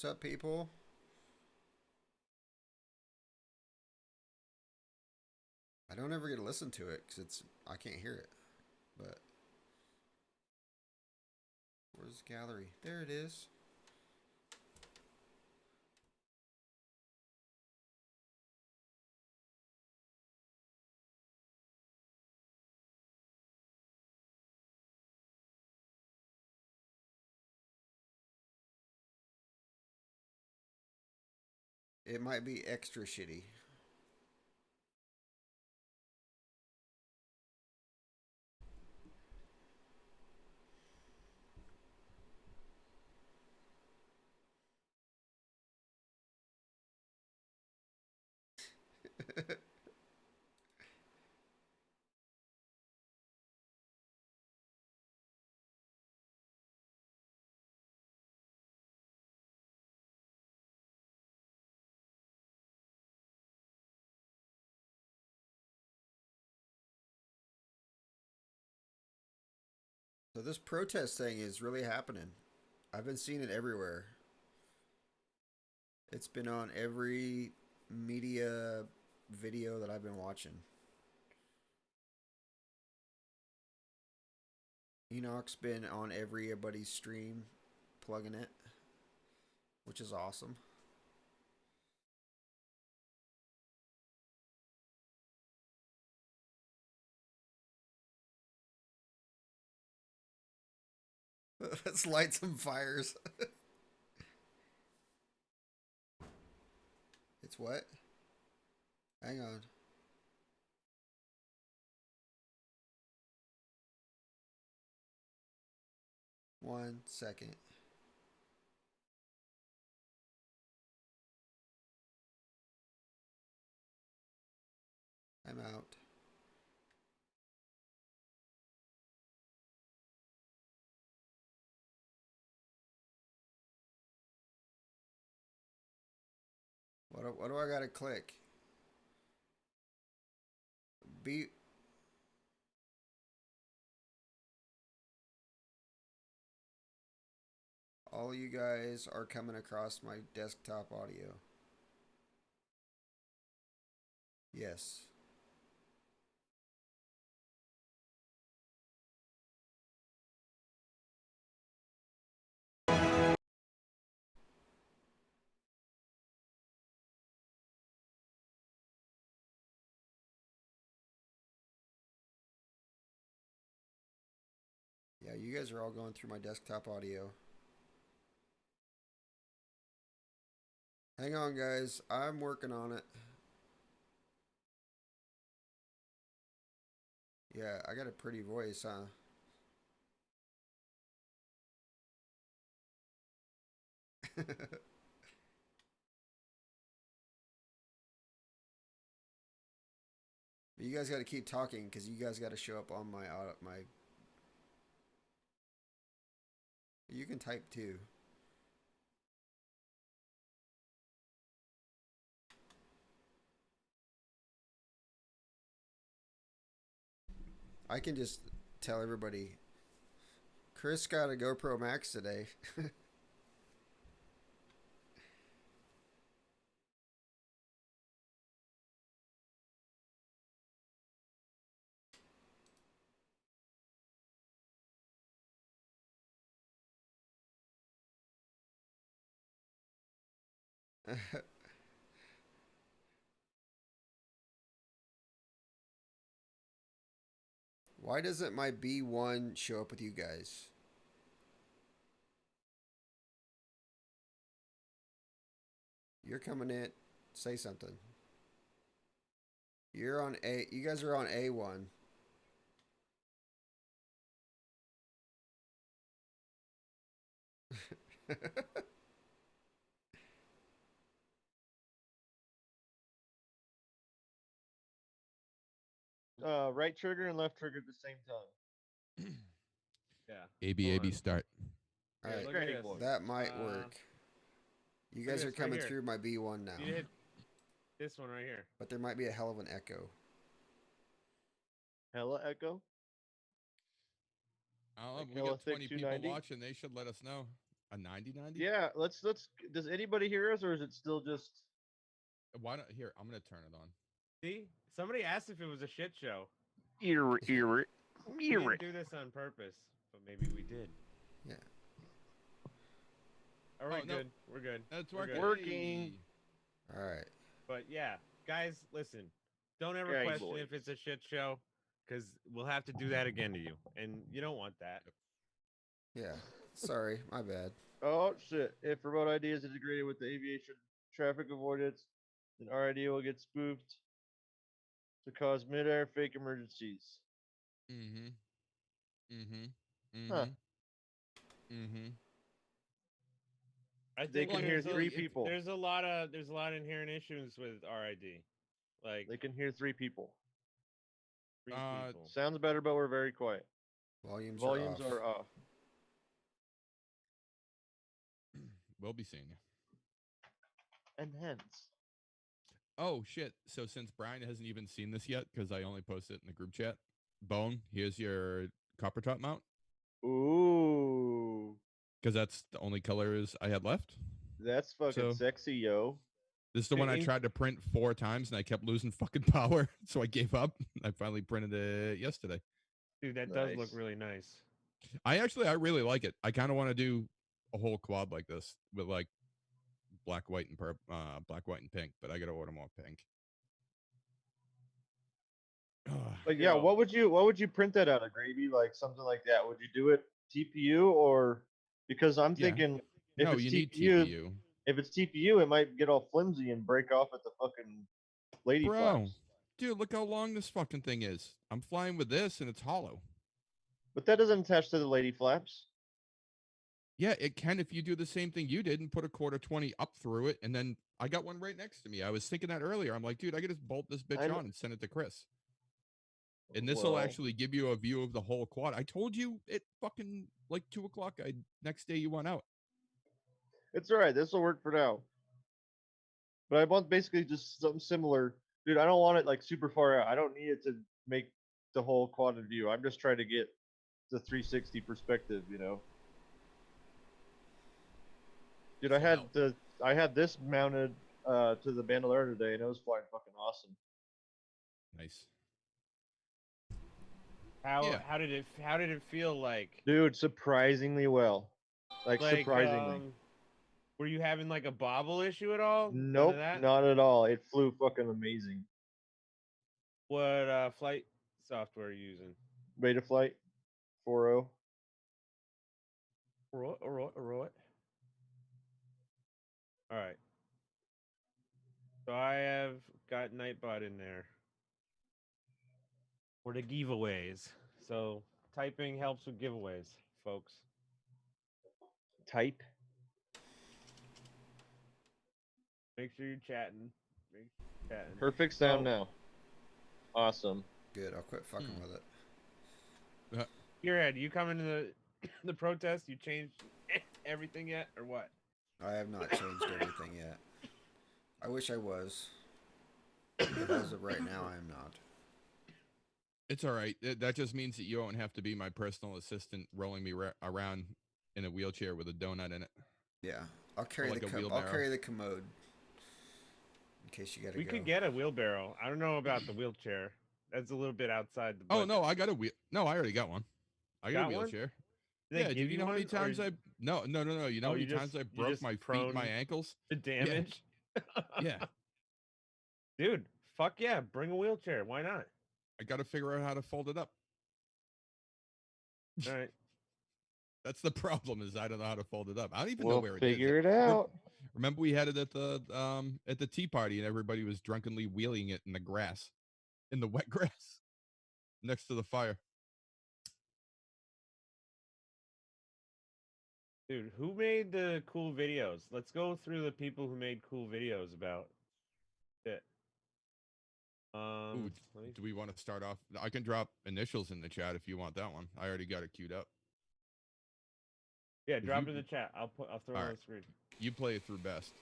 What's up, people? I don't ever get to listen to it because I can't hear it. But where's the gallery? There it is. It might be extra shitty. So this protest thing is really happening. I've been seeing it everywhere. It's been on every media video that I've been watching. Enoch's been on everybody's stream plugging it, which is awesome. Let's light some fires. It's what? Hang on. One second. I'm out. What do I gotta click? Be all you guys are coming across my desktop audio. Yes. Yeah, you guys are all going through my desktop audio. Hang on, guys. I'm working on it. Yeah, I got a pretty voice, huh? But you guys got to keep talking because you guys got to show up on my. You can type too. I can just tell everybody. Chris got a GoPro Max today. Why doesn't my B1 show up with you guys? You're coming in. Say something. You're on A. You guys are on A1. Right trigger and left trigger at the same time. Yeah. AB start. All right, Look at this. that might work. You guys are coming right through my B1 now. You hit this one right here. But there might be a hell of an echo. Hella echo. I don't know. Like We got Hella Thick 20 people 290? watching. They should let us know. A 90-90? Yeah, let's. Does anybody hear us, or is it still just? Why not? Here, I'm gonna turn it on. See, somebody asked if it was a shit show. Ear. We didn't do this on purpose, but maybe we did. Yeah. All right, no. good. We're good. That's We're working. good. Working. All right. But yeah, guys, listen. Don't ever Hey, question boys. if it's a shit show, because we'll have to do that again to you, and you don't want that. Yeah. Sorry, my bad. Oh shit! If remote ID is integrated with the aviation traffic avoidance, then RID will get spoofed to cause mid-air fake emergencies. Mm-hmm. Mm-hmm. Huh? Mm-hmm. Mm-hmm. I They think can hear there's a, three people. there's a lot of inherent issues with RID, like They can hear 3 people. three people. Sounds better, but we're very quiet. Volumes Volumes are off. are off. We'll be seeing you. And hence. Oh shit! So since Brian hasn't even seen this yet, because I only posted it in the group chat, Bone, here's your copper top mount. Ooh. Because that's the only colors I had left. That's fucking So- sexy, yo. This is the one I tried to print 4 times and I kept losing fucking power, so I gave up. I finally printed it yesterday. Dude, that does look Nice. really nice. I really like it. I kind of want to do a whole quad like this with like black, white, and black, white, and pink. But I gotta order more pink. But yeah, Yo. what would you print that out of, Gravy? Like something like that. Would you do it TPU or because I'm Yeah. thinking if No, it's you TPU, need TPU, if it's TPU, it might get all flimsy and break off at the fucking lady bro. flaps. Dude, look how long this fucking thing is. I'm flying with this and it's hollow. But that doesn't attach to the lady flaps. Yeah, it can if you do the same thing you did and put a quarter 20 up through it. And then I got one right next to me. I was thinking that earlier. I'm like, dude, I could just bolt this bitch I kn- on and send it to Chris. And this will Well, actually give you a view of the whole quad. I told you it fucking like 2 o'clock. Next day you went out. it's all right. This will work for now. But I want basically just something similar. Dude, I don't want it like super far out. I don't need it to make the whole quad view. I'm just trying to get the 360 perspective, you know. Dude, I had this mounted to the bandolier today, and it was flying fucking awesome. Nice. How did it feel like? Dude, surprisingly well. Like surprisingly. Were you having like a bobble issue at all? None Nope, of that? not at all. It flew fucking amazing. What flight software are you using? Beta flight 4.0. Alright. Alright. So I have got Nightbot in there for the giveaways. So typing helps with giveaways, folks. Type. Make sure you're chatting. Perfect sound now. Awesome. Good. I'll quit fucking with it. Gearhead, you coming to the protest? You changed everything yet, or what? I have not changed everything yet. I wish I was. But as of right now, I am not. It's all right. That just means that you don't have to be my personal assistant rolling me around in a wheelchair with a donut in it. Yeah. I'll carry like I'll carry the commode. In case you gotta We go. could get a wheelbarrow. I don't know about the wheelchair. That's a little bit outside the Oh budget. no, I got a wheel. No, I already got one. I got a Got one? wheelchair. Did they Yeah, give dude. You know how many one, or times I? No. You know Oh, how you many just- times I you broke just my feet, and my prone ankles. the damage? Yeah. Dude, fuck yeah, bring a wheelchair. Why not? I got to figure out how to fold it up. All right. That's the problem. Is I don't know how to fold it up. I don't even know We'll where it is. figure it out. Remember we had it at the tea party and everybody was drunkenly wheeling it in the grass, in the wet grass, next to the fire. Dude, who made the cool videos? Let's go through the people who made cool videos about it. Ooh, do we want to start off? I can drop initials in the chat if you want that one. I already got it queued up. Yeah, drop you- it in the chat. I'll throw it on the screen. You play it through best.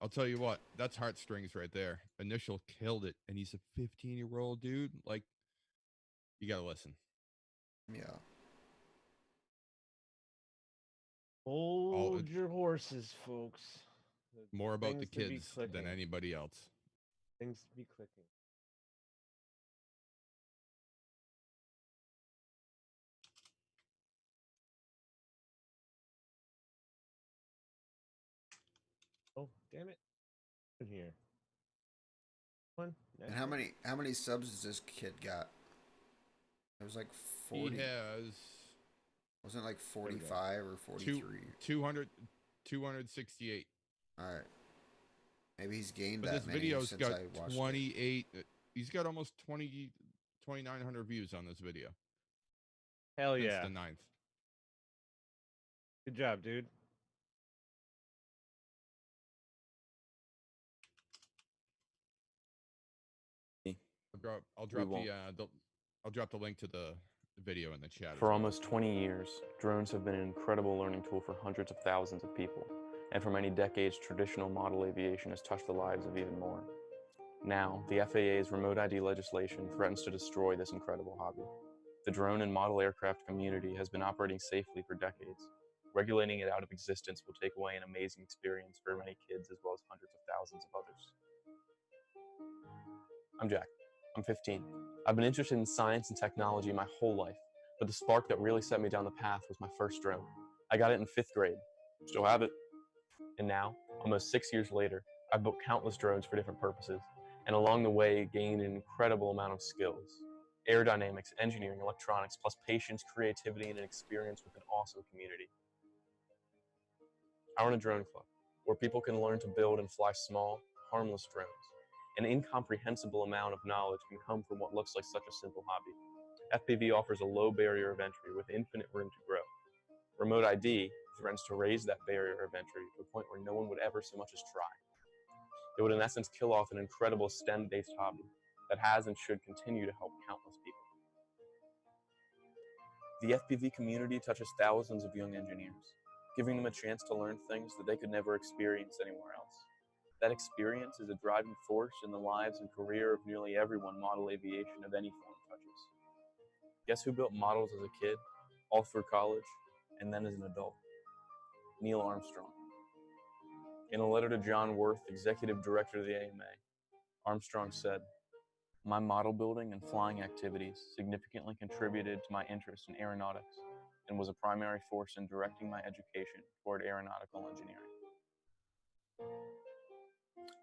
I'll tell you what, that's Heartstrings right there. Initial killed it, and he's a 15-year-old dude. Like, you gotta listen. Yeah. Hold your horses, folks. More about the Things to be kids than clicking. anybody else. Things to be clicking. Oh, damn it. In here. One. And how many subs has this kid got? It was like He 40. has Wasn't it like we go. 45 or two, 43? 268. All right. Maybe he's gained But that this many video's since got I watched it. 28. He's got almost 2,900 views on this video Hell since yeah. the 9th. Good job, dude. I'll drop the link to the video in the chat. For almost 20 years, drones have been an incredible learning tool for hundreds of thousands of people. And for many decades, traditional model aviation has touched the lives of even more. Now, the FAA's remote ID legislation threatens to destroy this incredible hobby. The drone and model aircraft community has been operating safely for decades. Regulating it out of existence will take away an amazing experience for many kids as well as hundreds of thousands of others. I'm Jack. I'm 15. I've been interested in science and technology my whole life, but the spark that really set me down the path was my first drone. I got it in 5th grade. Still have it. And now, almost 6 years later, I've built countless drones for different purposes, and along the way gained an incredible amount of skills. Aerodynamics, engineering, electronics, plus patience, creativity, and an experience with an awesome community. I run a drone club, where people can learn to build and fly small, harmless drones. An incomprehensible amount of knowledge can come from what looks like such a simple hobby. FPV offers a low barrier of entry with infinite room to grow. Remote ID threatens to raise that barrier of entry to a point where no one would ever so much as try. It would in essence kill off an incredible STEM-based hobby that has and should continue to help countless people. The FPV community touches thousands of young engineers, giving them a chance to learn things that they could never experience anywhere else. That experience is a driving force in the lives and career of nearly everyone model aviation of any form touches. Guess who built models as a kid, all through college, and then as an adult? Neil Armstrong. In a letter to John Worth, executive director of the AMA, Armstrong said, "My model building and flying activities significantly contributed to my interest in aeronautics and was a primary force in directing my education toward aeronautical engineering."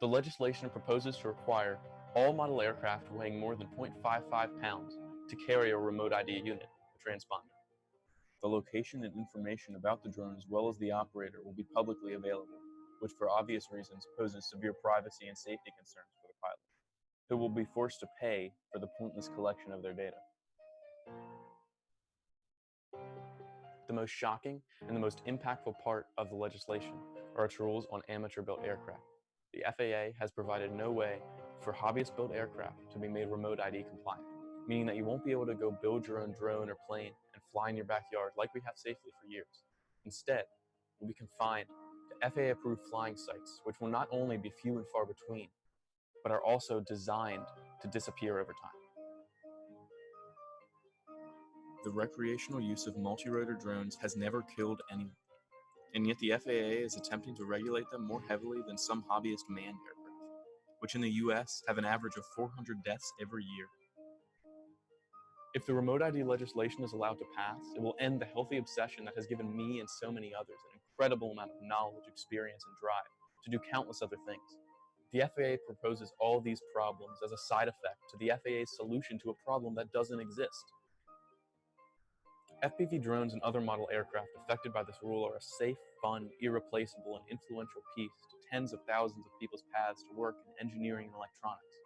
The legislation proposes to require all model aircraft weighing more than 0.55 pounds to carry a remote ID unit, a transponder. The location and information about the drone as well as the operator will be publicly available, which for obvious reasons poses severe privacy and safety concerns for the pilot, who will be forced to pay for the pointless collection of their data. The most shocking and the most impactful part of the legislation are its rules on amateur-built aircraft. The FAA has provided no way for hobbyist-built aircraft to be made remote ID compliant, meaning that you won't be able to go build your own drone or plane and fly in your backyard like we have safely for years. Instead, you'll be confined to FAA-approved flying sites, which will not only be few and far between, but are also designed to disappear over time. The recreational use of multi-rotor drones has never killed anyone, and yet the FAA is attempting to regulate them more heavily than some hobbyist manned aircraft, which in the US have an average of 400 deaths every year. If the remote ID legislation is allowed to pass, it will end the healthy obsession that has given me and so many others an incredible amount of knowledge, experience, and drive to do countless other things. The FAA proposes all these problems as a side effect to the FAA's solution to a problem that doesn't exist. FPV drones and other model aircraft affected by this rule are a safe, fun, irreplaceable, and influential piece to tens of thousands of people's paths to work in engineering and electronics.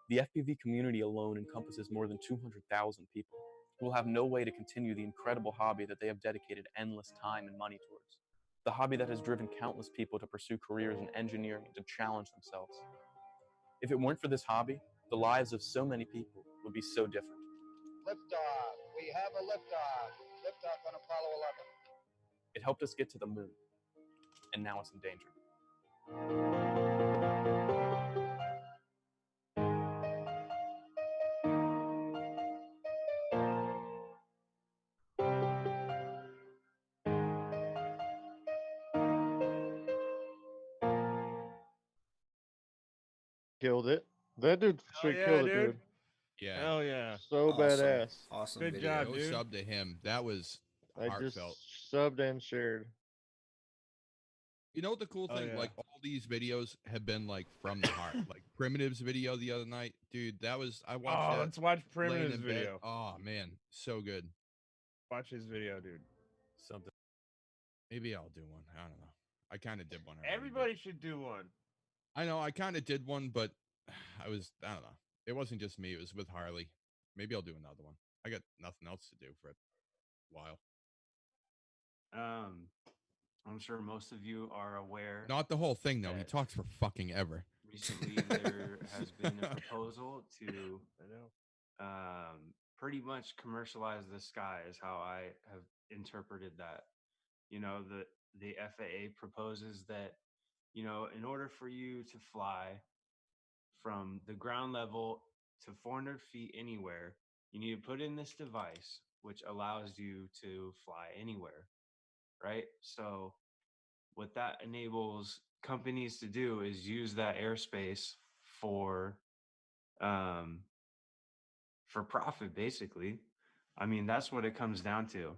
The FPV community alone encompasses more than 200,000 people who will have no way to continue the incredible hobby that they have dedicated endless time and money towards. The hobby that has driven countless people to pursue careers in engineering and to challenge themselves. If it weren't for this hobby, the lives of so many people would be so different. Liftoff. We have a liftoff. Liftoff on Apollo 11. It helped us get to the moon, and now it's in danger. Killed it. That dude straight yeah, killed it, dude. dude. Yeah. Hell yeah. So Awesome. badass. Awesome Good video. job. Go dude. sub to him. That was I just heartfelt. subbed and shared. You know what the cool Oh, thing? yeah. Like all these videos have been like from the heart. Like Primitive's video the other night, dude. That was I watched Oh, that let's watch laying Primitive's in bed. video. Oh man, so good. Watch his video, dude. Something. Maybe I'll do one. I don't know. I kind of did one already. Everybody should do one. I know I kind of did one, but I don't know. It wasn't just me. It was with Harley. Maybe I'll do another one. I got nothing else to do for a while. I'm sure most of you are aware. Not the whole thing though. He that talks for fucking ever. Recently, there has been a proposal to I know. pretty much commercialize the sky, is how I have interpreted that. You know, the FAA proposes that, you know, in order for you to fly from the ground level to 400 feet anywhere, you need to put in this device which allows you to fly anywhere, right? So what that enables companies to do is use that airspace um, for profit, basically. I mean, that's what it comes down to.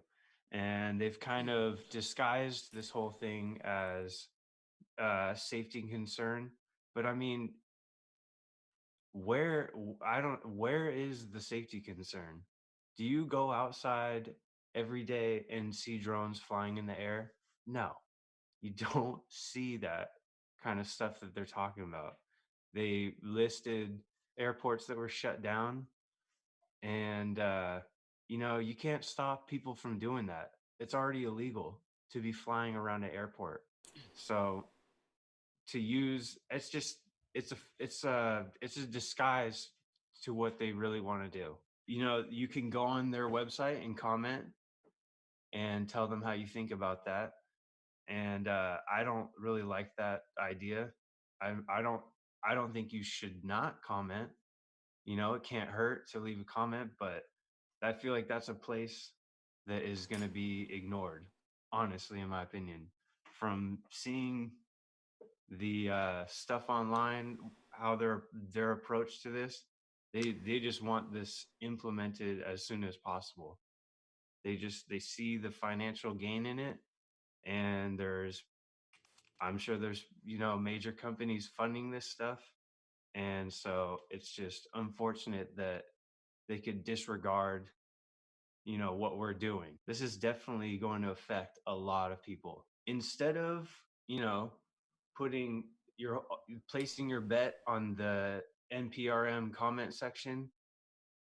And they've kind of disguised this whole thing as safety concern. But I mean, where is the safety concern? Do you go outside every day and see drones flying in the air? No, you don't see that kind of stuff that they're talking about. They listed airports that were shut down, and you know, you can't stop people from doing that. It's already illegal to be flying around an airport. So to use, it's just it's a disguise to what they really want to do. You know, you can go on their website and comment and tell them how you think about that. And I don't really like that idea. I don't think you should not comment. You know, it can't hurt to leave a comment, but I feel like that's a place that is going to be ignored, honestly, in my opinion. From seeing the stuff online, how their approach to this, they just want this implemented as soon as possible. They see the financial gain in it, and I'm sure there's, you know, major companies funding this stuff, and so it's just unfortunate that they could disregard, you know, what we're doing. This is definitely going to affect a lot of people. Instead of, you know, putting your placing your bet on the NPRM comment section,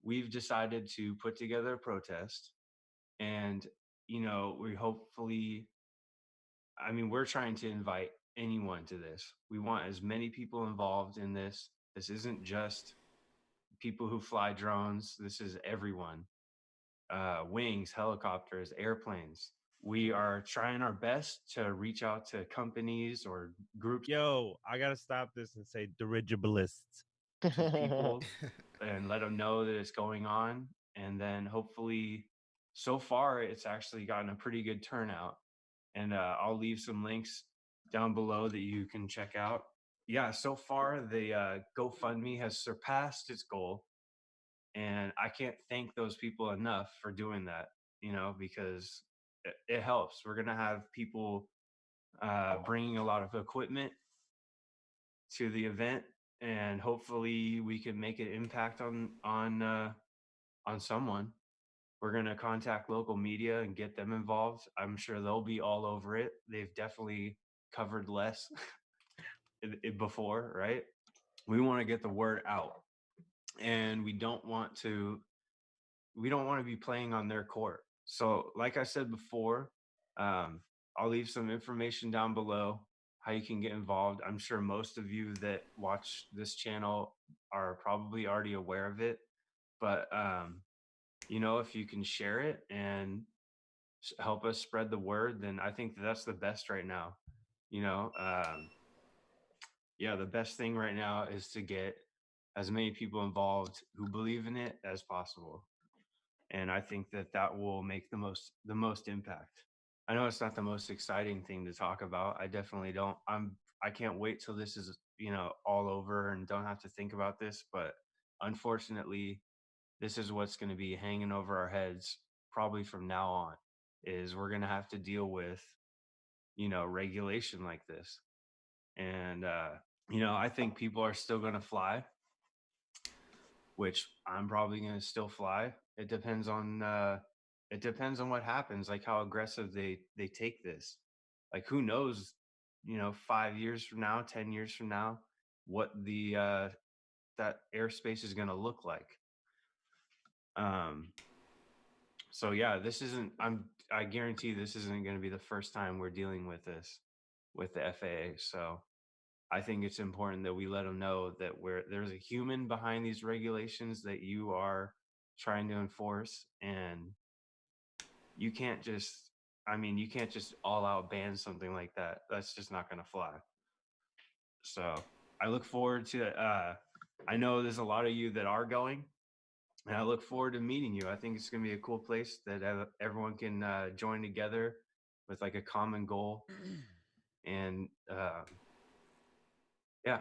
we've decided to put together a protest. And, you know, we hopefully, I mean, we're trying to invite anyone to this. We want as many people involved in this. This isn't just people who fly drones. This is everyone. Wings, helicopters, airplanes. We are trying our best to reach out to companies or groups. Yo, I gotta stop this and say dirigibilists. To people and let them know that it's going on. And then hopefully, so far, it's actually gotten a pretty good turnout. And I'll leave some links down below that you can check out. Yeah, so far, the GoFundMe has surpassed its goal. And I can't thank those people enough for doing that, you know, because it helps. We're going to have people bringing a lot of equipment to the event, and hopefully we can make an impact on someone. We're going to contact local media and get them involved. I'm sure they'll be all over it. They've definitely covered less before, right? We want to get the word out, and we don't want to be playing on their court. So like I said before, I'll leave some information down below how you can get involved. I'm sure most of you that watch this channel are probably already aware of it, but you know, if you can share it and help us spread the word, then I think that's the best right now. You know, yeah, the best thing right now is to get as many people involved who believe in it as possible. And I think that will make the most impact. I know it's not the most exciting thing to talk about. I definitely don't. I can't wait till this is, all over and don't have to think about this. But unfortunately, this is what's going to be hanging over our heads probably from now on, is we're going to have to deal with, regulation like this. And, I think people are still going to fly, which I'm probably going to still fly. It depends on what happens, like how aggressive they take this. Like, who knows, 5 years from now, 10 years from now, what the that airspace is going to look like. So yeah, this isn't, I guarantee this isn't going to be the first time we're dealing with this with the FAA. So I think it's important that we let them know that there's a human behind these regulations that you are trying to enforce, and you can't just, you can't just all out ban something like that. That's just not going to fly. So I look forward to, I know there's a lot of you that are going, and I look forward to meeting you. I think it's going to be a cool place that everyone can join together with like a common goal. And yeah,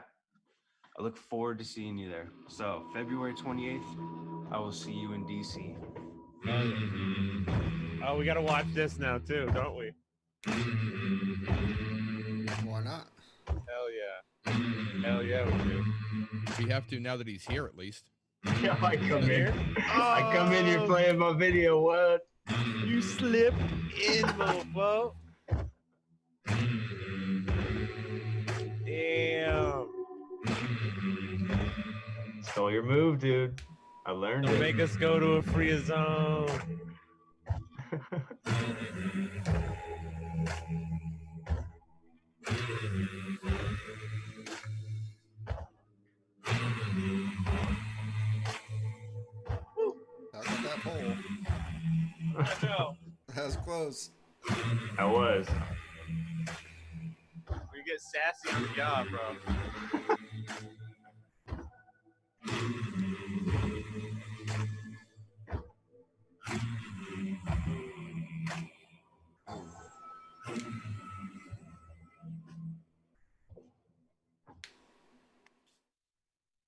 I look forward to seeing you there. So February 28th, I will see you in DC. Oh, we got to watch this now too, don't we? Why not? Hell yeah. Hell yeah, we do. We have to now that he's here, at least. Yeah, I come Here? in. I come in. You're playing my video. What? You slipped in, mofo. Damn. Stole your move, dude. I learned Don't it. make us go to a free zone. How about that pole? I know. That was close. I was. We get sassy on the job, bro. Oh.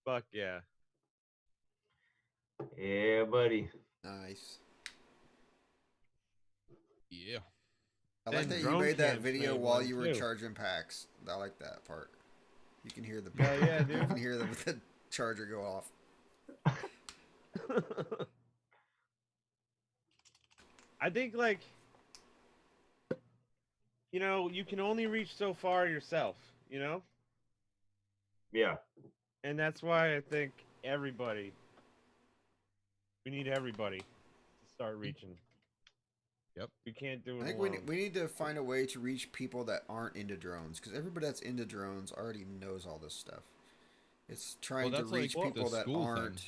Fuck yeah. Yeah, buddy. Nice. Yeah. I like Then that you drone made that cams video made while one, you were too. charging packs. I like that part. You can hear the Hell yeah, you dude. can hear the charger go off. I think, like, you can only reach so far yourself, Yeah. And that's why I think we need everybody to start reaching. Yep. We can't do it I think alone. we need to find a way to reach people that aren't into drones, because everybody that's into drones already knows all this stuff. It's trying to that's like reach the people that school thing. aren't.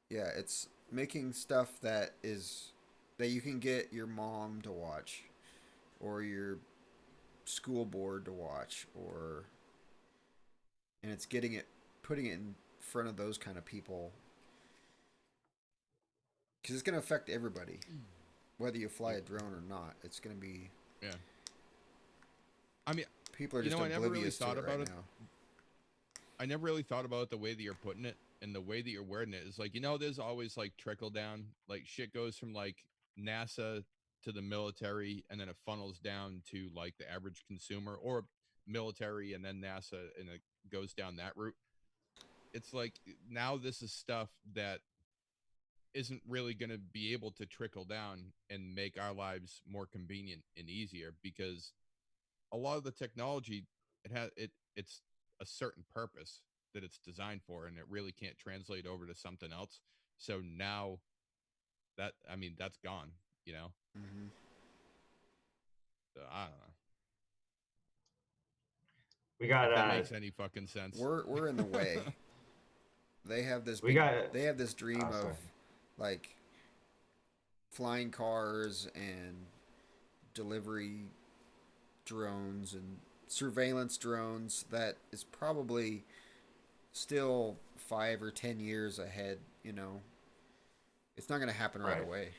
Yeah, it's making stuff that you can get your mom to watch, or your school board to watch, and it's putting it in front of those kind of people, because it's going to affect everybody, whether you fly a drone or not. It's going to be. Yeah. I mean, People are you just know, I never really oblivious to thought it about right it. now. I never really thought about it the way that you're putting it and the way that you're wording it. Is like, there's always like trickle down, like shit goes from like NASA to the military, and then it funnels down to like the average consumer, or military and then NASA, and it goes down that route. It's like now this is stuff that isn't really going to be able to trickle down and make our lives more convenient and easier, because a lot of the technology, it's a certain purpose that it's designed for, and it really can't translate over to something else. So now that's gone, Mm-hmm. So I don't know We got. if that makes any fucking sense. We're in the way. They have this. They have this dream of, sorry. like, flying cars and delivery drones and surveillance drones that is probably still 5 or 10 years ahead. It's not going to happen right Right. away,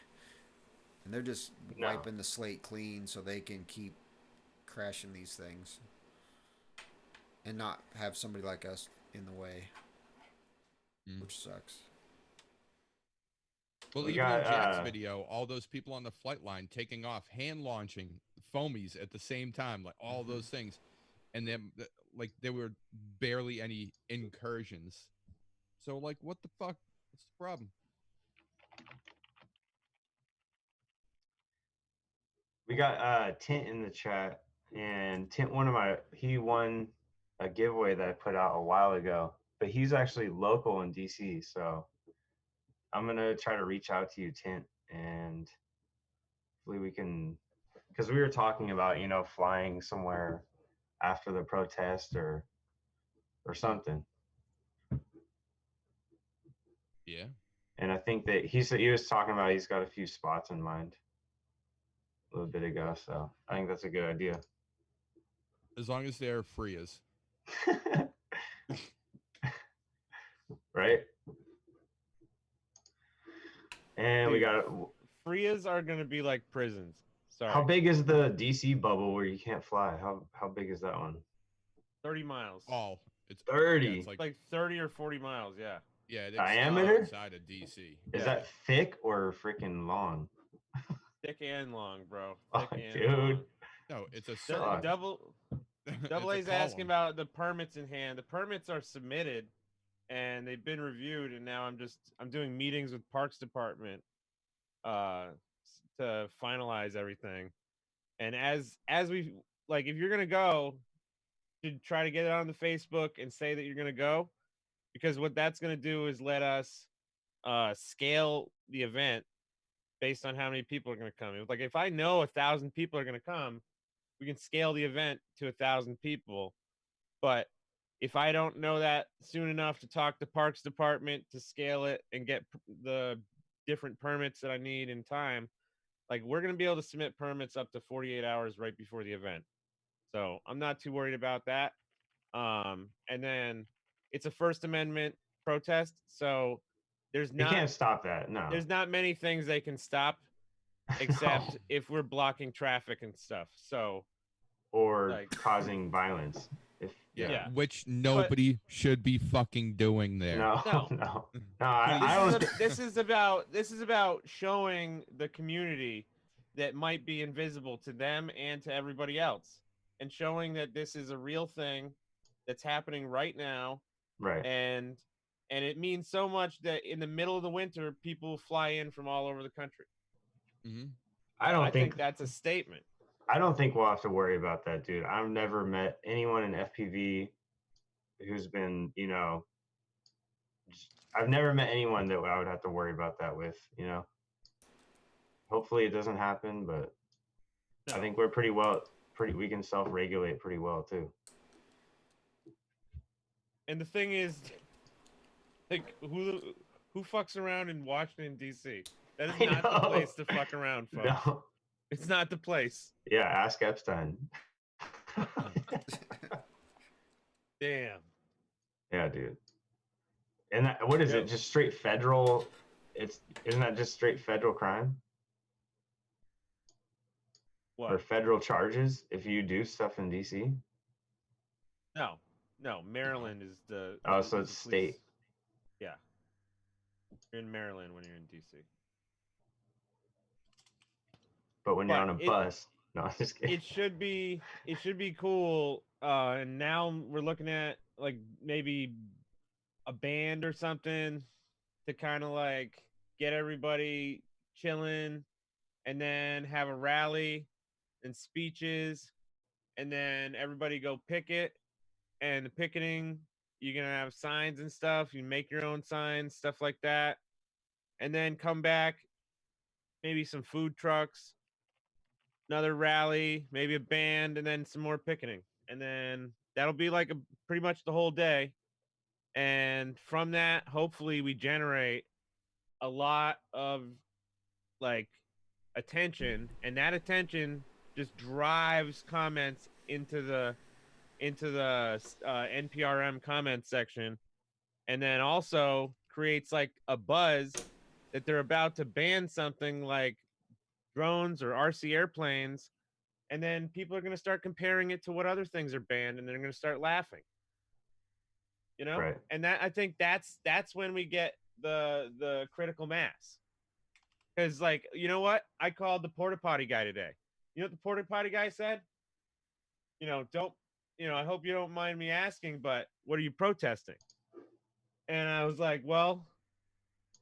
and they're just No. wiping the slate clean so they can keep crashing these things. and not have somebody like us in the way, Mm. which sucks. Well, We even in got, Jack's video, all those people on the flight line taking off, hand launching foamies at the same time, like all those things, and then like there were barely any incursions. So like, what the fuck? What's the problem? We got Tint in the chat, and Tint he won a giveaway that I put out a while ago, but he's actually local in DC, so I'm gonna try to reach out to you, Tint, and hopefully we can, because we were talking about flying somewhere after the protest or something, Yeah. and I think that he was talking about he's got a few spots in mind a little bit ago, so I think that's a good idea. As long as they're free as. Right? And we Dude, got Frias are gonna be like prisons. Sorry. how big is the DC bubble where you can't fly? How big is that one? 30 miles. Oh, it's 30. Yeah, it's Like 30 or 40 miles, yeah. yeah, it's Diameter? outside of DC. Is Yeah. that thick or freaking long? Thick and long, bro. Oh, Thick and dude. long. No, it's a Du- circle. Fuck. double It's Double a A's asking column. about the permits in hand. The permits are submitted and they've been reviewed, and now I'm doing meetings with Parks Department to finalize everything. And as we like, if you're gonna go, to try to get it on the Facebook and say that you're gonna go, because what that's gonna do is let us scale the event based on how many people are gonna come. Like if I know 1,000 people are gonna come, we can scale the event to 1,000 people. But if I don't know that soon enough to talk to Parks Department to scale it and get the different permits that I need in time, like we're going to be able to submit permits up to 48 hours right before the event. So I'm not too worried about that. And then it's a First Amendment protest, so You can't stop that. No. there's not many things they can stop except No. if we're blocking traffic and stuff. So Or like- causing violence. If Yeah. Which nobody should be fucking doing there. No, No. no. No, I was this is about showing the community that might be invisible to them and to everybody else, and showing that this is a real thing that's happening right now. right. And it means so much that in the middle of the winter, people fly in from all over the country. Mm-hmm. I I think that's a statement. I don't think we'll have to worry about that, dude. I've never met anyone in FPV who's been, I've never met anyone that I would have to worry about that with, Hopefully it doesn't happen, but I No. think we're we can self-regulate pretty well too. And the thing is, like, who fucks around in Washington D.C.? That is I not the know. place to fuck around, folks. No. It's not the place. Yeah, ask Epstein. Damn. Yeah, dude. And what is it? Just straight federal? Isn't that just straight federal crime? What? Or federal charges if you do stuff in DC? No. Maryland is the. Oh, is so the it's police. state. Yeah. You're in Maryland when you're in D.C. But when you're on a bus, no, I'm just kidding. It should be cool. And now we're looking at like maybe a band or something to kind of like get everybody chilling, and then have a rally and speeches, and then everybody go picket. And the picketing, you're gonna have signs and stuff. You make your own signs, stuff like that, and then come back. Maybe some food trucks, another rally, maybe a band, and then some more picketing. And then that'll be like pretty much the whole day. And from that, hopefully we generate a lot of like attention, and that attention just drives comments into the NPRM comment section, and then also creates like a buzz that they're about to ban something like drones or RC airplanes, and then people are going to start comparing it to what other things are banned, and they're going to start laughing. You know, Right. and that I think that's when we get the critical mass. Because like, you know what? I called the porta potty guy today. You know what the porta potty guy said? Don't, I hope you don't mind me asking, but what are you protesting? And I was like, well,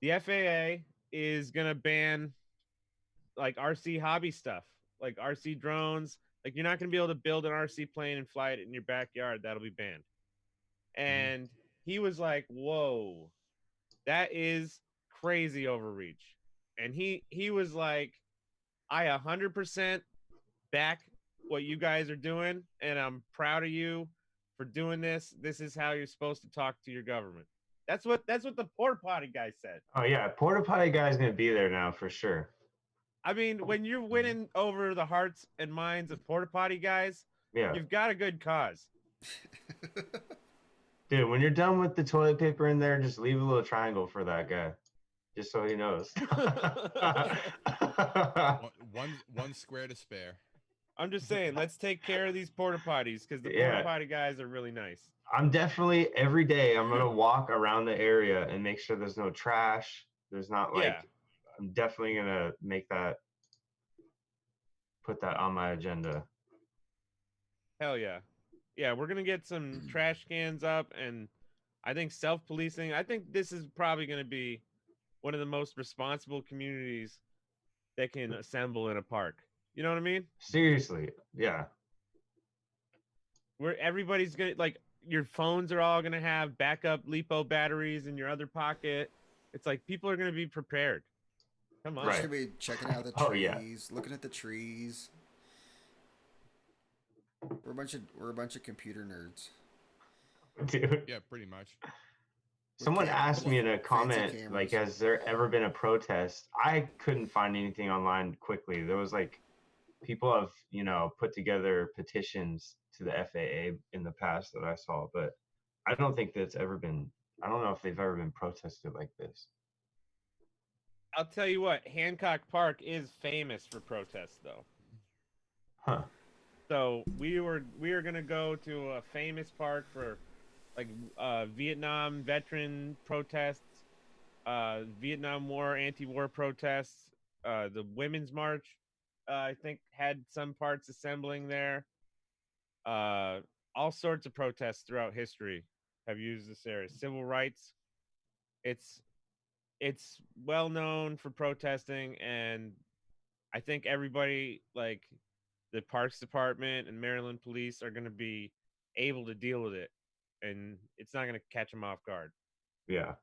the FAA is gonna ban like RC hobby stuff, like RC drones. Like you're not gonna be able to build an RC plane and fly it in your backyard. That'll be banned. And he was like, whoa, that is crazy overreach. And he was like, I 100% back what you guys are doing, and I'm proud of you for doing this. This is how you're supposed to talk to your government. That's what the porta potty guy said. Oh yeah, porta potty guy's gonna be there now for sure. I mean, when you're winning over the hearts and minds of porta potty guys, Yeah, you've got a good cause. dude. When you're done with the toilet paper in there, just leave a little triangle for that guy, just so he knows. One square to spare. I'm just saying, let's take care of these porta potties because the porta Yeah. potty guys are really nice. I'm definitely every day I'm gonna walk around the area and make sure there's no trash. There's not like Yeah. I'm definitely gonna put that on my agenda. Hell yeah. Yeah, we're gonna get some trash cans up, and I think self-policing. I think this is probably gonna be one of the most responsible communities that can assemble in a park. You know what I mean? Seriously, yeah. Where everybody's gonna like your phones are all gonna have backup LiPo batteries in your other pocket. It's like people are gonna be prepared. Come on. We're Right. just gonna be checking out the trees, Oh, yeah. looking at the trees. We're a bunch of computer nerds. Dude. Yeah, pretty much. Someone asked me in a Fancy comment, cameras. like, has there ever been a protest? I couldn't find anything online quickly. There was like people have, put together petitions to the FAA in the past that I saw, but I don't think that's ever been, I don't know if they've ever been protested like this. I'll tell you what, Hancock Park is famous for protests though. Huh. So we are gonna go to a famous park for like Vietnam veteran protests, Vietnam War anti-war protests, the Women's March. I think had some parts assembling there. All sorts of protests throughout history have used this area. Civil rights. It's well known for protesting, and I think everybody like the Parks Department and Maryland Police are going to be able to deal with it, and it's not going to catch them off guard. Yeah.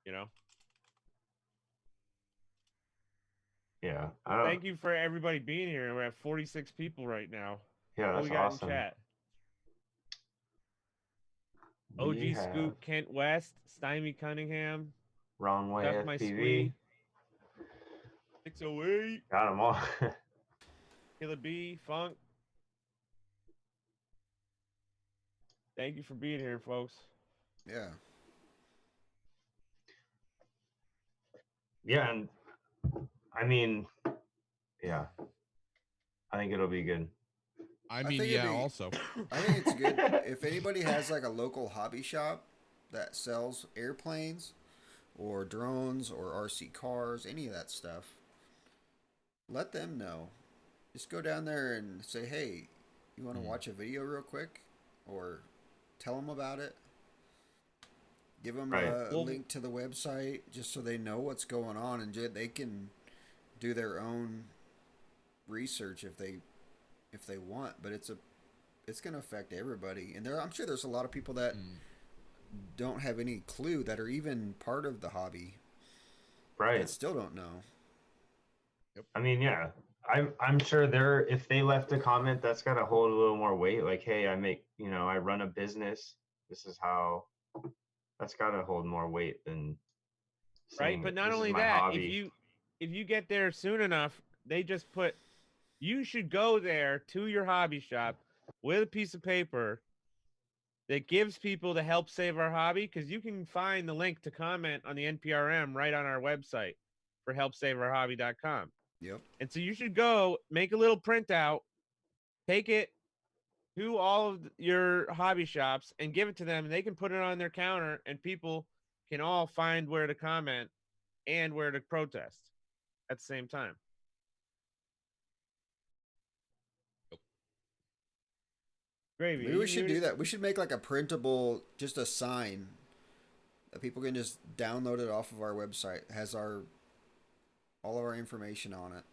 Yeah. Thank you for everybody being here. We're at 46 people right now. Yeah, What that's we got awesome. in chat? We OG have Scoop, Kent West, Stymie Cunningham, Wrong Way Duck My FPV. Squee, 608, Got them all. Killer B, Funk. Thank you for being here, folks. Yeah. Yeah, and I mean, yeah, I think it'll be good. I mean, think it'd yeah, be- also. I think it's good if anybody has like a local hobby shop that sells airplanes or drones or RC cars, any of that stuff. Let them know. Just go down there and say, "Hey, you want to watch a video real quick?" Or tell them about it. Give them Right. a link to the website just so they know what's going on and they can do their own research if they want. But it's going to affect everybody, and I'm sure there's a lot of people that don't have any clue that are even part of the hobby, Right. that still don't know. I mean, yeah, I'm sure if they left a comment, that's got to hold a little more weight. Like, hey, I run a business. This is how. That's got to hold more weight than. Right, but not only that, if you get there soon enough, they just put you should go there to your hobby shop with a piece of paper that gives people to help save our hobby, because you can find the link to comment on the NPRM right on our website for helpsaveourhobby.com. Yep. And so you should go make a little printout, take it to all of your hobby shops and give it to them, and they can put it on their counter, and people can all find where to comment and where to protest at the same time. Gravy. Maybe we should do that. We should make like a printable, just a sign that people can just download it off of our website. It has all of our information on it.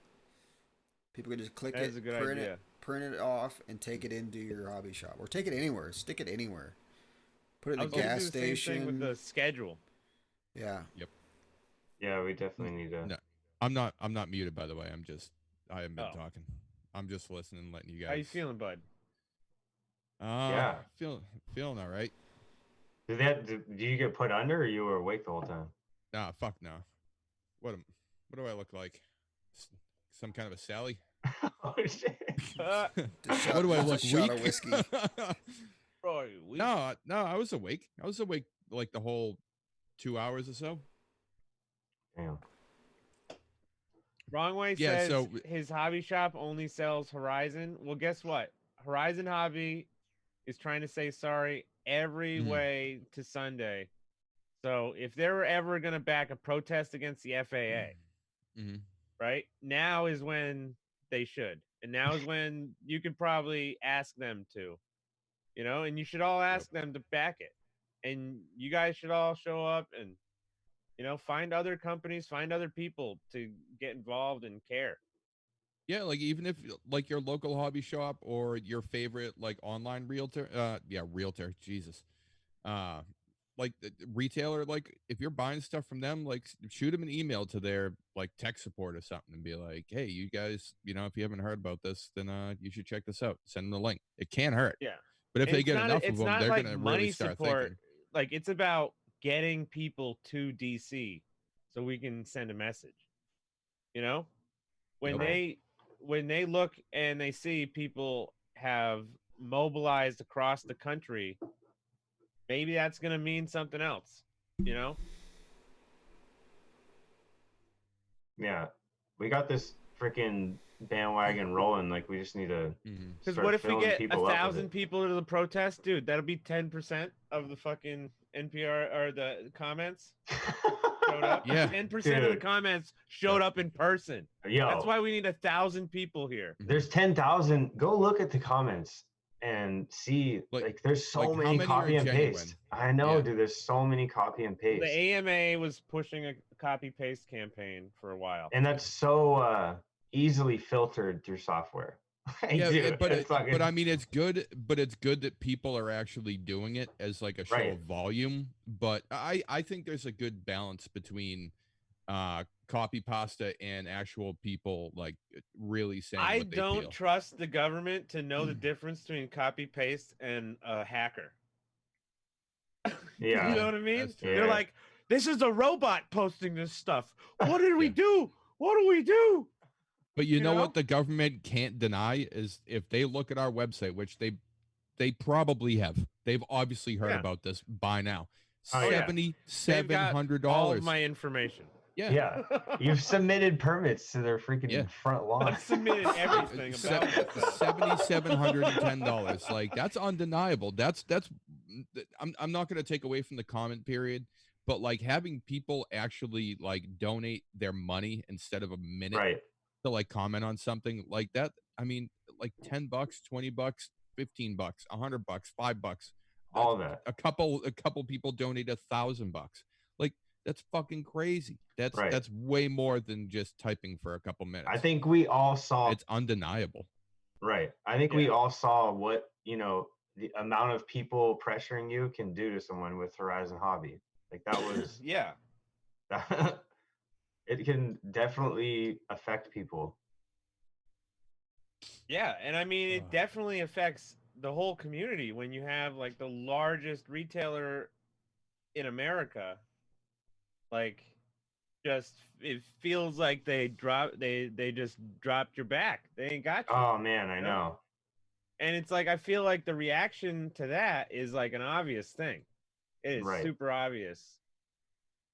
People can just click That is a good idea. print it off, and take it into your hobby shop, or take it anywhere. Stick it anywhere. Put it I in a was gonna gas do the same station. thing with the schedule. Yeah. Yeah, we definitely need to. No, I'm not muted, by the way. I haven't been Oh. talking. I'm just listening, letting you guys. How you feeling, bud? Yeah. Feeling all right. Do you get put under, or you were awake the whole time? Nah, fuck no. What do I look like? Some kind of a Sally? Oh shit! What do I look shot weak? of whiskey. Bro, No, I was awake. I was awake like the whole 2 hours or so. Damn. Wrong Way Yeah, says so- his hobby shop only sells Horizon. Well, guess what? Horizon Hobby is trying to say sorry every way to Sunday. So if they were ever going to back a protest against the FAA, Mhm. right? Now is when they should. And now is when you can probably ask them to, and you should all ask them to back it. And you guys should all show up and, find other companies, find other people to get involved and care. Yeah, like even if like your local hobby shop or your favorite like online realtor, realtor, Jesus. Like the retailer, like if you're buying stuff from them, like shoot them an email to their like tech support or something and be like, hey, you guys, if you haven't heard about this, then you should check this out. Send them the link. It can't hurt. Yeah. But if And they it's get not- enough of it's them, not they're like gonna money really start support. thinking. Like it's about getting people to DC so we can send a message. When Right. they look and they see people have mobilized across the country, maybe that's going to mean something else, Yeah, we got this freaking bandwagon rolling. Like, we just need to. Because start what if we filling get people up with 1,000 it. people to the protest, dude? That'll be 10% of the fucking NPR or the comments showed up. Yeah. 10% of the Dude. comments showed up in person. Yo, That's why we need 1,000 people here. there's 10,000. Go look at the comments and see. Like- Like there's so like, how many many copy are and genuine? paste. I know, Yeah. dude. There's so many copy and paste, The AMA was pushing a copy paste campaign for a while. and that's so easily filtered through software. Like, Yeah, dude, but it's fucking- but I mean, it's good. But it's good that people are actually doing it as like a show Right. of volume. But I think there's a good balance between copy pasta and actual people like really saying I what they don't feel. trust the government to know the difference between copy paste and a hacker. Yeah, You know what I mean? that's true. They're Yeah. like, this is a robot posting this stuff. What did we Yeah. do? What do we do? But you know know? what the government can't deny is if they look at our website, which they probably have. They've obviously heard Yeah. about this by now. Oh, yeah. They've $7,700. got all of my information. Yeah. yeah. You've submitted permits to their freaking Yeah. front lawn. I've submitted everything about myself. $7,710. Like that's undeniable. I'm not going to take away from the comment period, but like having people actually like donate their money instead of a minute Right. to like comment on something like that. I mean, like $10, $20, $15, $100, $5. All that. A couple people donate $1,000. Like that's fucking crazy. Right. That's way more than just typing for a couple minutes. I think we all saw. it's undeniable. Right. I think we Yeah. all saw what, the amount of people pressuring you can do to someone with Horizon Hobby. Like that was, Yeah. it can definitely affect people. Yeah. And I mean, it Ugh. definitely affects the whole community when you have like the largest retailer in America. Like, just it feels like they just dropped your back. They ain't got you. Oh man, I Yeah. know. And it's like I feel like the reaction to that is like an obvious thing. It is Right. super obvious.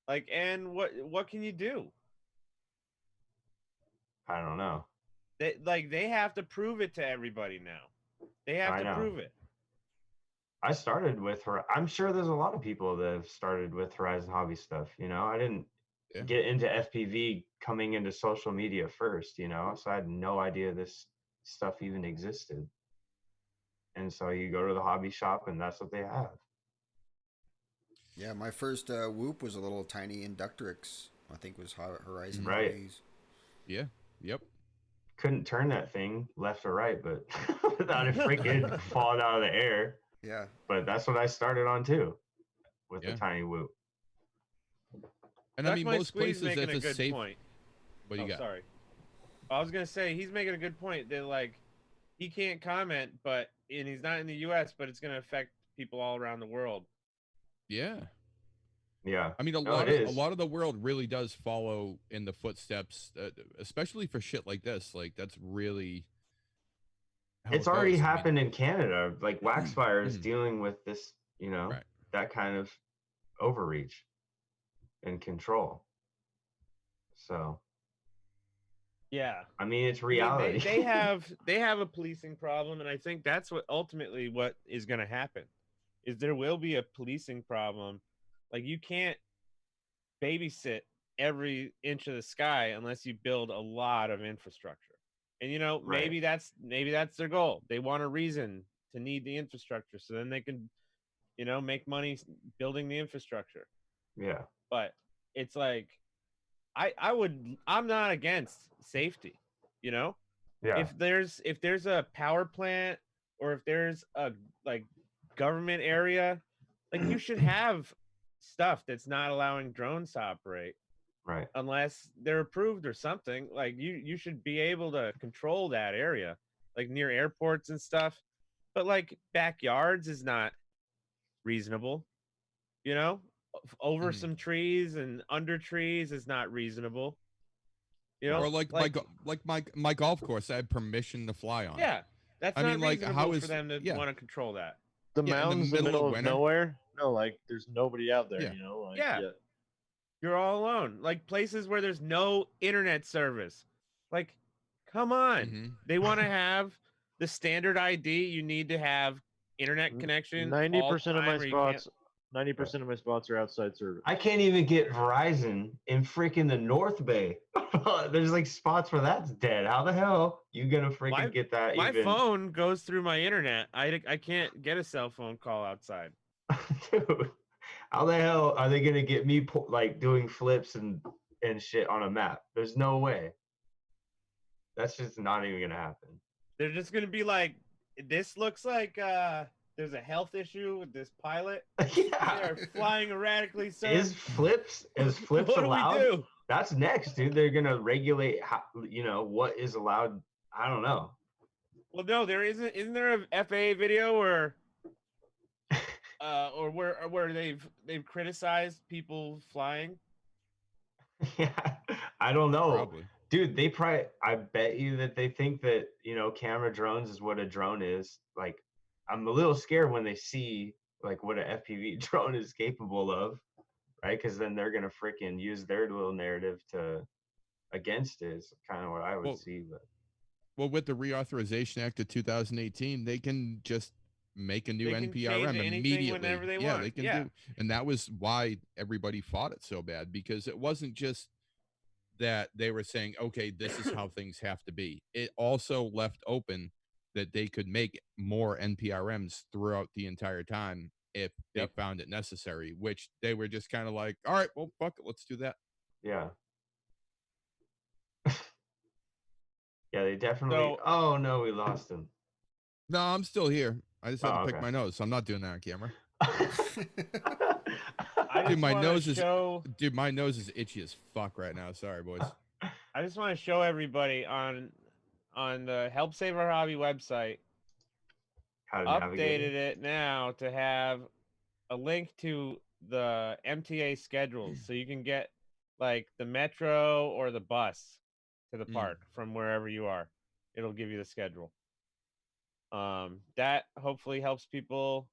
Like, and what can you do? I don't know. They have to prove it to everybody now. They have I to know. prove it. I started with her. I'm sure there's a lot of people that have started with Horizon Hobby stuff. You know, I didn't Yeah. get into FPV coming into social media first, you know, so I had no idea this stuff even existed. And so you go to the hobby shop and that's what they have. Yeah, my first Whoop was a little tiny Inductrix. I think was Horizon Right. Hobbies. Yeah. Yep. Couldn't turn that thing left or right, but without it freaking falling out of the air. Yeah. But that's what I started on too, with the Yeah. tiny Whoop. And I Duck mean, My most Squeeze places, making if a it's good safe, point. what do you got? Sorry. I was gonna say he's making a good point that like he can't comment, and he's not in the U.S., but it's gonna affect people all around the world. Yeah. Yeah. I mean, No, it is. a lot of the world really does follow in the footsteps, especially for shit like this. Like that's really how It's it already goes. I mean, happened in Canada. Like Waxfire is Mhm. dealing with this, you know, Right. that kind of overreach and control. So, Yeah. I mean, it's I mean, reality. they have a policing problem, and I think that's what ultimately what is going to happen is there will be a policing problem. Like you can't babysit every inch of the sky unless you build a lot of infrastructure. And maybe Right. that's their goal. They want a reason to need the infrastructure so then they can make money building the infrastructure. Yeah. But it's like I'm not against safety, you know? Yeah. If there's a power plant or if there's a like government area, like you should have stuff that's not allowing drones to operate Right. unless they're approved or something. Like you should be able to control that area, like near airports and stuff. But like backyards is not reasonable, you know? Over Mhm. some trees and under trees is not reasonable. Or like my golf course, I had permission to fly on. Yeah, that's I not mean, like, reasonable how for is them to yeah, want to control that. The yeah, in the mountains in the middle middle of of winter? nowhere. No, like there's nobody out there. Yeah. You know, like Yeah. You're all alone. Like places where there's no internet service. Like, come on. Mhm. They want to have the standard ID. You need to have internet connection. 90% of my or you can't. spots. 90% of my spots are outside service. I can't even get Verizon in freaking the North Bay. There's like spots where that's dead. How the hell you gonna freaking get that? My even? phone goes through my internet. I can't get a cell phone call outside. Dude, how the hell are they gonna get me like doing flips and shit on a map? There's no way. That's just not even gonna happen. They're just gonna be like, this looks like there's a health issue with this pilot. Yeah. They are flying erratically, sir. Is flips What do we allowed? do? That's next, dude. They're gonna regulate how, what is allowed. I don't know. Well, no, there isn't. Isn't there a FAA video where where they've criticized people flying? Yeah, I don't know. Probably. Dude, they probably, I bet you that they think that, camera drones is what a drone is. Like, I'm a little scared when they see, like, what an FPV drone is capable of, right? Because then they're going to freaking use their little narrative against it, is kind of what I would see. But Well, with the Reauthorization Act of 2018, they can just make a new They can change NPRM anything immediately. whenever they Yeah, want. they can Yeah. do. And that was why everybody fought it so bad, because it wasn't just that they were saying, okay, this is how things have to be. It also left open that they could make more NPRMs throughout the entire time if they found it necessary, which they were just kind of like, all right, well, fuck it, let's do that. yeah. Yeah, they definitely. So- Oh, no, we lost him. No, I'm still here. I just had to pick okay. my nose, so I'm not doing that on camera. I Dude, just my wanna nose is show. dude, my nose is itchy as fuck right now. Sorry, boys. I just want to show everybody on the Help Save Our Hobby website. How to navigate Updated it now to have a link to the MTA schedules, so you can get like the metro or the bus to the park from wherever you are. It'll give you the schedule. That hopefully helps people.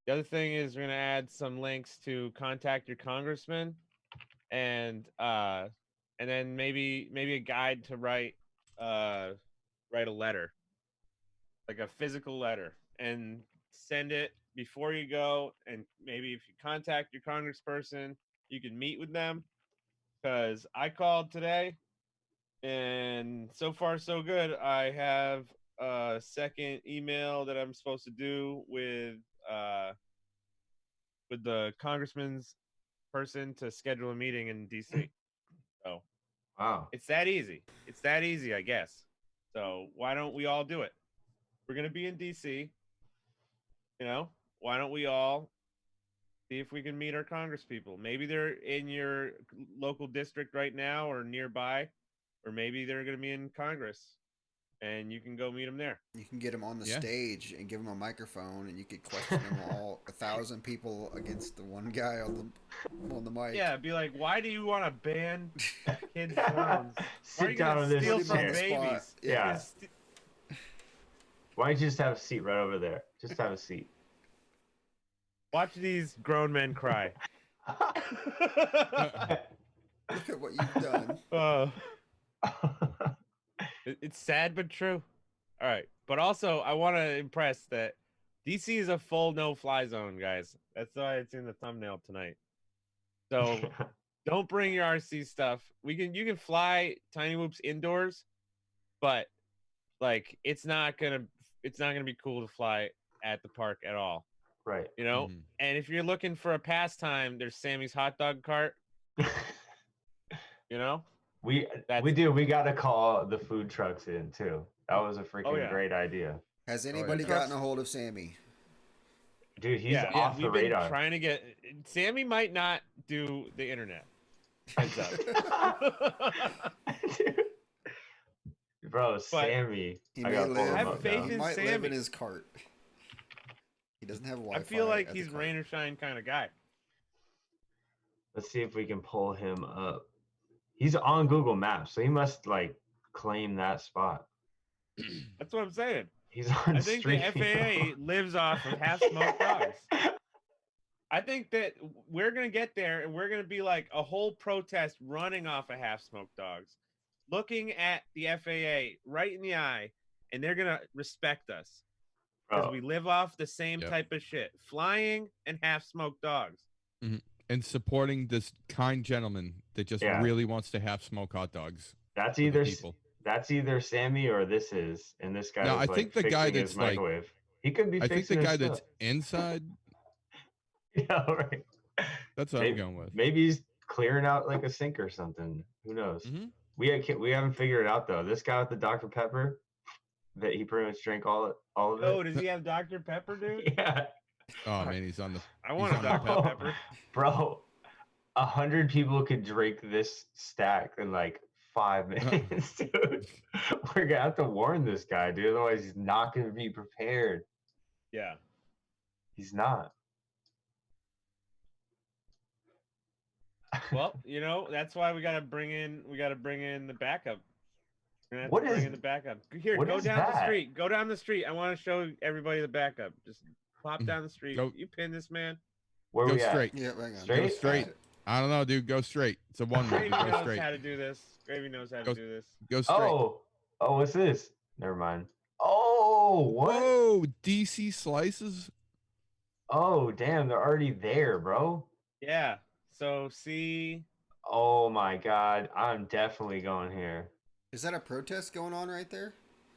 The other thing is we're gonna add some links to contact your congressman, and then maybe a guide to write a letter, like a physical letter, and send it before you go. And maybe if you contact your congressperson, you can meet with them. Because I called today, and so far so good. I have a second email that I'm supposed to do with the congressman's person to schedule a meeting in DC. So Wow. it's that easy. It's that easy, I guess. So why don't we all do it? We're gonna be in DC. You know, why don't we all see if we can meet our congresspeople? Maybe they're in your local district right now or nearby, or maybe they're gonna be in Congress, and you can go meet them there. You can get them on the Yeah. stage and give them a microphone, and you could question them all 1,000 people against the one guy on the mic. Yeah, be like, why do you want to ban kids' phones? Why are Sit you down gonna on this steal Put him from on the chair. spot. babies? Yeah. Yeah. You're gonna Why don't you just have a seat right over there? Just have a seat. Watch these grown men cry. Look at what you've done. It's sad but true. All right, but also I want to impress that DC is a full no-fly zone, guys. That's why it's in the thumbnail tonight. So don't bring your RC stuff. You can fly Tiny Whoops indoors, but like it's not gonna be cool to fly at the park at all. Right. You know. Mhm. And if you're looking for a pastime, there's Sammy's hot dog cart. You know. We That's- do. We got to call the food trucks in too. That was a freaking yeah. great idea, Has anybody Trust- gotten a hold of Sammy? dude. He's yeah, off the we've been radar. trying to get Sammy might not do the internet. Heads up. Dude. Bro, Sammy. He I may gotta pull live. him Have up faith now. He in might live Sammy. in his cart. He doesn't have Wi-Fi. I feel like at the he's cart. rain or shine kind of guy. Let's see if we can pull him up. He's on Google Maps, so he must like claim that spot. That's what I'm saying. He's on. I think the Street FAA View. lives off of half-smoked dogs. I think that we're gonna get there, and we're gonna be like a whole protest running off of half-smoked dogs, looking at the FAA right in the eye, and they're gonna respect us because Bro, we live off the same Yep. type of shit: flying and half-smoked dogs. And supporting this kind gentleman that just Yeah. really wants to have smoke hot dogs. that's for the either people. that's either Sammy or this is, and this guy. No, is, I like, think the guy fixing his that's, like- microwave. He could be. I think the fixing his guy that's stuff. inside, Yeah, right. that's what I'm going with. Maybe he's clearing out like a sink or something. Who knows? Mhm. We haven't figured it out though. This guy with the Dr Pepper, that he pretty much drank all of it. Oh, does he have Dr. Pepper, dude? Yeah, Oh man, he's on the. I want a on the Dr. Pepper. bro. 100 people could drink this stack in like 5 minutes, dude. We're gonna have to warn this guy, dude. Otherwise, he's not gonna be prepared. Yeah. He's not. Well, you know, that's why we gotta bring in the backup. We're gonna have What to bring is- in the backup. Here, what go is down the that? street. Go down the street. I want to show everybody the backup. Just pop down the street. Go- You pin this man. Where Go we at? straight. Yeah, hang on. Straight? Go straight. I don't know, dude. Go straight. It's a one way. Gravy Go knows straight. how to do this. Gravy knows how to Go- do this. Go straight. Oh, what's this? Never mind. Oh, what? Whoa, DC slices. Oh, damn, they're already there, bro. Yeah. So see, Oh my god, I'm definitely going here. Is that a protest going on right there?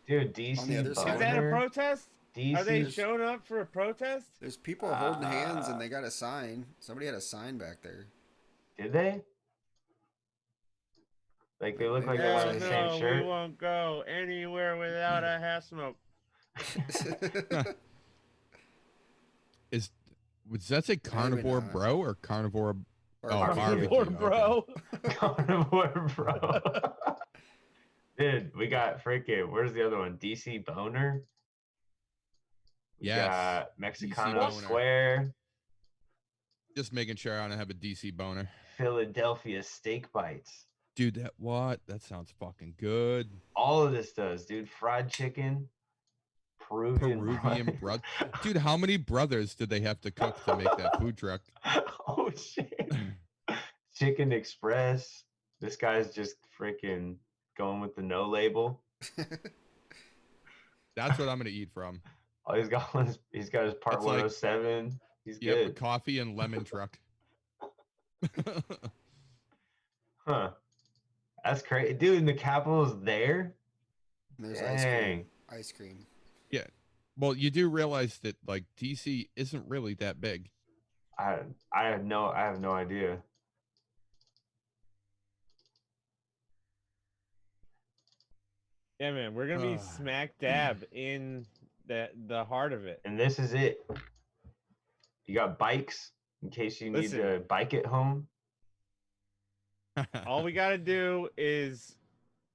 Dude, DC On the other side. is that a boner, protest? DC Are they showing up for a protest? There's people holding hands Ah. and they got a sign. Somebody had a sign back there. Did they? Like they look like they Yeah, wear the no, same we shirt. won't go anywhere without a half smoke. Was that say carnivore not. bro or carnivore? Or Oh, barbecue. barbecue. Or okay. bro. Carnivore, bro. Dude, we got freaking. Where's the other one? DC Boner. We Yes, got Mexicano Boner. Square. Just making sure I don't have a DC boner. Philadelphia Steak Bites. Dude, that sounds fucking good. All of this does, dude. Fried chicken. Peruvian brother. Dude, how many brothers did they have to cook to make that food truck? Oh shit. Chicken Express. This guy's just freaking going with the no label. That's what I'm gonna eat from. Oh, he's got his part It's like- 107. He's Yep, good. coffee and lemon truck. Huh. That's crazy. Dude, and the capital's there? And there's Dang. ice cream. Yeah. Well, you do realize that like DC isn't really that big. I have no idea. Yeah, man, we're gonna be smack dab in the heart of it. And this is it. You got bikes in case you need Listen. to bike it home. All we gotta do is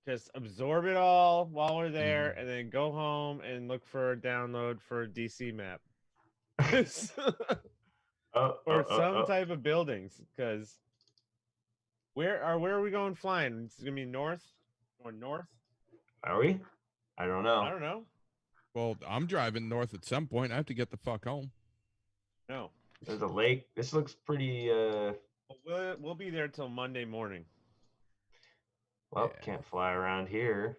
just absorb it all while we're there, and then go home and look for a download for a DC map. Or some type of buildings, because where are we going flying? It's gonna be north or north? Are we? I don't know. I don't know. Well, I'm driving north at some point. I have to get the fuck home. No. There's a lake. This looks pretty We'll be there till Monday morning. well, can't fly around here.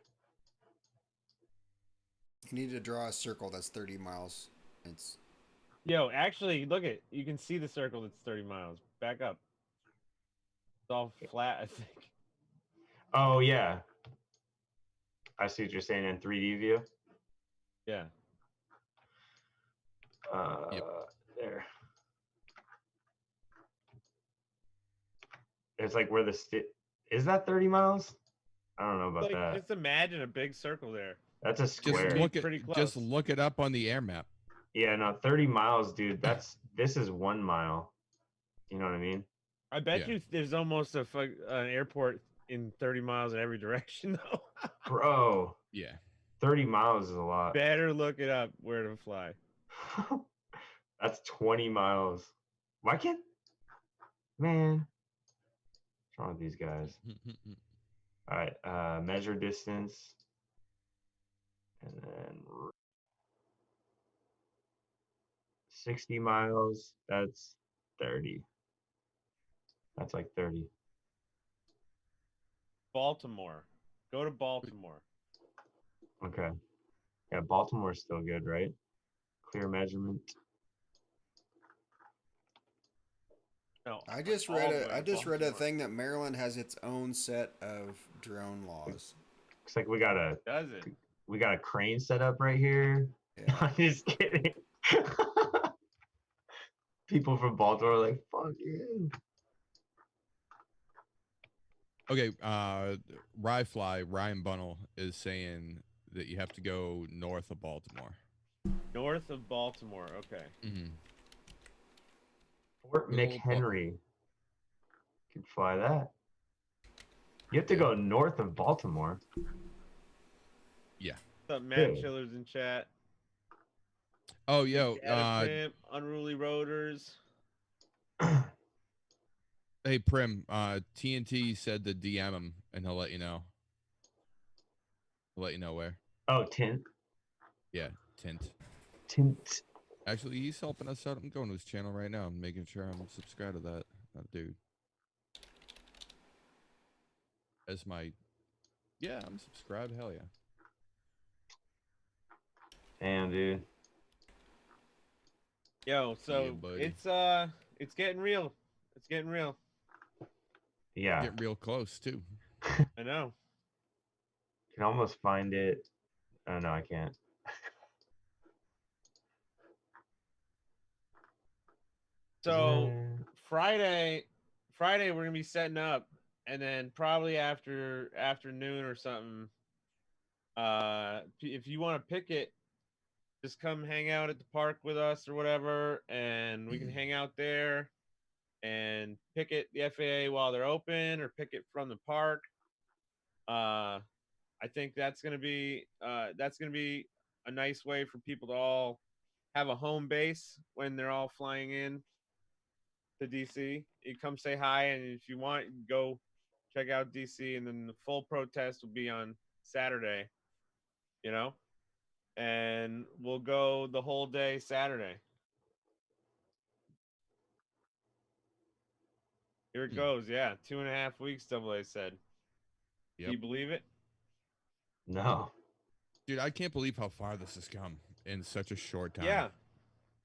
You need to draw a circle that's 30 miles. It's Yo, actually, look at you can see the circle that's 30 miles. Back up. It's all flat, I think. Oh yeah. I see what you're saying in 3D view. Yeah. There. It's like where the is that 30 miles? I don't know about Like, that. just imagine a big circle there. That's a Just square. just look it up on the air map. Yeah, no, 30 miles, dude. This is 1 mile. You know what I mean? I bet you there's almost an airport in 30 miles in every direction, though. Bro. Yeah. 30 miles is a lot. Better look it up where to fly. That's 20 miles. Why can't... Man. What's wrong with these guys? All right, measure distance. And then 60 miles, that's 30. That's like 30. Baltimore. Go to Baltimore. Okay. Yeah, Baltimore's still good, right? Clear measurement. No, I just read a thing that Maryland has its own set of drone laws. Looks like we got a crane set up right here. Yeah. I'm just kidding. People from Baltimore are like, fuck you. Okay, Ryan Bunnell is saying that you have to go north of Baltimore. North of Baltimore, okay. Mm-hmm. Fort McHenry. Could fly that. You have to go north of Baltimore. Yeah. What's up, Matt Chillers in chat? Oh, yo, Pimp, Unruly Rotors. Hey, Prim, TNT said to DM him, and he'll let you know. He'll let you know where. Oh, Tint? Yeah, Tint. Tint. Actually, he's helping us out. I'm going to his channel right now. I'm making sure I'm subscribed to that dude. As my... Yeah, I'm subscribed. Hell yeah. Damn, dude. Yo, so it's getting real. It's getting real. Yeah. Getting real close, too. I know. Can almost find it. Oh, no, I can't. So Friday we're gonna be setting up, and then probably after afternoon or something. If you want to pick it, just come hang out at the park with us or whatever, and we can hang out there and picket the FAA while they're open, or pick it from the park. I think that's gonna be a nice way for people to all have a home base when they're all flying in to DC. You come say hi, and if you want, go check out DC, and then the full protest will be on Saturday, you know, and we'll go the whole day Saturday. Here it goes. Yeah, 2.5 weeks. AA said. Yep. Do you believe it? No. Dude, I can't believe how far this has come in such a short time. Yeah.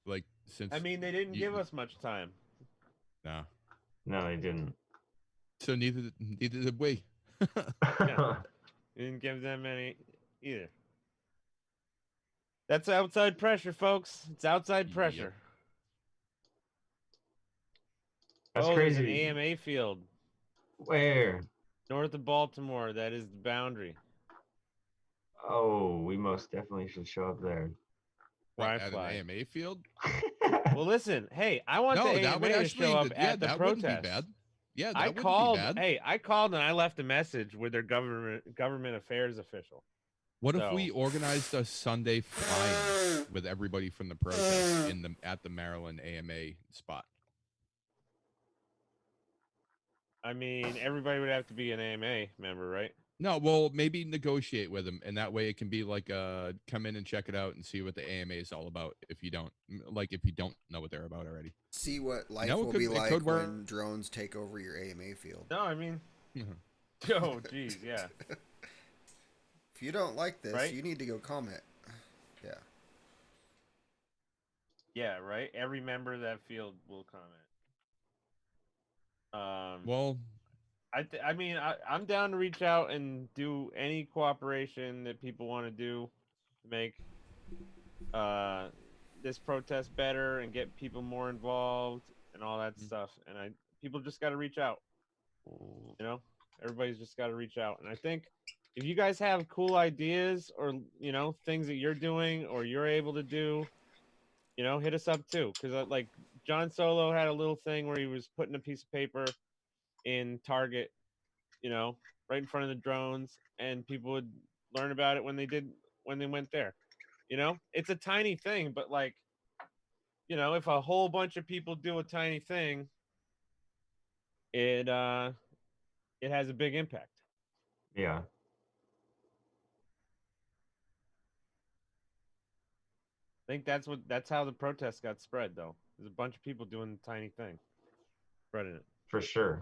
Like since I mean, they didn't give us much time. No. No, they didn't. So neither did we. Yeah. Didn't give them any either. That's outside pressure, folks. It's outside pressure. That's There's an crazy. AMA field Where? north of Baltimore. That is the boundary. Oh, we most definitely should show up there. What, Where I at fly. an AMA field? Well, listen. Hey, I want the AMA to show up at the that protest. wouldn't be bad. Yeah, that I wouldn't called. be bad. Hey, I called and I left a message with their government affairs official. What if we organized a Sunday fly-in with everybody from the protest at the Maryland AMA spot? I mean, everybody would have to be an AMA member, right? No, well, maybe negotiate with them, and that way it can be like come in and check it out and see what the AMA is all about. If you don't know what they're about already, see what life will be like when drones take over your AMA field. No, I mean, oh, geez, yeah. If you don't like this, right? you need to go comment. Yeah. Yeah, right. Every member of that field will comment. Well, I mean, I'm down to reach out and do any cooperation that people want to do to make this protest better and get people more involved and all that stuff. And people just got to reach out. You know, everybody's just got to reach out. And I think if you guys have cool ideas or things that you're doing or you're able to do, hit us up too. Because like John Solo had a little thing where he was putting a piece of paper in Target, right in front of the drones, and people would learn about it when they went there. It's a tiny thing, but like, if a whole bunch of people do a tiny thing, it has a big impact. Yeah. I think that's how the protest got spread, though. There's a bunch of people doing the tiny thing, spreading it. For sure.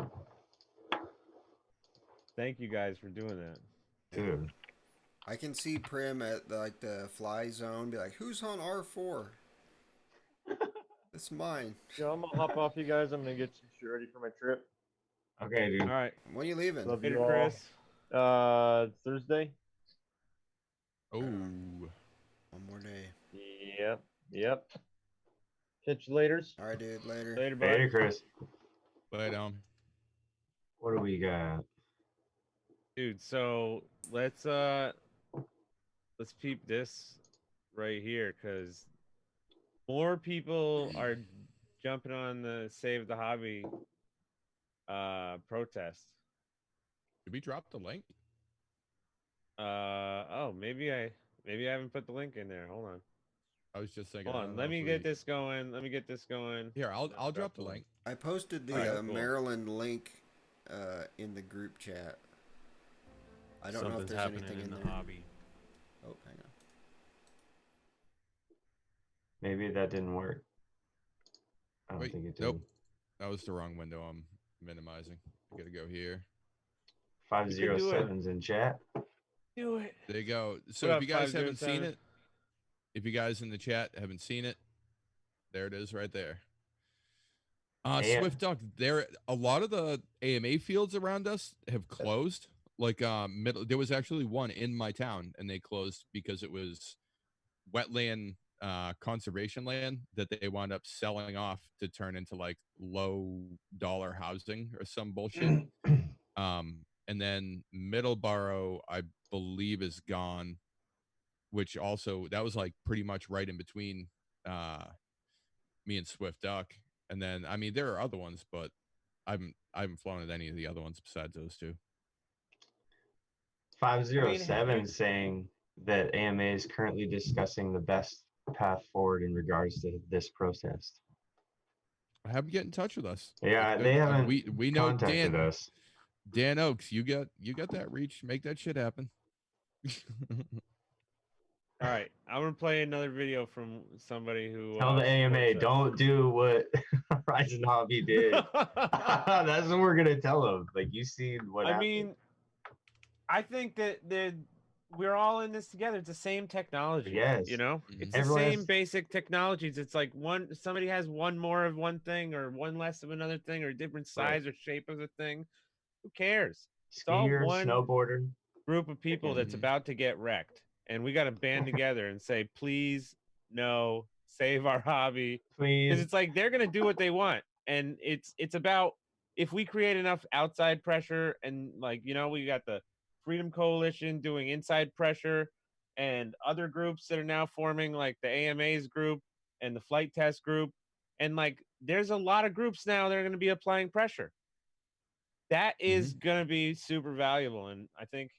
Thank you guys for doing that. Dude. I can see Prim at the fly zone be like, "Who's on R4? It's mine." Yeah, I'm gonna hop off, you guys. I'm gonna get some shit ready for my trip. Okay, dude. All right. When are you leaving? Love Later, you all. Chris. Thursday. Oh. One more day. Yep. Catch you later. All right, dude. Later. Later, bud. Later, Chris. But what do we got? Dude, so let's peep this right here, because more people are jumping on the Save the Hobby protest. Did we drop the link? Maybe I haven't put the link in there. Hold on. I was just thinking. Hold on. Let me get this going. Here, I'll drop the link. I posted the Alright, cool. Maryland link in the group chat. I don't know if there's anything in there. hobby. Oh, hang on. Maybe that didn't work. I don't Wait, think it did. nope. That was the wrong window. I'm minimizing. I gotta go here. 507's in chat. Do it. There you go. So What if up, you guys haven't 507? seen it, if you guys in the chat haven't seen it, there it is right there. Yeah. Swift Duck, there a lot of the AMA fields around us have closed. Like there was actually one in my town, and they closed because it was wetland conservation land that they wound up selling off to turn into like low dollar housing or some bullshit. And then Middleborough, I believe, is gone, which also that was like pretty much right in between me and Swift Duck. And then I mean there are other ones, but I haven't flown at any of the other ones besides those two. 507 saying that AMA is currently discussing the best path forward in regards to this protest. Have them get in touch with us. Yeah, they haven't we know contacted us. Dan Oaks, you got that reach. Make that shit happen. All right, I'm gonna play another video from somebody who Tell the AMA, don't do what Horizon Hobby did. That's what we're gonna tell them. Like, you see what happened. mean, I think that we're all in this together. It's the same technology. Yes. You know, Mhm. it's the Everyone same has- basic technologies. It's like somebody has one more of one thing or one less of another thing or a different Right. size or shape of the thing. Who cares? It's all Skier, one snowboarder. group of people that's Mhm. about to get wrecked, and we got to band together and say, please, no, save our hobby, because Please. it's like they're gonna do what they want, and it's about if we create enough outside pressure, and like we got the Freedom Coalition doing inside pressure, and other groups that are now forming, like the AMA's group and the flight test group, and like there's a lot of groups now that are going to be applying pressure. That is going to be super valuable, and I think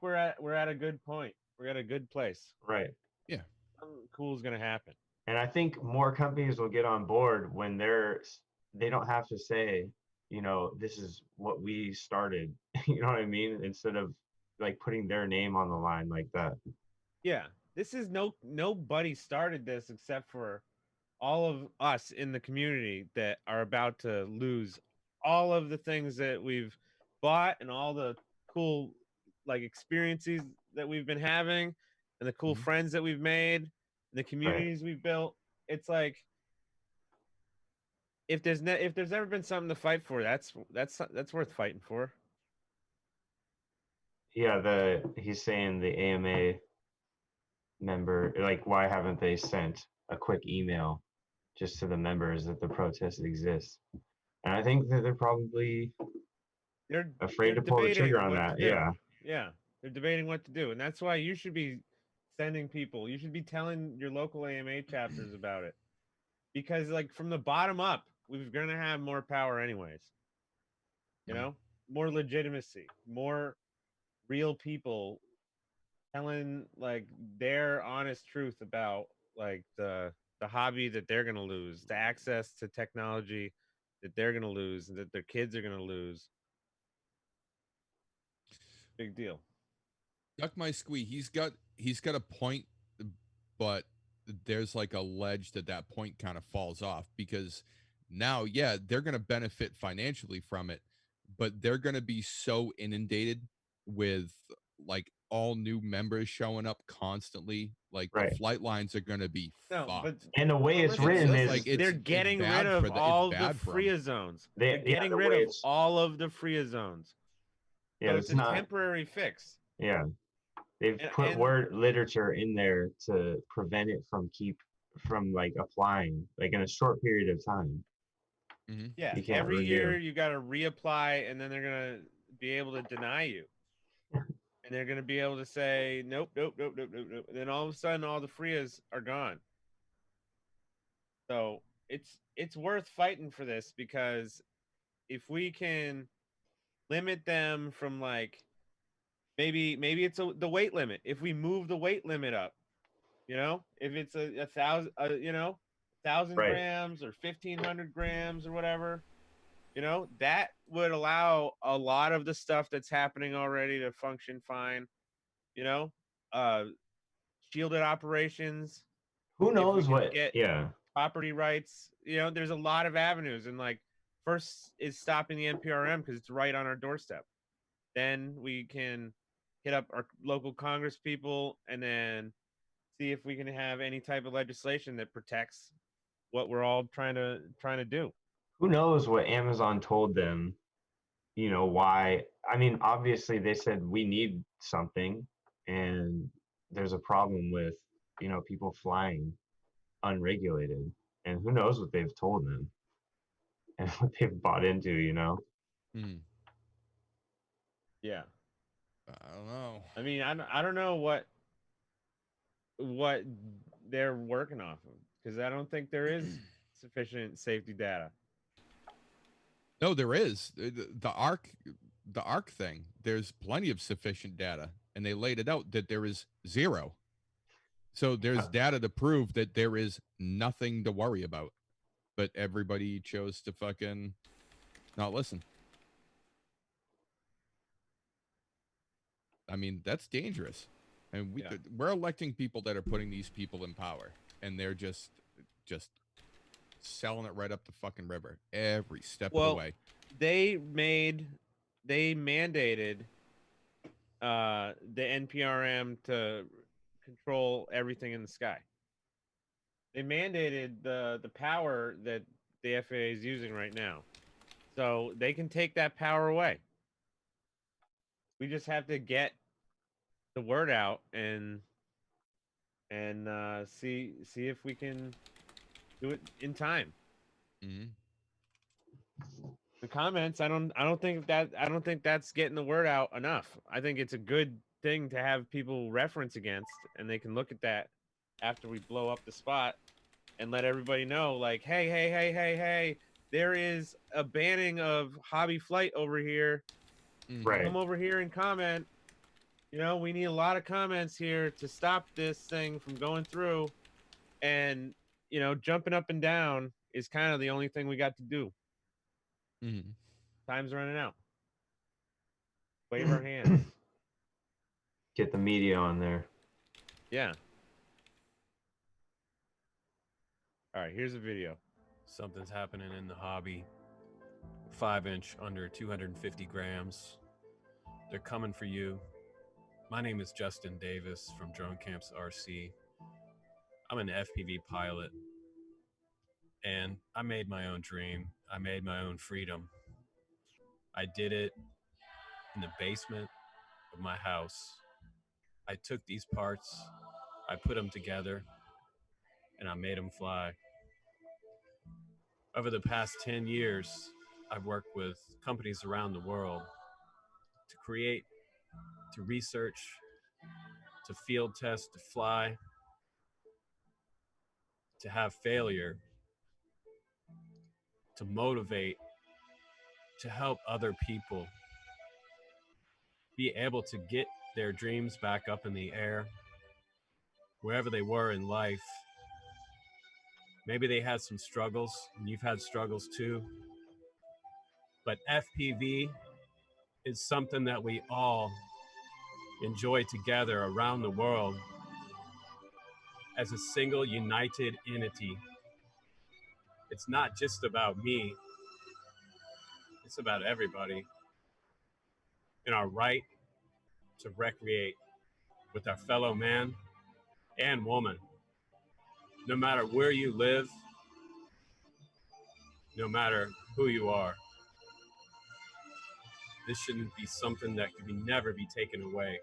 we're at a good point. We're at a good place. Right. Yeah. Something cool is going to happen. And I think more companies will get on board when they don't have to say, this is what we started. You know what I mean? Instead of like putting their name on the line like that. Yeah, this is nobody started this except for all of us in the community that are about to lose all of the things that we've bought and all the cool like experiences that we've been having and the cool friends that we've made and the communities we've built. It's like if there's ever been something to fight for, that's worth fighting for. Yeah, he's saying the AMA member, like, why haven't they sent a quick email just to the members that the protest exists? And I think that they're probably afraid to pull the trigger on that. Yeah. Yeah, they're debating what to do, and that's why you should be sending people. You should be telling your local AMA chapters about it, because like from the bottom up, we're gonna have more power anyways. More legitimacy, more real people telling like their honest truth about like the hobby that they're gonna lose, the access to technology that they're gonna lose, and that their kids are gonna lose. Big deal. Duck my squee. He's got a point, but there's like a ledge that point kind of falls off, because now, yeah, they're going to benefit financially from it, but they're going to be so inundated with like all new members showing up constantly. Like the Right. flight lines are going to be No, fucked. but And the way it's written is like they're getting rid of all the free zones. They're getting rid of all of the free zones. Yeah, So it's it's a not temporary fix. Yeah. They've put word literature in there to prevent it from like applying like in a short period of time. Yeah, You can't every review. year you got to reapply, and then they're gonna be able to deny you, and they're gonna be able to say nope, nope, nope, nope, nope, nope, and then all of a sudden all the frees are gone. So it's worth fighting for this, because if we can limit them from like maybe it's the weight limit. If we move the weight limit up, if it's a thousand, 1,000 Right. grams or 1,500 grams or whatever, that would allow a lot of the stuff that's happening already to function fine. Uh, shielded operations. Who knows what? Get Yeah. property rights. There's a lot of avenues, and like first is stopping the NPRM because it's right on our doorstep. Then we can hit up our local Congress people and then see if we can have any type of legislation that protects what we're all trying to do. Who knows what Amazon told them? Why? I mean, obviously they said we need something, and there's a problem with people flying unregulated, and who knows what they've told them and what they've bought into. Yeah. I don't know. I mean, I don't know what they're working off of, because I don't think there is sufficient safety data. No, there is the arc thing. There's plenty of sufficient data, and they laid it out that there is zero. So there's data to prove that there is nothing to worry about, but everybody chose to fucking not listen. I mean, that's dangerous. And we're electing people that are putting these people in power, and they're just selling it right up the fucking river every step of the way. They mandated the NPRM to control everything in the sky. They mandated the power that the FAA is using right now, so they can take that power away. We just have to get the word out and see if we can do it in time. Mm-hmm. The comments, I don't think that's getting the word out enough. I think it's a good thing to have people reference against, and they can look at that after we blow up the spot and let everybody know, like, hey, there is a banning of hobby flight over here. Mm-hmm. Right. Come over here and comment. You know, we need a lot of comments here to stop this thing from going through. And, you know, jumping up and down is kind of the only thing we got to do. Mm-hmm. Time's running out. Wave our hands. Get the media on there. Yeah. All right, here's a video. Something's happening in the hobby. 5-inch under 250 grams. They're coming for you. My name is Justin Davis from Drone Camps RC. I'm an FPV pilot, and I made my own dream. I made my own freedom. I did it in the basement of my house. I took these parts, I put them together, and I made them fly. Over the past 10 years, I've worked with companies around the world to create, to research, to field test, to fly, to have failure, to motivate, to help other people be able to get their dreams back up in the air, wherever they were in life. Maybe they had some struggles, and you've had struggles too. But FPV is something that we all enjoy together around the world as a single united entity. It's not just about me, it's about everybody. And our right to recreate with our fellow man and woman. No matter where you live, no matter who you are. This shouldn't be something that can never be taken away.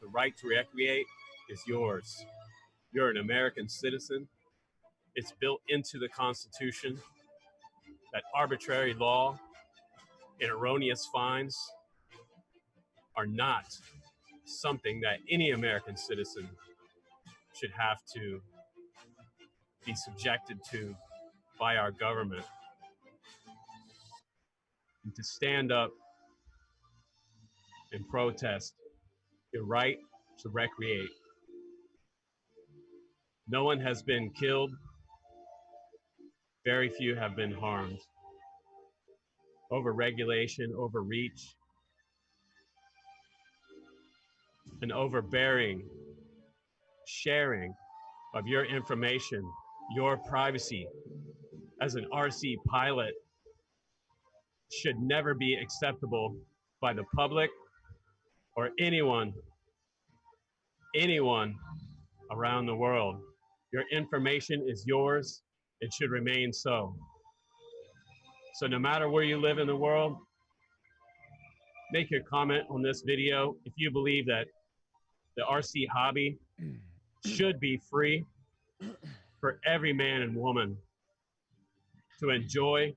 The right to recreate is yours. You're an American citizen. It's built into the Constitution that arbitrary law and erroneous fines are not something that any American citizen should have to be subjected to by our government. And to stand up and protest your right to recreate. No one has been killed. Very few have been harmed. Overregulation, overreach, and overbearing sharing of your information, your privacy as an RC pilot should never be acceptable by the public or anyone around the world. Your information is yours. It should remain so. So no matter where you live in the world, make your comment on this video if you believe that the RC hobby should be free for every man and woman to enjoy.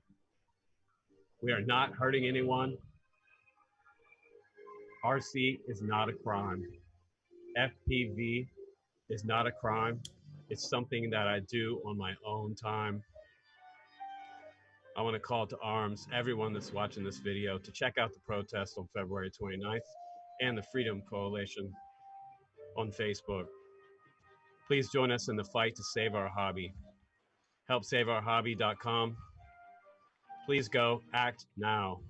We are not hurting anyone. RC is not a crime. FPV is not a crime. It's something that I do on my own time. I want to call to arms everyone that's watching this video to check out the protest on February 29th and the Freedom Coalition on Facebook. Please join us in the fight to save our hobby. HelpSaveOurHobby.com. Please go act now.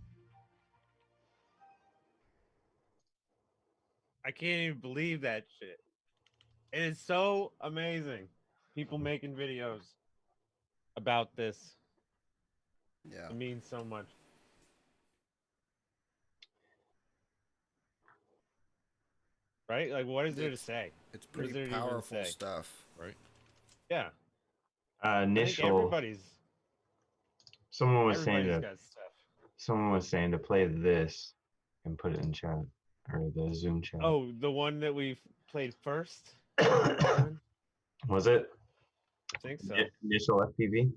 I can't even believe that shit. It is so amazing. People making videos about this. Yeah. It means so much. right? Like, what is there to say? It's What is pretty there to even powerful say? stuff. Right. Yeah. I think Initial. Someone was saying everybody's to. got stuff. Someone was saying to play this and put it in chat or the Zoom chat. Oh, the one that we played first? Was it? I think so. Initial FPV?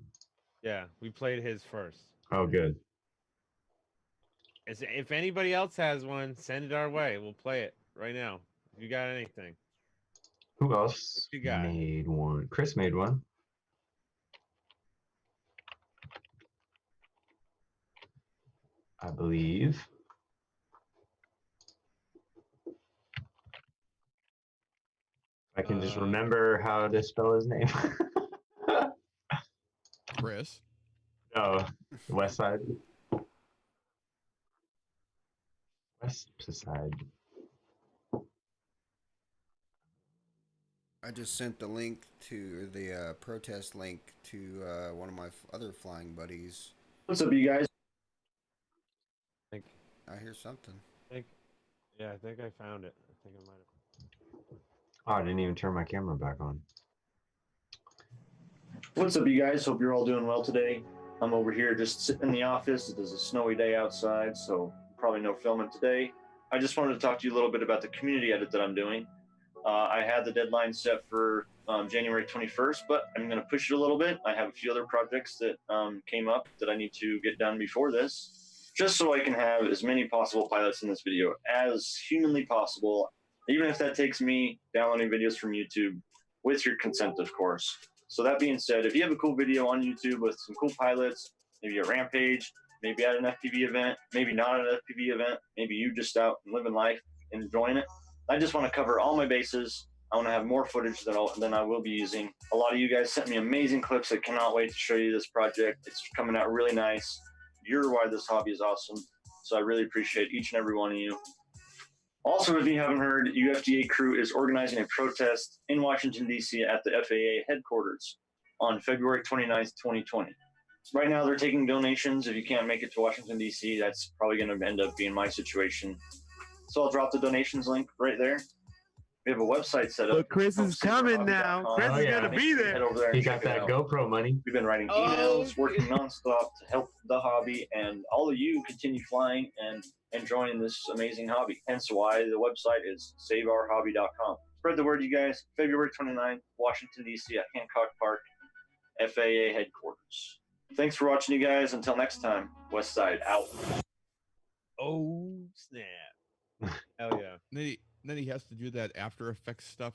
Yeah, we played his first. Oh, good. If anybody else has one, send it our way. We'll play it right now. If you got anything. Who else What you got? made one? Chris made one. I believe. I can just remember how to spell his name. Chris. Oh, West Side. West Side. I just sent the link to the protest link to one of my other flying buddies. What's up, you guys? I hear something. I think I found it. I think I might have. Oh, I didn't even turn my camera back on. What's up, you guys? Hope you're all doing well today. I'm over here just sitting in the office. It is a snowy day outside, so probably no filming today. I just wanted to talk to you a little bit about the community edit that I'm doing. I had the deadline set for January 21st, but I'm going to push it a little bit. I have a few other projects that came up that I need to get done before this, just so I can have as many possible pilots in this video as humanly possible, even if that takes me downloading videos from YouTube with your consent, of course. So that being said, if you have a cool video on YouTube with some cool pilots, maybe a rampage, maybe at an FPV event, maybe not at an FPV event, maybe you just out and living life, enjoying it, I just want to cover all my bases. I want to have more footage than I will be using. A lot of you guys sent me amazing clips. I cannot wait to show you this project. It's coming out really nice. You're why this hobby is awesome. So I really appreciate each and every one of you. Also, if you haven't heard, UFDA CREW is organizing a protest in Washington, D.C. at the FAA headquarters on February 29th, 2020. Right now, they're taking donations. If you can't make it to Washington, D.C., that's probably going to end up being my situation. So I'll drop the donations link right there. We have a website set up. But Chris is coming now. Chris is going to be there. Head over there and He got that GoPro money. We've been writing emails, working nonstop to help the hobby, and all of you continue flying and enjoying this amazing hobby. Hence why the website is saveourhobby.com. Spread the word, you guys. February 29th, Washington, D.C. at Hancock Park, FAA headquarters. Thanks for watching, you guys. Until next time, West Side out. Oh, snap. Hell yeah. Then he has to do that After Effects stuff.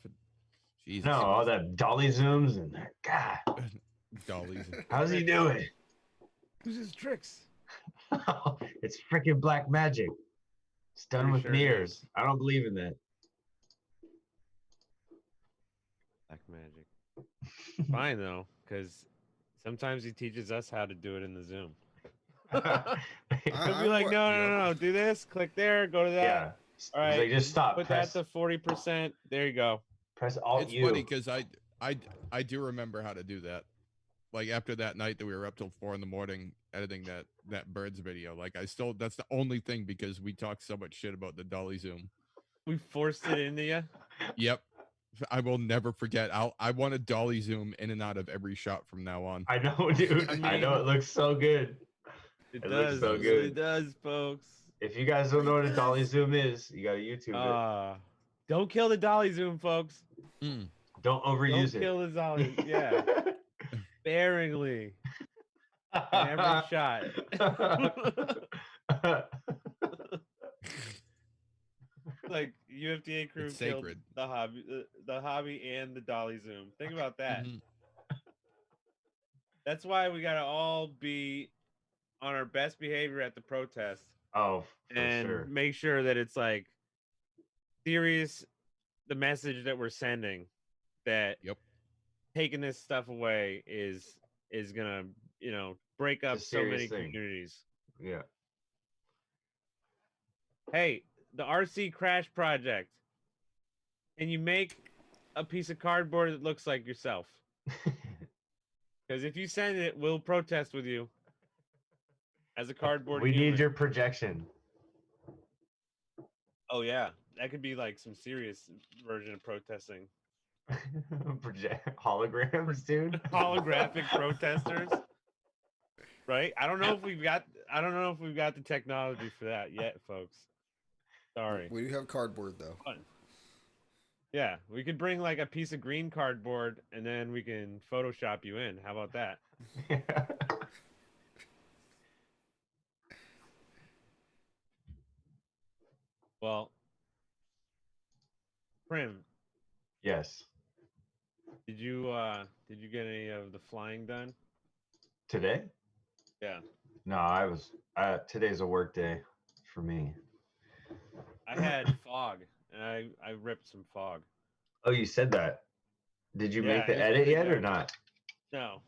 Jesus. No, all that dolly zooms and God. Dollies. How's he do it? Who's his tricks? It's freaking black magic. It's done Pretty with sure it mirrors. I don't believe in that. Black magic. Fine, though, because sometimes he teaches us how to do it in the Zoom. He'll be like, no, do this, click there, go to that. Yeah. All right, He's like, just stop. Put Press, that to 40%. There you go. press Alt It's U. funny because I do remember how to do that. Like after that night that we were up till 4 a.m. editing that birds video. Like that's the only thing because we talked so much shit about the dolly zoom. We forced it into you. Yep. I will never forget. I want a dolly zoom in and out of every shot from now on. I know, dude. I know it looks so good. It looks does. so It good. really does, folks. If you guys don't know what a dolly zoom is, you gotta YouTube it. Don't kill the dolly zoom, folks. Don't overuse Don't kill the dolly. Yeah. Sparingly. In every shot. Like UFDA CREW It's killed sacred. the hobby and the dolly zoom. Think about that. That's why we gotta all be on our best behavior at the protest. Oh, for and sure. make sure that it's like serious, the message that we're sending, that taking this stuff away is gonna break up so many communities. Yeah. Hey, the RC Crash Project. Can you make a piece of cardboard that looks like yourself? Because if you send it, we'll protest with you as a cardboard We human. need your projection. Oh yeah, That could be like some serious version of protesting. Holograms, dude. Holographic protesters. Right? I don't know if we've got the technology for that yet, folks. Sorry. We do have cardboard though. But, yeah, we could bring like a piece of green cardboard and then we can Photoshop you in. How about that? Well, Prim, Yes. did you get any of the flying done? Today? Yeah. No, today's a work day for me. I had fog and I ripped some fog. Oh, you said that. Did you Yeah, make the it was edit pretty yet or dope. not? No.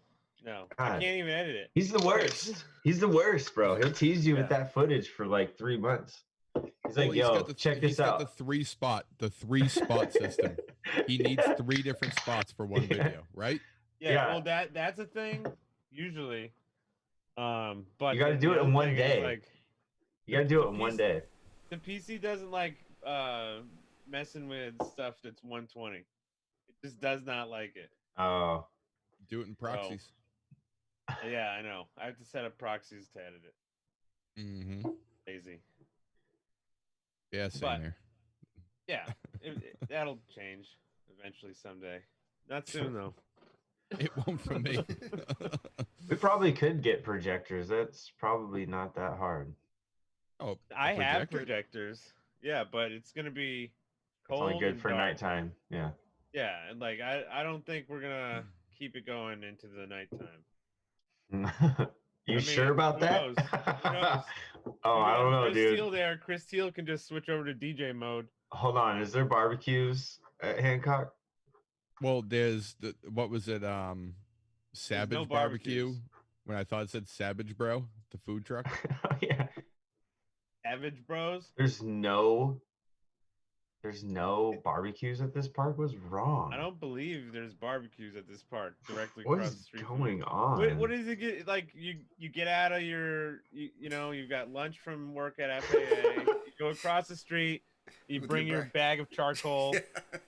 I God. can't even edit it. He's the worst. He's the worst, bro. He'll tease you with Yeah. that footage for like 3 months. He's like, Well, yo, check this He's got out. the three spot system. He needs 3 different spots for one video, right? Yeah. Well, that's a thing usually. But you got to do it in one day. Like, you got to do it in one day. The PC doesn't like messing with stuff that's 120. It just does not like it. Oh. Do it in proxies. Yeah, I know. I have to set up proxies to edit it. Mm-hmm. Lazy. Yeah, same here. Yeah, that'll change eventually someday. Not soon though. It won't for me. We probably could get projectors. That's probably not that hard. Oh, I have projectors. Yeah, but it's gonna be cold. It's only good and for dark. nighttime. Yeah. Yeah, and like I don't think we're gonna keep it going into the nighttime. You sure about who that? knows? Who knows? Oh, I don't know, Chris dude. Steele there. Chris Steele can just switch over to DJ mode. Hold on. Is there barbecues at Hancock? Well, there's what was it? Savage no Barbecue. barbecues. When I thought it said Savage Bro, the food truck. Yeah. Savage Bros. There's no barbecues at this park. What's wrong? I don't believe there's barbecues at this park directly What across is the street. going on? What is it like? You get out of your you've got lunch from work at FAA. You go across the street. You With bring your your bag of charcoal.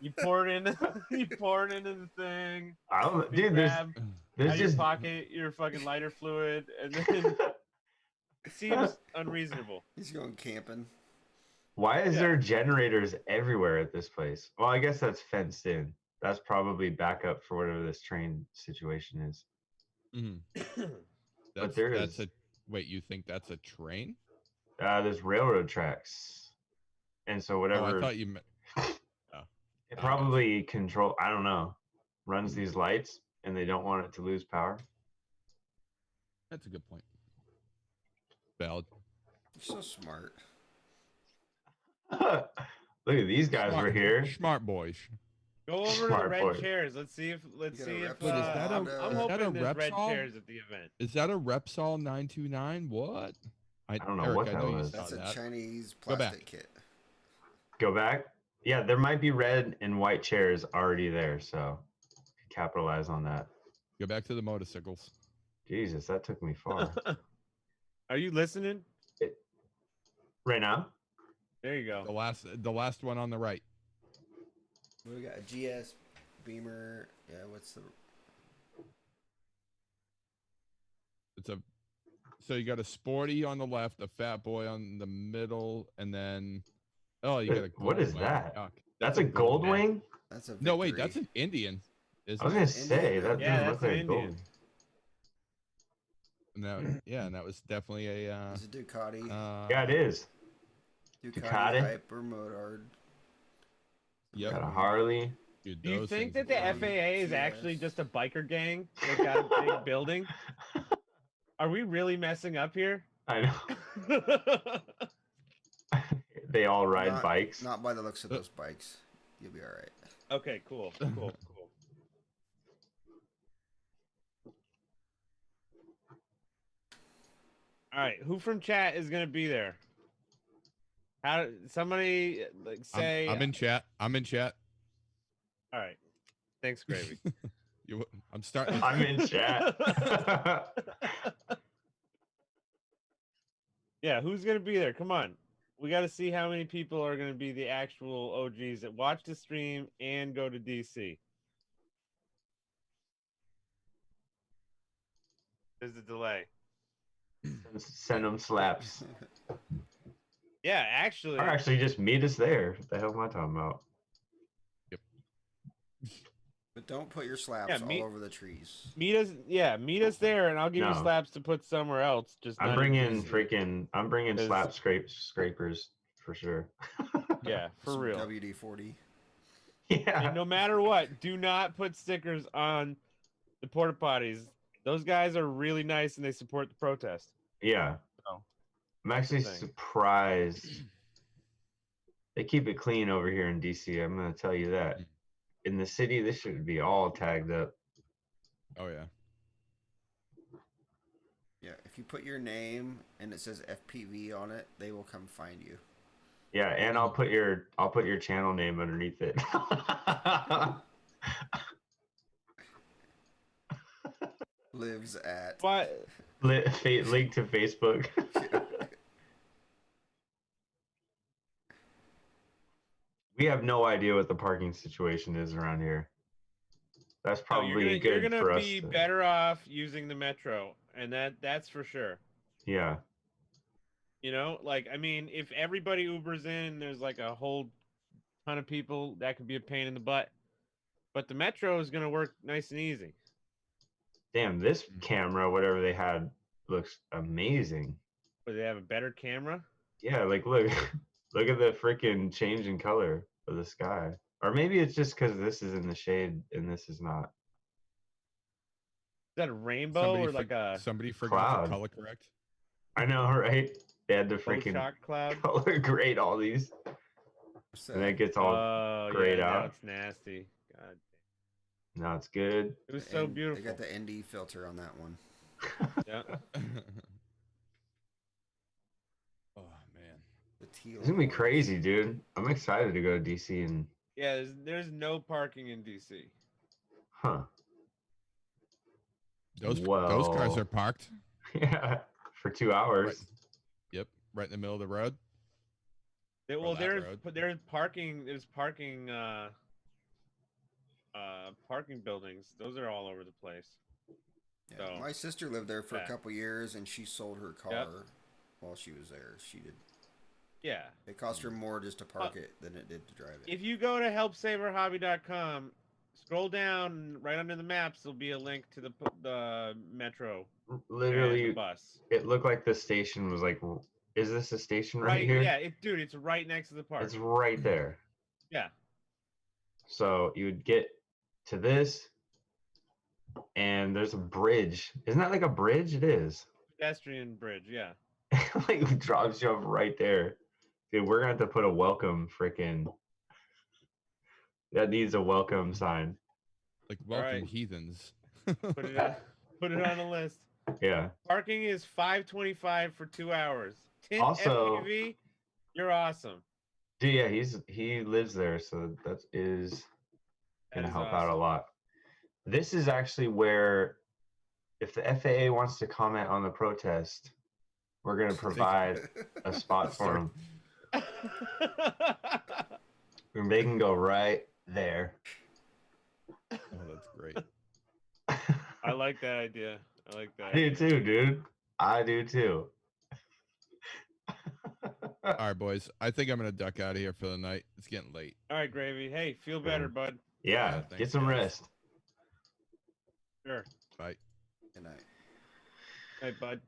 You pour it in. You pour it into the thing. I don't, You dude. grab There's out of your just pocket your fucking lighter fluid, and then it seems unreasonable. He's going camping. why is there generators everywhere at this place? Well, I guess that's fenced in. That's probably backup for whatever this train situation is. Mm-hmm. But there is. Wait, you think that's a train? There's railroad tracks, and so whatever. Oh, I thought you meant. It probably control. I don't know. Runs these lights, and they don't want it to lose power. That's a good point. Valid. You're so smart. Look at these guys Smart- were here. Smart boys. Go over to the Smart red boy. chairs. Let's see if Wait, is that I'm a hoping there's red Repsol? chairs at the event. Is that a Repsol 929? What? I don't know Eric, what I that know you was. saw That's a that. Chinese Go back. plastic kit. Go back. Yeah, there might be red and white chairs already there, so capitalize on that. Go back to the motorcycles. Jesus, that took me far. Are you listening? Right now? There you go. The last one on the right. We got a GS Beamer. Yeah, what's the? So you got a sporty on the left, a fat boy on the middle, and then you got a What is Goldwing. that? Yuck. That's a gold wing? That's a. No, wait, Victory. that's an Indian. Isn't I was it? gonna say that Yeah, doesn't look that's an like a Indian. gold. No, yeah, and that was definitely a. It's a Ducati. Yeah, it is. Ducati Ducati? Hyper Motard. Yep. Got a Harley. Dude, Do you those think things that the are- FAA is actually just a biker gang that got a big building? Are we really messing up here? I know. They all ride Not- bikes. Not by the looks of those bikes. You'll be all right. Okay, cool. All right, who from chat is gonna be there? How somebody like say? I'm in chat. I'm in chat. All right, thanks, Gravy. I'm starting. I'm in chat. Yeah, who's gonna be there? Come on. we got to see how many people are going to be the actual OGs that watch the stream and go to DC. There's a delay. Send them slaps. Yeah, actually. Or actually just meet us there. What the hell am I talking about? But don't put your slaps all over the trees. Meet us there, and I'll give you No. slaps to put somewhere else. Just I'm not in bringing DC. I'm bringing slap scrapers for sure. Yeah, for Some real. WD-40. Yeah. And no matter what, do not put stickers on the porta potties. Those guys are really nice and they support the protest. Yeah. So, I'm actually surprised. They keep it clean over here in DC. I'm going to tell you that. In the city, this should be all tagged up. Oh yeah. Yeah, if you put your name and it says FPV on it, they will come find you. Yeah, and I'll put your channel name underneath it. Lives at what? Link to Facebook. We have no idea what the parking situation is around here. That's probably good you're gonna for us. be better off using the metro, and that's for sure. Yeah. You know, like, I mean, if everybody Ubers in, there's like a whole ton of people, that could be a pain in the butt. But the metro is gonna work nice and easy. Damn, this camera, whatever they had, looks amazing. But they have a better camera. Yeah, like look, look at the freaking change in color of the sky. Or maybe it's just because this is in the shade and this is not. Is that a rainbow or like somebody forgot cloud. to color correct? I know, right? They had to freaking shock cloud color grade all these, and that gets all grayed now out. it's nasty. God. Now it's good. It was so beautiful. They got the ND filter on that one. Yeah. Oh man, the teal. It's gonna be crazy, dude. I'm excited to go to DC and. Yeah, there's no parking in DC. Huh. Those cars are parked. Yeah, for 2 hours. Right. Yep, right in the middle of the road. There's parking. There's parking. Parking buildings. Those are all over the place. Yeah, So, my sister lived there for a couple years, and she sold her car while she was there. She did. Yeah. It cost her more just to park it than it did to drive it. If you go to helpsaverhobby.com, scroll down right under the maps, there'll be a link to the metro. Literally, and the bus. It looked like the station was like, is this a station right here? Yeah, dude, it's right next to the park. It's right there. Yeah. So you would get to this, and there's a bridge. Isn't that like a bridge? It is. Pedestrian bridge, yeah. Like drops you off right there. Dude, we're gonna have to put a welcome freaking. That needs a welcome sign. Like welcome heathens. Put it on the list. Yeah. Parking is $5.25 for 2 hours. Tint Also, FPV, you're awesome. Dude, yeah, he lives there, so that is gonna help out a lot. This is actually where, if the FAA wants to comment on the protest, we're gonna provide a spot for them. And they can go right there. Oh, that's great. I like that idea. I do too, dude. I do too. All right, boys. I think I'm gonna duck out of here for the night. It's getting late. All right, Gravy. Hey, feel better, bud. Yeah, thanks, get some guys. rest. Sure. Bye. Good night. Hey, bud.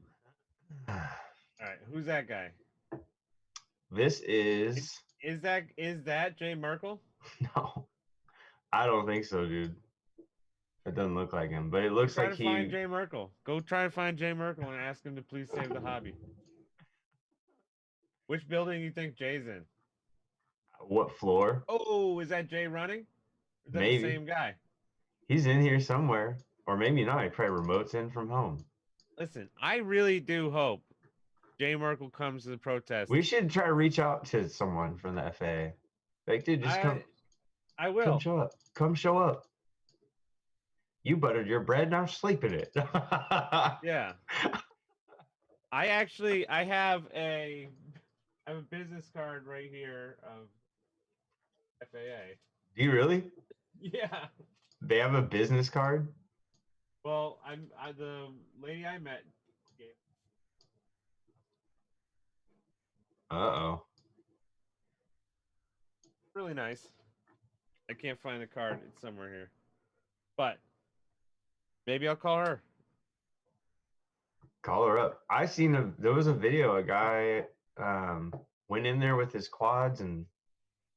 All right, who's that guy? This is. Is that Jay Merkel? No, I don't think so, dude. It doesn't look like him, but it looks like Try to find Jay Merkel. Go try to find Jay Merkel and ask him to please save the hobby. Which building do you think Jay's in? What floor? Oh, is that Jay running? Is that Maybe. the same guy? He's in here somewhere, or maybe not. He probably remotes in from home. Listen, I really do hope Jay Merkel comes to the protest. We should try to reach out to someone from the FAA. Like, dude, just come. I will. Come show up. Come show up. You buttered your bread, now sleep in it. Yeah. I have a business business card right here of FAA. Do you really? Yeah. They have a business card? Well, the lady I met gave. Uh-oh. Really nice. I can't find the card. It's somewhere here. But maybe I'll call her. Call her up. There was a video, a guy went in there with his quads and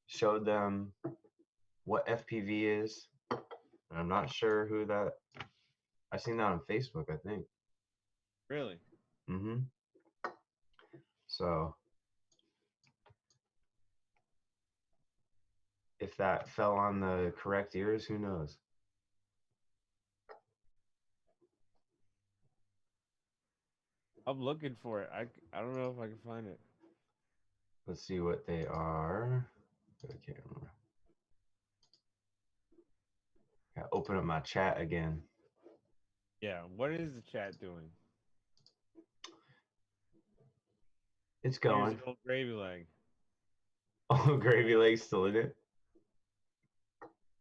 showed them what FPV is. And I'm not sure who that. I seen that on Facebook, I think. Really? Mm-hmm. So if that fell on the correct ears, who knows? I'm looking for it. I don't know if I can find it. Let's see what they are. Go to camera. Gotta open up my chat again. Yeah. What is the chat doing? It's Here's going. an old gravy leg. Oh, Gravy Lake's still in it.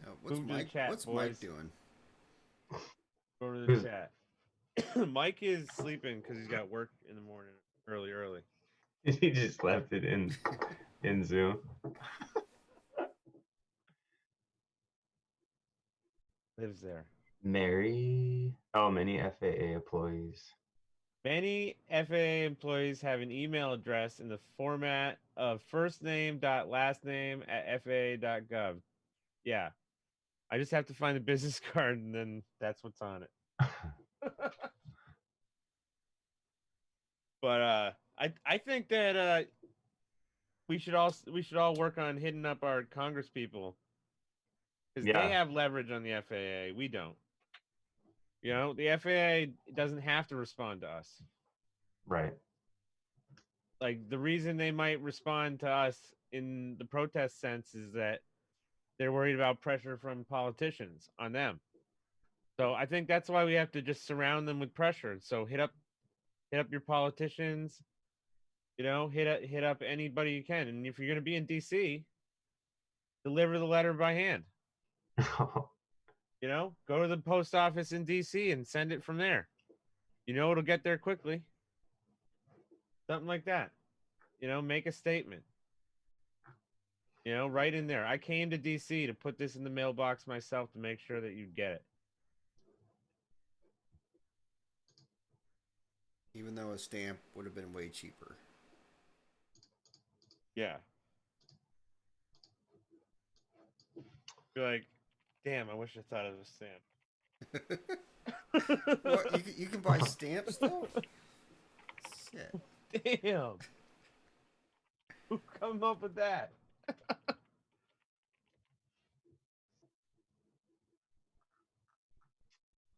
No, Move to the chat, what's boys. Mike doing? Go to the Who's- chat. Mike is sleeping because he's got work in the morning, early. He just left it in Zoom. Lives there. Many FAA employees. Many FAA employees have an email address in the format of firstname.lastname@faa.gov. Yeah. I just have to find the business card and then that's what's on it. But I think that we should all work on hitting up our Congress people because Yeah. they have leverage on the FAA. We don't. You know, the FAA doesn't have to respond to us. Right. Like the reason they might respond to us in the protest sense is that they're worried about pressure from politicians on them. So I think that's why we have to just surround them with pressure. So hit up your politicians, you know, hit up anybody you can. And if you're going to be in DC, deliver the letter by hand. You know, go to the post office in DC and send it from there. You know, it'll get there quickly. Something like that. You know, make a statement. You know, right in there. I came to DC to put this in the mailbox myself to make sure that you get it. Even though a stamp would have been way cheaper. Yeah. Be like, damn, I wish I thought it was a stamp. What? You can buy stamps still? Shit. Damn. Who come up with that?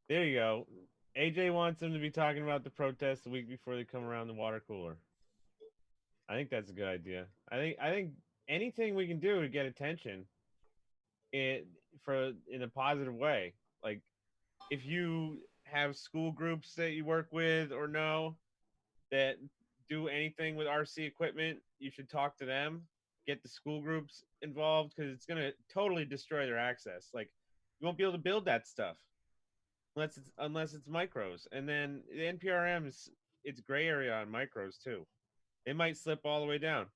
There you go. AJ wants them to be talking about the protests the week before they come around the water cooler. I think that's a good idea. I think anything we can do to get attention in a positive way. Like if you have school groups that you work with or know that do anything with RC equipment, you should talk to them, get the school groups involved because it's going to totally destroy their access. Like you won't be able to build that stuff unless it's micros. And then the NPRMs, it's gray area on micros too. They might slip all the way down,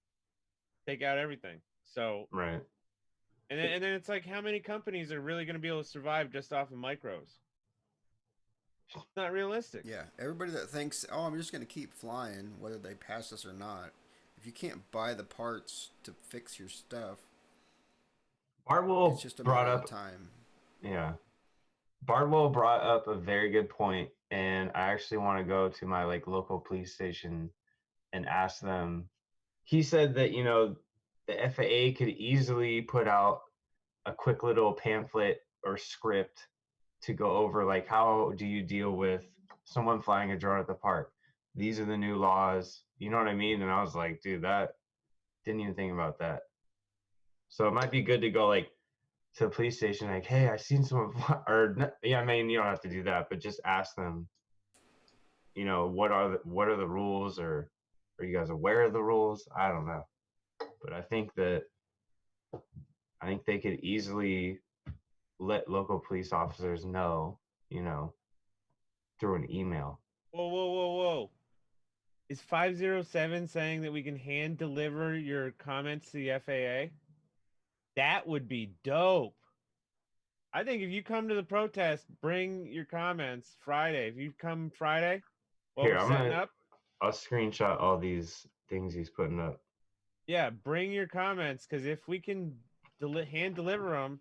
take out everything. So Right. and then it's like how many companies are really going to be able to survive just off of micros? It's not realistic. Yeah, everybody that thinks, oh, I'm just going to keep flying, whether they pass us or not. If you can't buy the parts to fix your stuff, Bardwell it's just a brought matter up of time. Yeah. Bardwell brought up a very good point, and I actually want to go to my local police station and ask them. He said that the FAA could easily put out a quick little pamphlet or script to go over how do you deal with someone flying a drone at the park. These are the new laws. You know what I mean? And I was like, dude, that didn't even think about that. So it might be good to go to the police station, hey, I seen someone fly, I mean, you don't have to do that, but just ask them, what are the rules, or are you guys aware of the rules? I don't know. but I think they could easily let local police officers know, through an email. Whoa, whoa, whoa, whoa. Is 507 saying that we can hand deliver your comments to the FAA? That would be dope. I think if you come to the protest, bring your comments Friday. If you come Friday while Here, we're I'm setting gonna up, I'll screenshot all these things he's putting up. yeah, bring your comments, because if we can hand deliver them,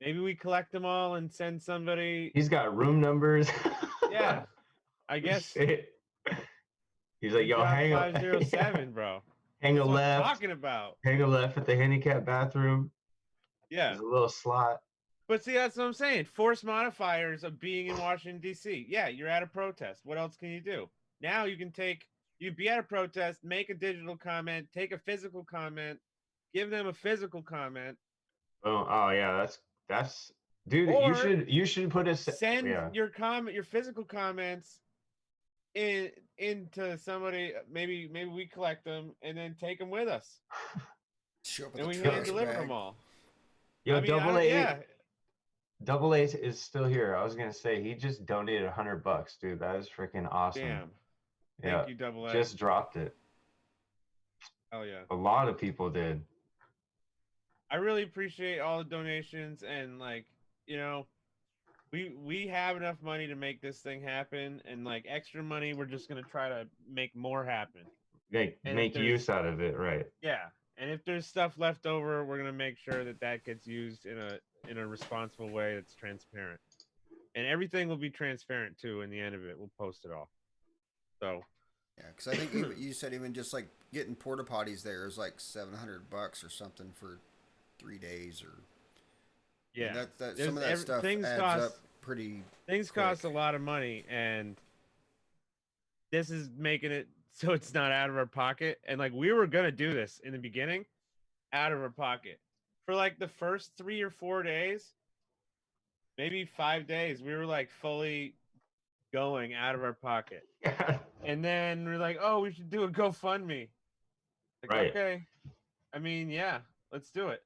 maybe we collect them all and send somebody. He's got room numbers. Yeah, I guess. Shit. He's like, we yo, dropped hang a 507, bro. hang a That's what I'm left, talking about. hang a left at the handicap bathroom. Yeah. There's a little slot. But see, that's what I'm saying. Force modifiers of being in Washington, D.C. Yeah, you're at a protest. What else can you do? Now you can be at a protest, make a digital comment, take a physical comment, give them a physical comment. Oh yeah, that's dude. Or you should put a send yeah. your physical comments into somebody. Maybe we collect them and then take them with us. Show up with And a we trash hand deliver bag. them all. Yo, I mean, yeah. Double A is still here. I was gonna say he just donated $100, dude. That is freaking awesome. Damn. Yeah, Thank you, Double A. just dropped it. Oh yeah. A lot of people did. I really appreciate all the donations, and we have enough money to make this thing happen, and extra money we're just gonna try to make more happen. Make use out of it, right? Yeah, and if there's stuff left over, we're gonna make sure that gets used in a responsible way that's transparent, and everything will be transparent too. In the end of it, we'll post it all. So. Yeah, because I think you said even just getting porta potties there is $700 or something for 3 days, or Yeah, that some of that stuff adds up pretty. Things cost a lot of money, and this is making it so it's not out of our pocket. And we were gonna do this in the beginning, out of our pocket for the first 3 or 4 days, maybe 5 days. We were fully going out of our pocket, and then we're like, oh, we should do a GoFundMe. Right. Okay, I mean, yeah, let's do it.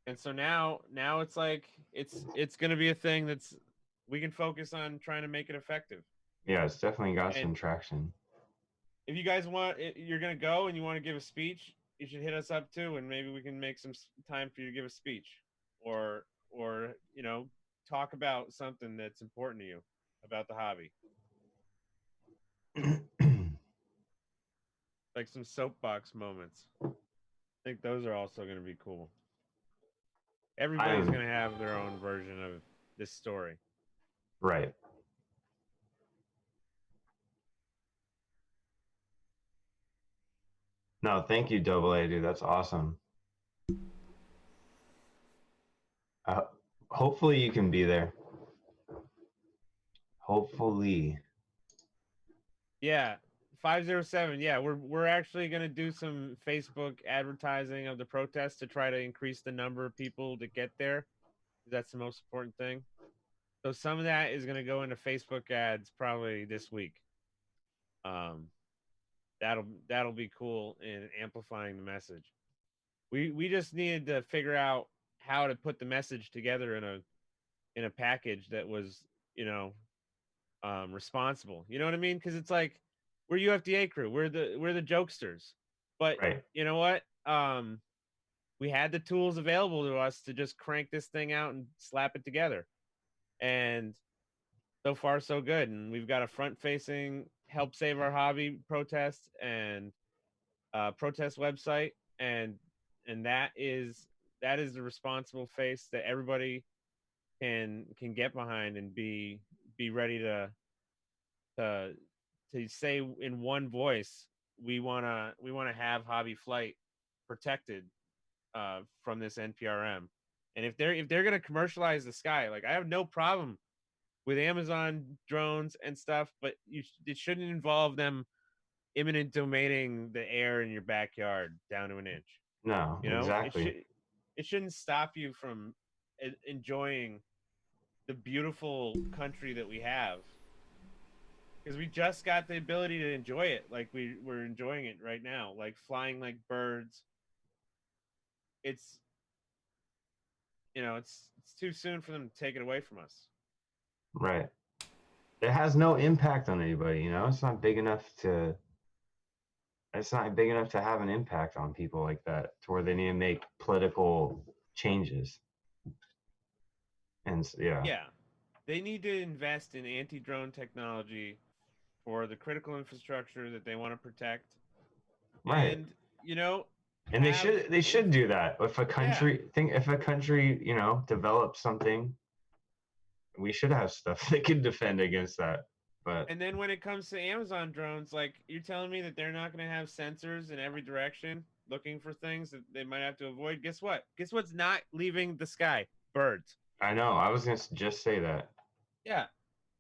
And so now it's it's gonna be a thing that's we can focus on trying to make it effective. Yeah, it's definitely got some traction. If you guys you're gonna go and you want to give a speech, you should hit us up too, and maybe we can make some time for you to give a speech, or talk about something that's important to you about the hobby. Like some soapbox moments. I think those are also going to be cool. Everybody's going to have their own version of this story. Right. No, thank you, Double A, dude. That's awesome. Hopefully you can be there. Hopefully. Yeah, 507. Yeah, we're actually going to do some Facebook advertising of the protest to try to increase the number of people that get there. That's the most important thing. So some of that is going to go into Facebook ads probably this week. That'll be cool in amplifying the message. We just needed to figure out how to put the message together in a package that was, responsible. You know what I mean? Because it's we're UFDA crew. We're the jokesters. But You know what? We had the tools available to us to just crank this thing out and slap it together. And so far, so good. And we've got a front-facing Help Save Our Hobby protest and protest website, and that is the responsible face that everybody can get behind and be ready to say in one voice, we wanna have hobby flight protected from this NPRM. And if they're gonna commercialize the sky, I have no problem with Amazon drones and stuff, but it shouldn't involve them imminent domaining the air in your backyard down to an inch. No, exactly. It shouldn't stop you from enjoying the beautiful country that we have, because we just got the ability to enjoy it. We're enjoying it right now, flying like birds, it's it's too soon for them to take it away from us. Right. It has no impact on anybody, it's not big enough to have an impact on people like that to where they need to make political changes. And Yeah. They need to invest in anti-drone technology for the critical infrastructure that they want to protect. Right. And and they should do that. If a country develops something, we should have stuff that can defend against that. But and then when it comes to Amazon drones, like, you're telling me that they're not going to have sensors in every direction looking for things that they might have to avoid? Guess what? Guess what's not leaving the sky? Birds. I know. I was gonna just say that. Yeah.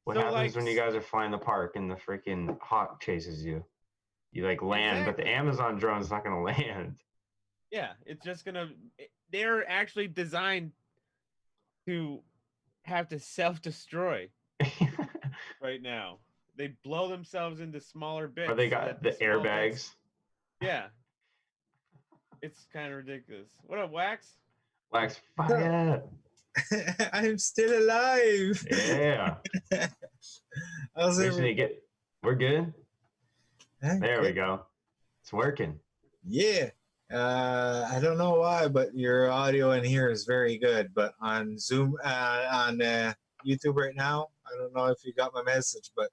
What happens when you guys are flying the park and the freaking hawk chases you? You land, but the Amazon drone's not gonna land. Yeah, it's just gonna. They're actually designed to have to self-destroy right now. They blow themselves into smaller bits. Or they got the airbags. Yeah. It's kind of ridiculous. What up, Wax? Wax, fire! I'm still alive. Yeah. How's We're good. There we good. go. It's working. Yeah. I don't know why, but your audio in here is very good. But on Zoom, on YouTube right now, I don't know if you got my message, but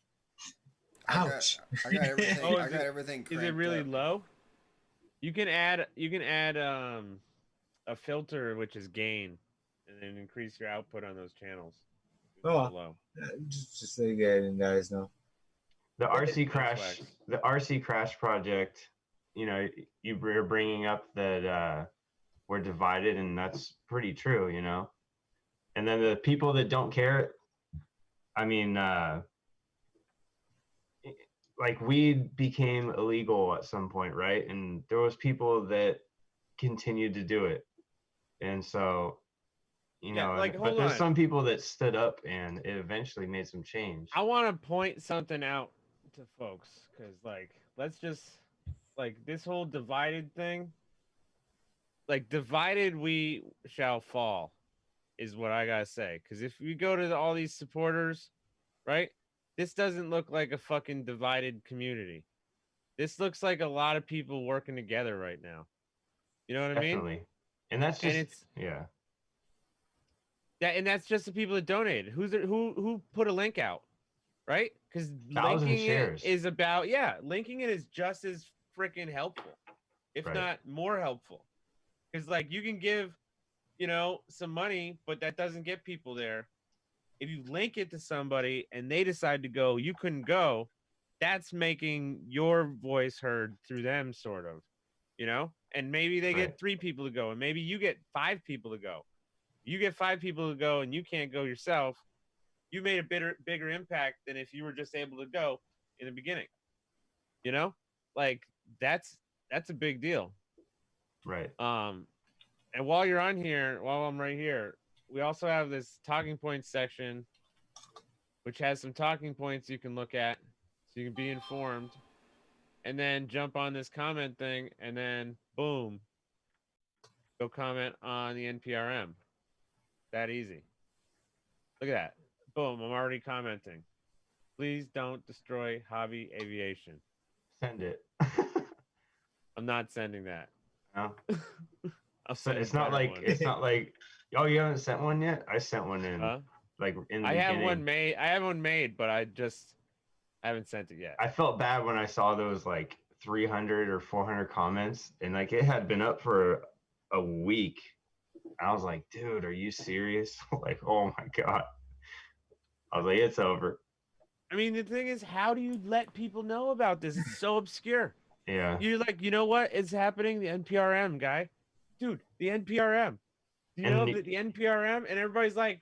ouch. I got everything. Oh, I got everything. Is it really up. low? You can add a filter, which is gain, and then increase your output on those channels. Oh, low. Just so you guys know. The RC Crash project. You were bringing up that we're divided, and that's pretty true. And then the people that don't care. I mean, like weed became illegal at some point, right? And there was people that continued to do it, and so but there's some people that stood up, and it eventually made some change. I want to point something out to folks, because let's just this whole divided thing. Divided we shall fall, is what I gotta say. Because if we go to all these supporters, right? This doesn't look like a fucking divided community. This looks like a lot of people working together right now. You know what I mean? Definitely. And that's just and that's just the people that donated. Who put a link out, right? Because linking it is about linking it is just as freaking helpful, if not more helpful. Because you can give, some money, but that doesn't get people there. If you link it to somebody and they decide to go, you couldn't go. That's making your voice heard through them, sort of, And maybe they get 3 people to go, and maybe you get 5 people to go. You get 5 people to go, and you can't go yourself. You made a bigger impact than if you were just able to go in the beginning. That's a big deal. Right. And while you're on here, while I'm right here, we also have this talking points section, which has some talking points you can look at so you can be informed, and then jump on this comment thing, and then boom, go comment on the NPRM. That easy. Look at that. Boom, I'm already commenting. Please don't destroy hobby aviation. Send it. I'm not sending that. No. It's not like oh, you haven't sent one yet? I sent one in in the beginning. I have one made, but I haven't sent it yet. I felt bad when I saw those 300 or 400 comments, and it had been up for a week. I was like, dude, are you serious? Oh my God. I was like, it's over. I mean, the thing is, how do you let people know about this? It's so obscure. Yeah. You're you know what is happening? The NPRM, guy. Dude, the NPRM. Do you know that the NPRM? And everybody's like,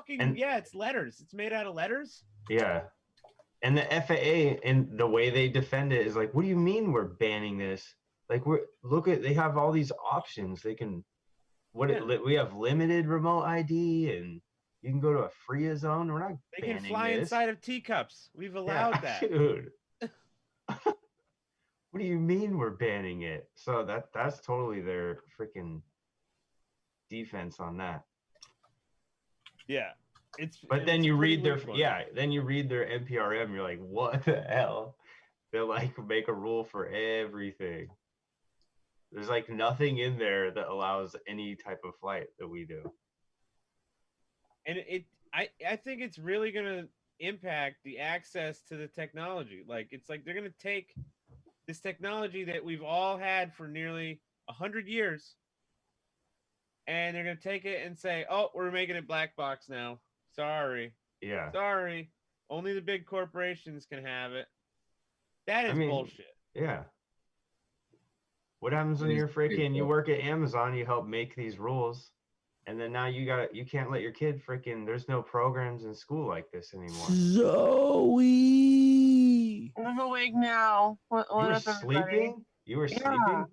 it's letters. It's made out of letters. Yeah. And the FAA, and the way they defend it is what do you mean we're banning this? They have all these options. They can, we have limited remote ID, and you can go to a FRIA zone. We're not They can banning fly this. inside of teacups. We've allowed that. Dude. What do you mean we're banning it? So that's totally their freaking defense on that. Yeah, But then it's a you pretty read their weak one. then you read their NPRM, and you're like, what the hell? They like make a rule for everything. There's like nothing in there that allows any type of flight that we do. And I think it's really gonna impact the access to the technology. Like it's like they're gonna take this technology that we've all had for nearly 100 years, and they're gonna take it and say, "Oh, we're making it black box now. Sorry, Yeah. sorry, only the big corporations can have it." That is bullshit. Yeah. What happens when It is you're freaking you bull- work at Amazon, you help make these rules, and then now you can't let your kid freaking there's no programs in school like this anymore. Zoe! I'm awake now. What You were up, everybody? sleeping? You were sleeping?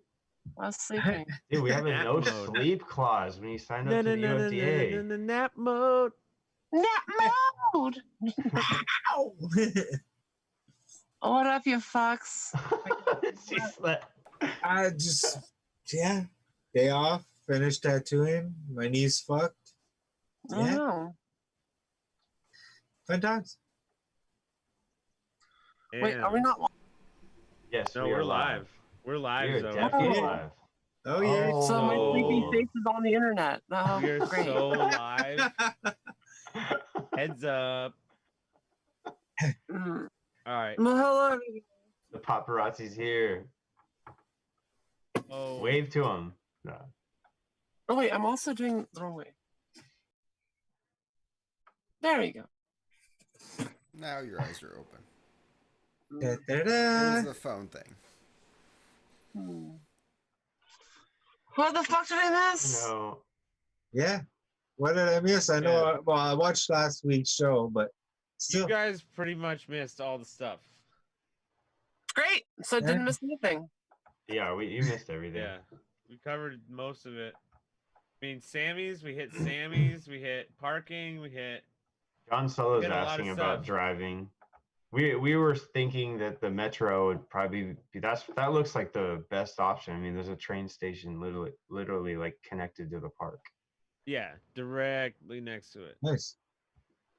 I was sleeping. Dude, we have a Nap no mode. sleep clause when you signed up to the UFDA. Nap mode. Nap mode! What up, you fucks? She slept. I just, yeah, day off, finished tattooing. My knee's fucked. Yeah, Oh. fun times. Wait, are we not live? Yes, No, we we're are live. We're live, We're Zoe. definitely live. Oh, yeah. So my sleepy Oh. face is on the internet. Oh, We are great. so live. Heads up. Mm. All right. Well, hello, everybody. The paparazzi's here. Oh, Wave to them. No. Oh, wait, I'm also doing it the wrong way. There we go. Now your eyes are open. Da, da, It da. was the phone thing. What the fuck did I miss? No. Yeah. What did I miss? I know, Yeah. well, I watched last week's show, but you still. guys pretty much missed all the stuff. Great. So didn't miss anything. Yeah, you missed everything. Yeah, we covered most of it. I mean, Sammy's. We hit Sammy's. We hit parking. We hit. John Solo's We got a lot asking of about stuff. driving. We were thinking that the metro would probably be that looks like the best option. I mean, there's a train station literally like connected to the park. Yeah, directly next to it. Nice.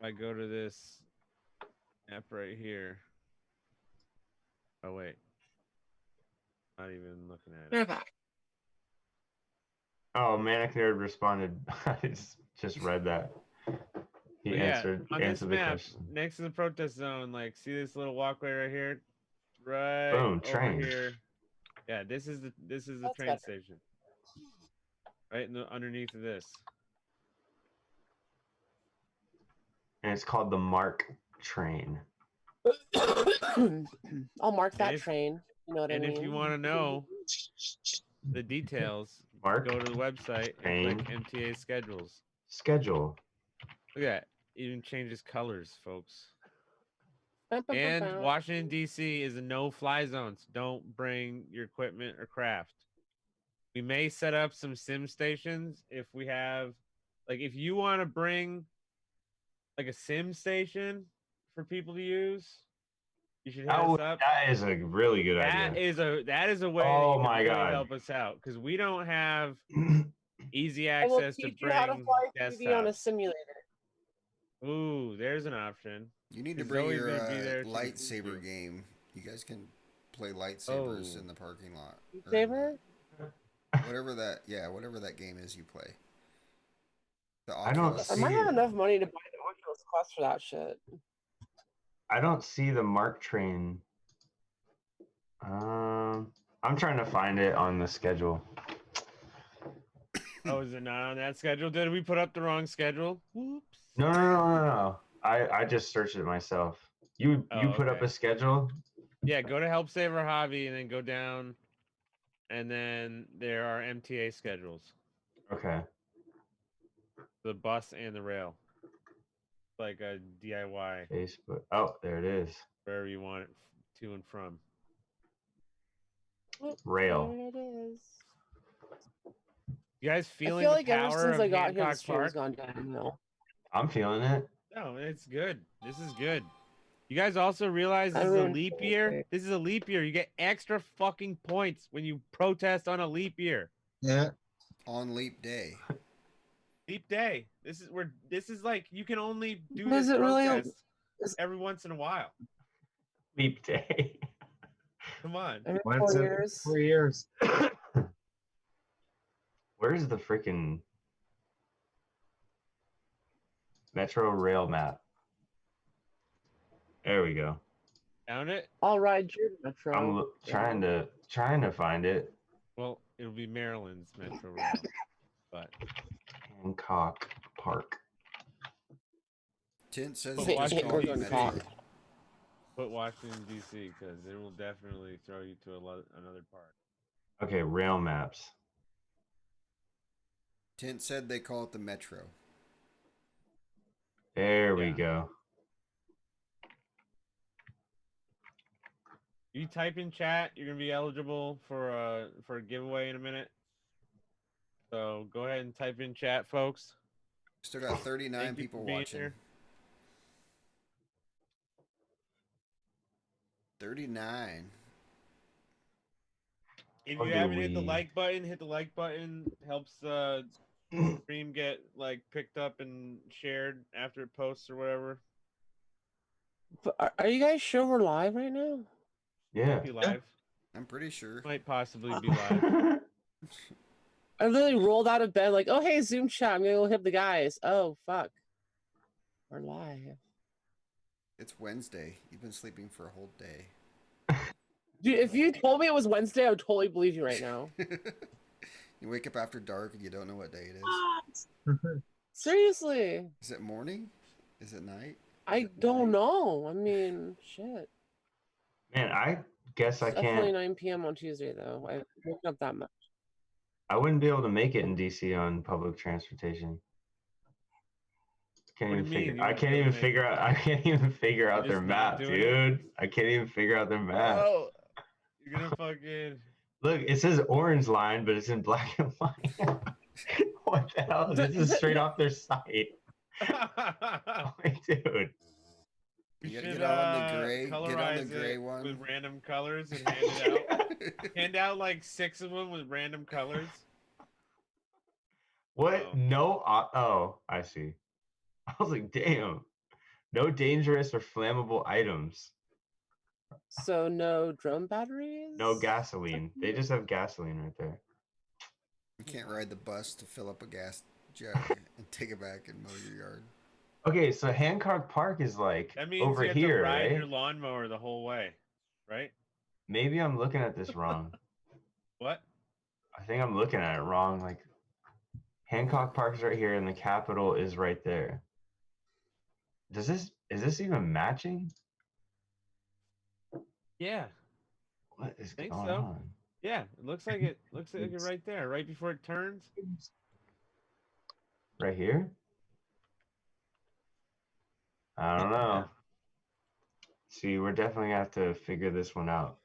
I go to this app right here. Oh wait, not even looking at We're it. back. Oh, Manic Nerd responded. I just read that. He But answered on this the map, question. next to the protest zone, like see this little walkway right here, right Boom, over train. here. Yeah, this is the That's train better. station. Right underneath of this. And it's called the Mark train. I'll mark that if- train. You know what I mean? And if you want to know the details, Mark go to the website and click MTA schedules. schedule. Look at that. Even changes colors, folks. Bum, bum, bum, And bum. Washington, D.C. is a no-fly zone. So don't bring your equipment or craft. We may set up some sim stations if we have, like, if you want to bring, like, a sim station for people to use, you should hit us up. That is a really good idea. That is a way Oh that you can my really God. help us out because we don't have easy I will access to teach you how to bring fly TV on a desktops. simulator. Ooh, there's an option. You need to 'Cause bring Zoe's your gonna be there to teach lightsaber you. game. You guys can play lightsabers Oh. in the parking lot. or Saber? whatever that game is you play. The I don't Oculus. I might have enough money to buy the Oculus Quest for that shit. I don't see the Mark train. I'm trying to find it on the schedule. Oh, is it not on that schedule? Did we put up the wrong schedule? Whoops. No. I just searched it myself. You put up okay. a schedule? Yeah, go to Help Save Our Hobby and then go down, and then there are MTA schedules. Okay. The bus and the rail. Like a DIY. Facebook. Oh, there it is. Wherever you want it to and from. Rail. There it is. You guys I feeling feel the like ever power since of I got here, Hancock this train's Park? gone downhill. I'm feeling it. No, it's good. This is good. You guys also realize I this is a ruined leap the whole year? thing. This is a leap year. You get extra fucking points when you protest on a leap year. Yeah. On leap day. Leap day. This is like you can only do Is this it really protest every once in a while. Leap day. Come on. every Once 4 every years? 4 years. Where's the freaking Metro Rail map? There we go. Found it? I'll ride your metro. I'm trying to find it. Well, it'll be Maryland's Metro Rail. But Hancock Park. Tint says But they just Washington, called it D.C. Metro. Put Washington, D.C. because it will definitely throw you to another part. Okay, rail maps. Tint said they call it the Metro. There we go. You type in chat, you're gonna be eligible for a giveaway in a minute. So go ahead and type in chat, folks. Still got 39 Thank you people for being watching. here. 39. If How you do haven't hit the we- like button, hit the like button. Helps stream get like picked up and shared after it posts or whatever. But are you guys sure we're live right now? Yeah. Be live. I'm pretty sure. Might possibly be live. I literally rolled out of bed like, oh hey, Zoom chat, I'm gonna go hit the guys. Oh fuck, we're live. It's Wednesday. You've been sleeping for a whole day. Dude, if you told me it was Wednesday, I would totally believe you right now. You wake up after dark and you don't know what day it is. Seriously, Is it morning? Is it night? I don't know. I mean, shit. Man, I guess I It's definitely can't. 9 p.m. on Tuesday though. I woke up that much. I wouldn't be able to make it in DC on public transportation. Can't What do even you mean figure. you I wouldn't can't be able even to make figure out. I can't even figure out You're their just not map, doing it? dude. I can't even figure out their map. Oh, you're gonna fucking. Look, it says orange line, but it's in black and white. What the hell? This is straight off their site. Wait, dude. You You gotta should get on the gray. Get on the colorize gray it one. with random colors and hand it out. Hand out like 6 of them with random colors. What? Oh. No. Oh, I see. I was like, damn. No dangerous or flammable items. So no drone batteries. No gasoline. They just have gasoline right there. You can't ride the bus to fill up a gas jug and take it back and mow your yard. Okay, so Hancock Park is like That means over you have here, to ride right? your lawnmower the whole way, right? Maybe I'm looking at this wrong. What? I think I'm looking at it wrong. Like Hancock Park is right here and the Capitol is right there. Is this even matching? Yeah, What is think going so. on? yeah. It looks like it. Looks like it right there, right before it turns. Right here? I don't know. See, we're definitely gonna have to figure this one out.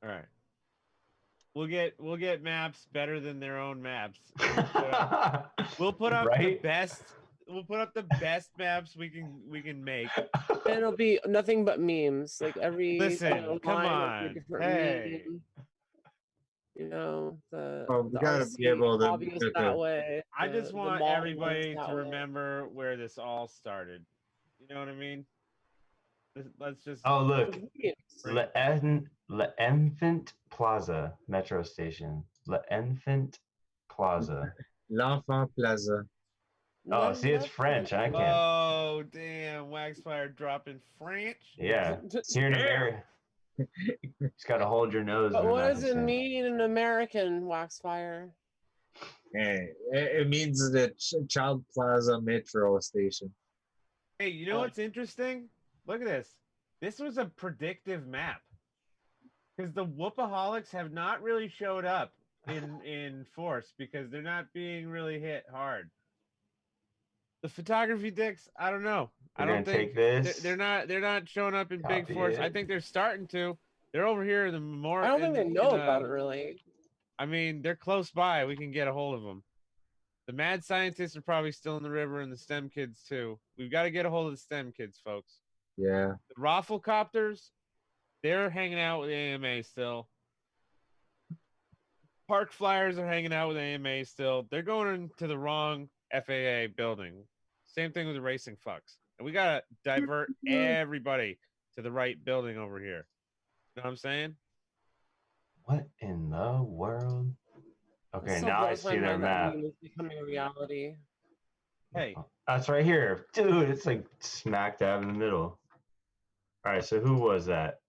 All right. We'll get maps better than their own maps. We'll put up the Right? best. We'll put up the best maps we can make. And it'll be nothing but memes. Like every Listen, come line will be a on. different Hey. meme. You know, the Well, we the gotta RC be able to hobby is get that the- way. I just the want mall one's everybody that to way. remember where this all started. You know what I mean? Let's just. Oh, look. Memes. L'Enfant Plaza metro station. L'Enfant Plaza. L'Enfant Plaza. Oh, see, it's French. I can't. Oh damn! Waxfire dropping French. Yeah. Here in America. Just gotta hold your nose. But and what not does to it say. mean in American, Waxfire? Hey, it means the Child Plaza Metro station. Hey, you know what's interesting? Look at this. This was a predictive map. Because the Whoopaholics have not really showed up in force because they're not being really hit hard. The photography dicks, I don't know. I We're don't gonna think take this. they're not showing up in big Copy force. I it. think they're starting to. They're over here in the memorial. I don't think they know about it really. I mean, they're close by. We can get a hold of them. The mad scientists are probably still in the river, and the STEM kids too. We've got to get a hold of the STEM kids, folks. Yeah. The Rafflecopters, they're hanging out with AMA still. Park Flyers are hanging out with AMA still. They're going into the wrong FAA building. Same thing with the racing fucks. And we gotta divert everybody to the right building over here. You know what I'm saying? What in the world? It Okay, still now I blows my see their mind that map. meme is becoming a reality. Hey, That's right here. Dude, it's like smack dab in the middle. All right, so who was that?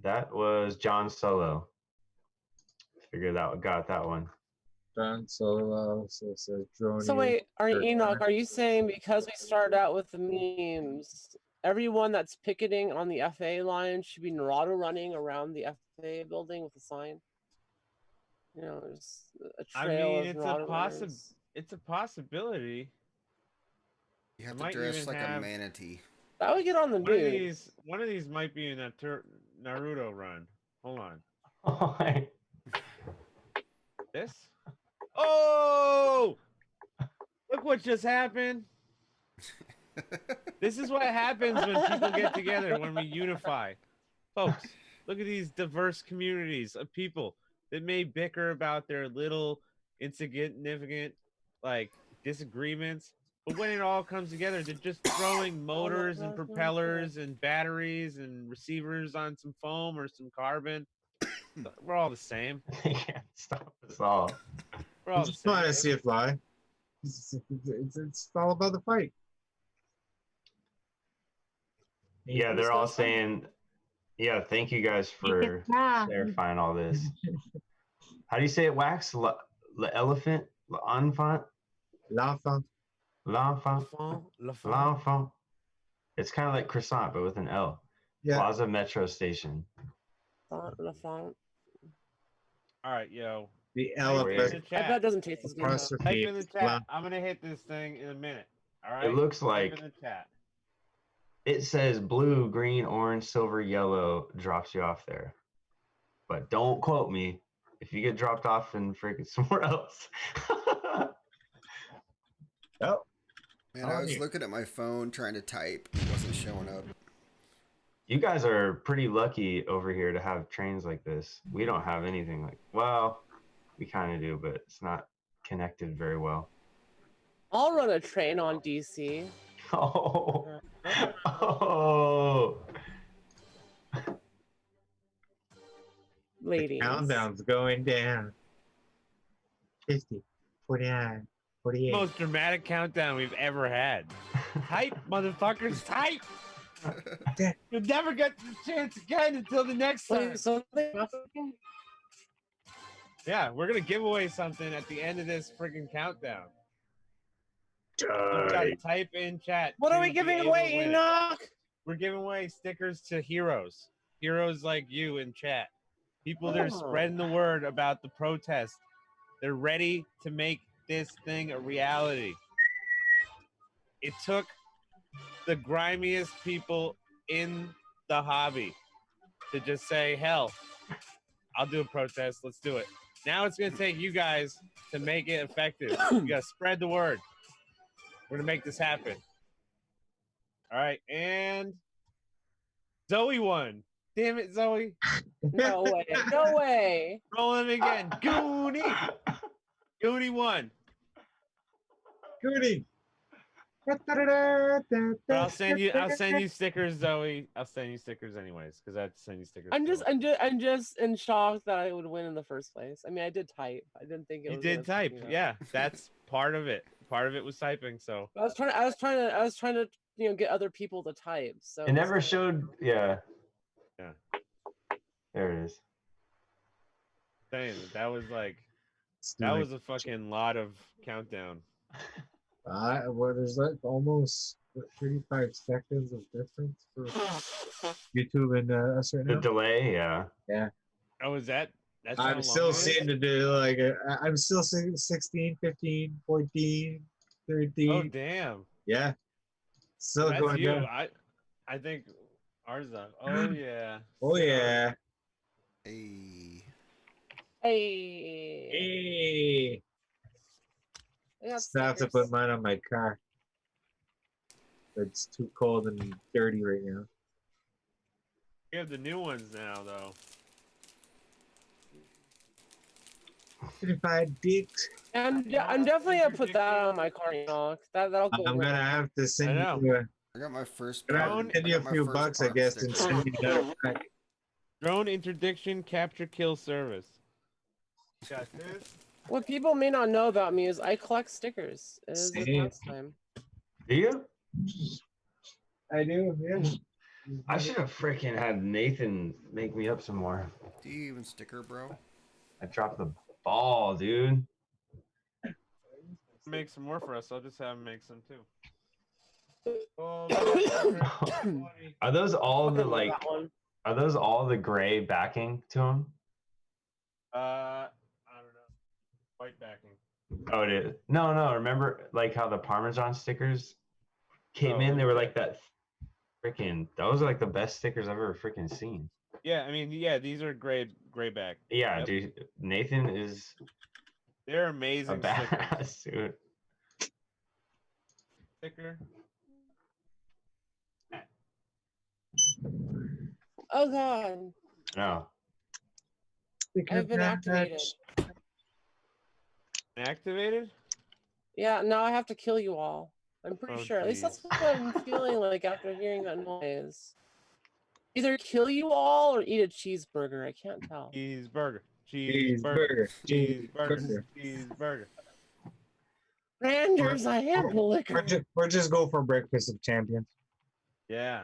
That was John Solo. Figured out, got that one. John Solo says drone. So wait, Enoch, are you saying because we started out with the memes, everyone that's picketing on the FAA line should be Naruto running around the FAA building with a sign? You know, there's a I trail mean, of it's Naruto runners. it's a possibility. You have It to might dress even like a have manatee. That would get on the news. one of these might be in that Naruto run. Hold on. Oh, This? Oh! Look what just happened. This is what happens when people get together, when we unify. Folks, look at these diverse communities of people that may bicker about their little insignificant like disagreements, but when it all comes together, they're just throwing motors and propellers and batteries and receivers on some foam or some carbon. We're all the same. They can't stop us all. We're all I the just same. want to see it fly. It's all about the fight. Yeah, they're all saying, yeah, thank you guys for clarifying all this. How do you say it, Wax? L'elephant? L'enfant? L'enfant. L'enfant? L'enfant? It's kind of like croissant, but with an L. Yeah. Plaza Metro Station. All right, yo. The Type elephant. in the chat. I bet it doesn't taste as good. Apostrophe. Type in the chat. I'm gonna hit this thing in a minute. All right. It looks Type like in the chat. it says blue, green, orange, silver, yellow drops you off there. But don't quote me if you get dropped off in freaking somewhere else. Oh. Man, I was looking at my phone trying to type. It wasn't showing up. You guys are pretty lucky over here to have trains like this. We don't have anything like, well, we kind of do, but it's not connected very well. I'll run a train on DC. Oh. Oh. Ladies. Countdown's going down. 50, 49, 48. Most dramatic countdown we've ever had. Type, motherfuckers, type. You'll never get the chance again until the next time. Yeah, we're gonna give away something at the end of this freaking countdown. You gotta type in chat. What are to we be giving able away, to win it. Enoch? We're giving away stickers to heroes. Heroes like you in chat. People that are spreading the word about the protest. They're ready to make this thing a reality. It took the grimiest people in the hobby to just say, hell, I'll do a protest. Let's do it. Now it's going to take you guys to make it effective. You got to spread the word. We're going to make this happen. All right. And Zoe won. Damn it, Zoe. No way. No way. Rolling again. Goonie. Goonie won. Goody. But I'll send you stickers, Zoe. I'll send you stickers anyways, because I have to send you stickers. I'm just in shock that I would win in the first place. I mean, I did type. I didn't think it You was. did type, yeah. That's part of it. Part of it was typing. So I was trying to get other people to type. So It never showed, yeah. Yeah. There it is. Saying that was like that was a fucking lot of countdown. Well, there's like almost 35 seconds of difference for YouTube and us right now. The delay, yeah. Yeah. Oh, is that? That's I'm still seeing to do like I'm still seeing 16, 15, 14, 13. Oh damn. Yeah. Still That's going you. down. I think ours up. Oh yeah. Oh yeah. Hey. Hey. I got Still have to stickers. put mine on my car. It's too cold and dirty right now. We have the new ones now, though. Certified dicks. I'm definitely gonna put that on my car. That'll go. I'm with gonna it. have to I send know. you. I got my first. Gonna have Drone- to send you a few bucks, I guess, and send you another pack. Drone interdiction capture kill service. Got this. What people may not know about me is I collect stickers. It is a Same. pastime. Do you? I do, yeah. I should have freaking had Nathan make me up some more. Do you even sticker, bro? I dropped the ball, dude. Make some more for us. I'll just have him make some too. Are those all the like? That one. Are those all the gray backing to them? I don't know. White backing. Oh, it is. No. Remember, like how the Parmesan stickers came Oh, in? They were okay. like that. Freaking, those are like the best stickers I've ever freaking seen. Yeah, I mean, yeah, these are gray back. Yeah, Yep. dude. Nathan is They're a amazing badass, dude. sticker. Oh god, No. I've been activated. Activated? Yeah, now I have to kill you all. I'm pretty Oh, sure. At least that's geez. what I'm feeling like after hearing that noise. Either kill you all or eat a cheeseburger. I can't tell. Cheeseburger. Cheeseburger. Cheeseburger. Cheeseburger. Rangers, I am the liquor. We're just go for breakfast of champions. Yeah.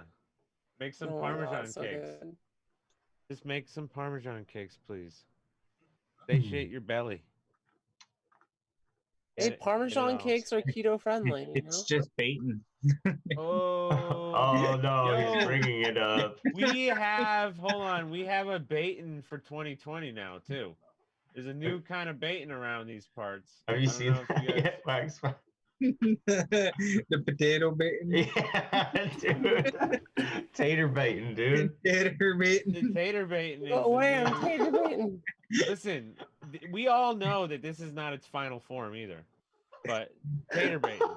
Make some Oh my God, Parmesan so cakes. good. Just make some Parmesan cakes, please. Satiate your belly. Hey, Get it Parmesan all. cakes are keto friendly. It's just baiting. Oh. Oh no, Yo. he's bringing it up. We have, hold on, we have a baiting for 2020 now, too. There's a new kind of baiting around these parts. Have I you don't seen know if that you guys- yet, Wax? The potato baiting. Yeah, dude. Tater baiting, dude. Tater baiting. The tater baiting is Oh, the wham, new- tater baiting. Listen, we all know that this is not its final form either. But tater baiting.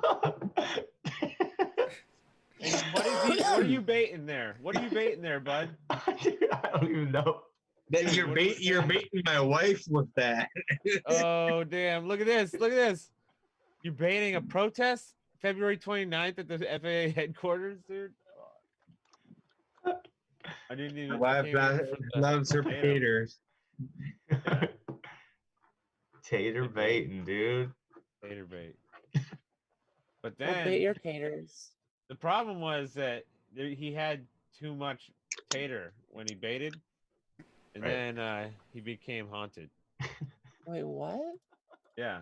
And what are you baiting there? What are you baiting there, bud? Dude, I don't even know. Then you're baiting my wife with that. Oh, damn. Look at this. Look at this. You're baiting a protest February 29th at the FAA headquarters, dude? I didn't even. My wife loves her potato. potatoes. Tater baiting, dude. Tater bait. But Well, then bait your taters. the problem was that he had too much tater when he baited, and Right. then he became haunted. Wait, what? Yeah,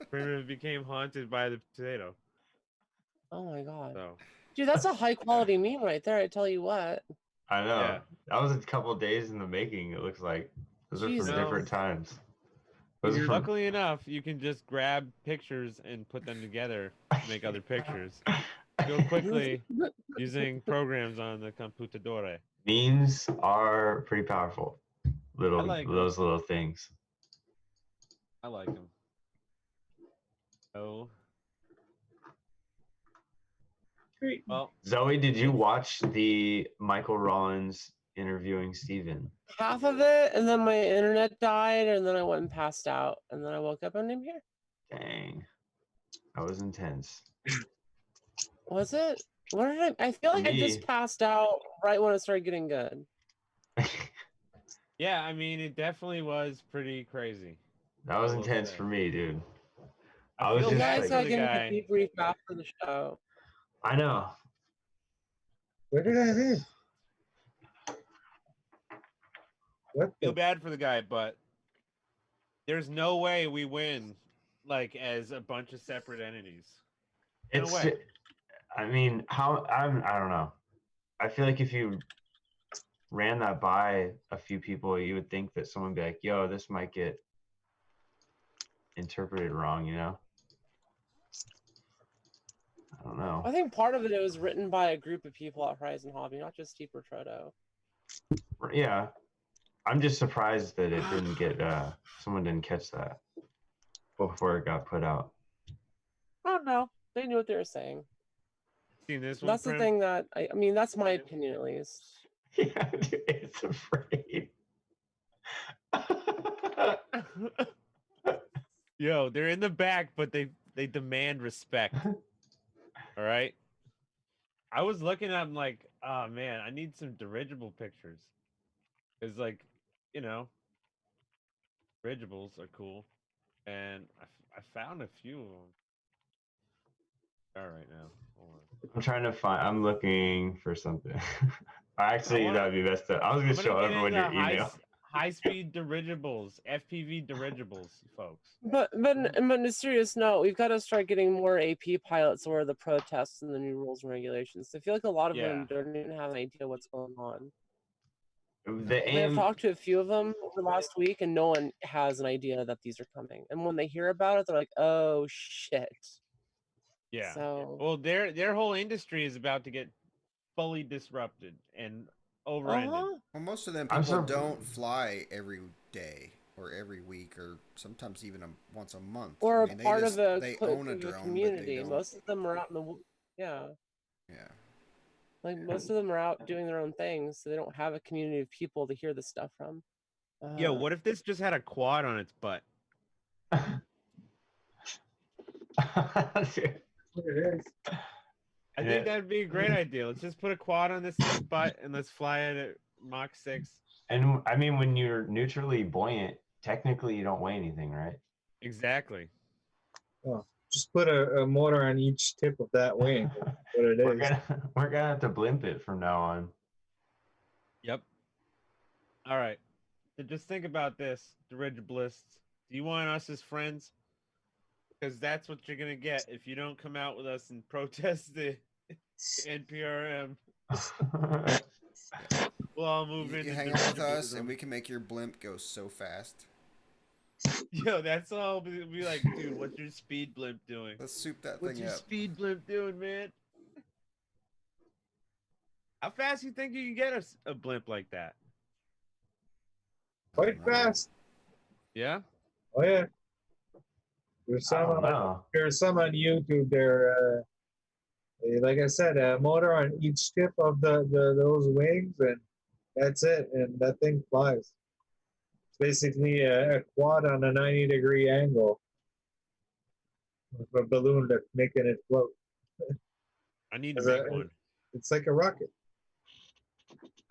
Primitive became haunted by the potato. Oh my god. So Dude, that's a high quality meme right there, I tell you what. I know. Yeah. That was a couple of days in the making, it looks like. Those are Jesus. from different times. Those are from luckily enough, you can just grab pictures and put them together to make other pictures. Go quickly using programs on the computadore. memes are pretty powerful. Little I like 'em. those little things. I like them. Oh. Well, Zoe, did you watch the Michael Rollins interviewing Steven? Half of it, and then my internet died, and then I went and passed out, and then I woke up and I'm here. Dang. That was intense. Was it? What did I feel like I Me. just passed out right when it started getting good. yeah, I mean, it definitely was pretty crazy. That was I will intense say. for me, dude. I I was feel You just bad guys for gotta like, the give guy. me a debrief after the show. I know. What did I do? What Feel the? bad for the guy, but there's no way we win like as a bunch of separate entities. No It's way. I mean, I don't know. I feel like if you ran that by a few people, you would think that someone would be like, yo, this might get interpreted wrong, you know? I don't know. I think part of it was written by a group of people at Horizon Hobby, not just Steve Proto. Yeah. I'm just surprised that it didn't get someone didn't catch that before it got put out. Oh no, they knew what they were saying. Seen this one? That's the Prim? thing that I mean. That's my opinion, at least. Yeah, dude, it's afraid. Yo, they're in the back, but they demand respect. All right. I was looking at them like, oh man, I need some dirigible pictures. It's like, you know, dirigibles are cool, and I found a few of them. All right now. Hold on. I'm trying to find. I'm looking for something. Actually, wanna- that'd be best. I was gonna I'm show gonna get everyone into your email. high-speed dirigibles, FPV dirigibles, folks. But on a serious note, we've got to start getting more AP pilots or the protests and the new rules and regulations. I feel like a lot of them don't even have an idea what's going on. The I mean, I've aim. talked to a few of them over the last week, and no one has an idea that these are coming. And when they hear about it, they're like, "Oh shit!" Yeah. So Well, their whole industry is about to get fully disrupted and overended. Well, most of them I'm people so- don't fly every day or every week or sometimes even once a month. or I mean, part of a they co- own a of drone, community. but they Most of them are out in the yeah. Yeah. Like most of them are out doing their own things, so they don't have a community of people to hear this stuff from. Yo, what if this just had a quad on its butt? I think that'd be a great idea. Let's just put a quad on this thing's butt and let's fly it at Mach 6. And I mean, when you're neutrally buoyant, technically you don't weigh anything, right? Exactly. Oh, just put a motor on each tip of that wing. What it is. We're gonna have to blimp it from now on. Yep. All right. So just think about this, dirigibilists. Do you want us as friends? Because that's what you're gonna get if you don't come out with us and protest the NPRM. We'll all move You into hang out with us, dirigibilism. and we can make your blimp go so fast. Yo, that's all. We'll be like, dude, what's your speed blimp doing? Let's soup that What's thing your up. speed blimp doing, man? How fast you think you can get a blimp like that? Quite fast. Yeah. Oh yeah. There's some don't know. there's some on YouTube there. Like I said, a motor on each tip of those wings, and that's it. And that thing flies. It's basically a quad on a 90-degree angle with a balloon that's making it float. I need to It's make a- one. It's like a rocket.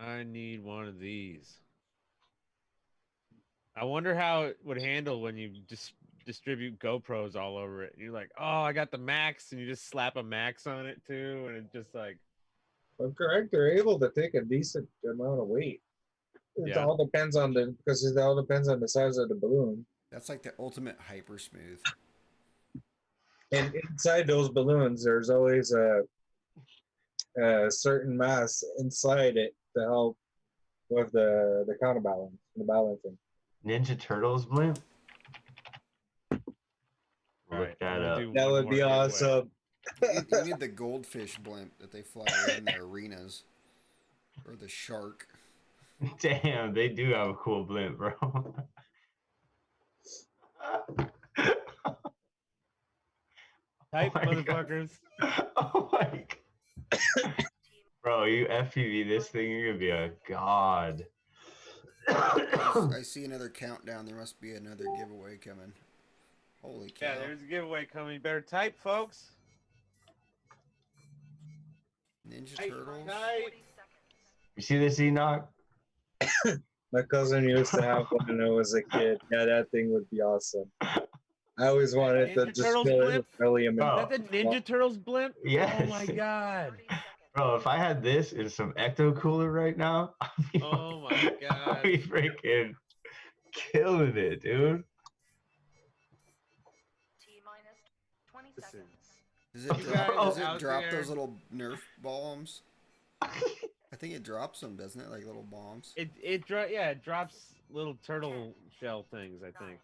I need one of these. I wonder how it would handle when you just distribute GoPros all over it. You're like, oh, I got the Max, and you just slap a Max on it too, and it just like. Well, correct. They're able to take a decent amount of weight. It all depends on the size of the balloon. That's like the ultimate hyper smooth. And inside those balloons, there's always a certain mass inside it to help with the counterbalance, the balancing. Ninja Turtles blimp. Look Alright, that I'm gonna up. do That one would more be giveaway. awesome. You need the goldfish blimp that they fly around their arenas, or the shark. Damn, they do have a cool blimp, bro. Type, Oh my God. motherfuckers. Oh my God. Bro, you FPV this thing, you're gonna be a god. I see another countdown. There must be another giveaway coming. Holy cow. Yeah, there's a giveaway coming. You better type, folks. Ninja Type, Turtles. type. You see this, Enoch? My cousin used to have one when I was a kid. Yeah, that thing would be awesome. I always wanted to Ninja just Turtles fill it blimp? with helium. Oh. Is that the Ninja Turtles blimp? Yes. Oh my god. Bro, if I had this in some ecto cooler right now, Oh my I'd god. be freaking killing it, dude. Listen. Does it You drop, guys does out it drop there- those little Nerf bombs? I think it drops them, doesn't it? Like little bombs. It drops little turtle shell things, I think.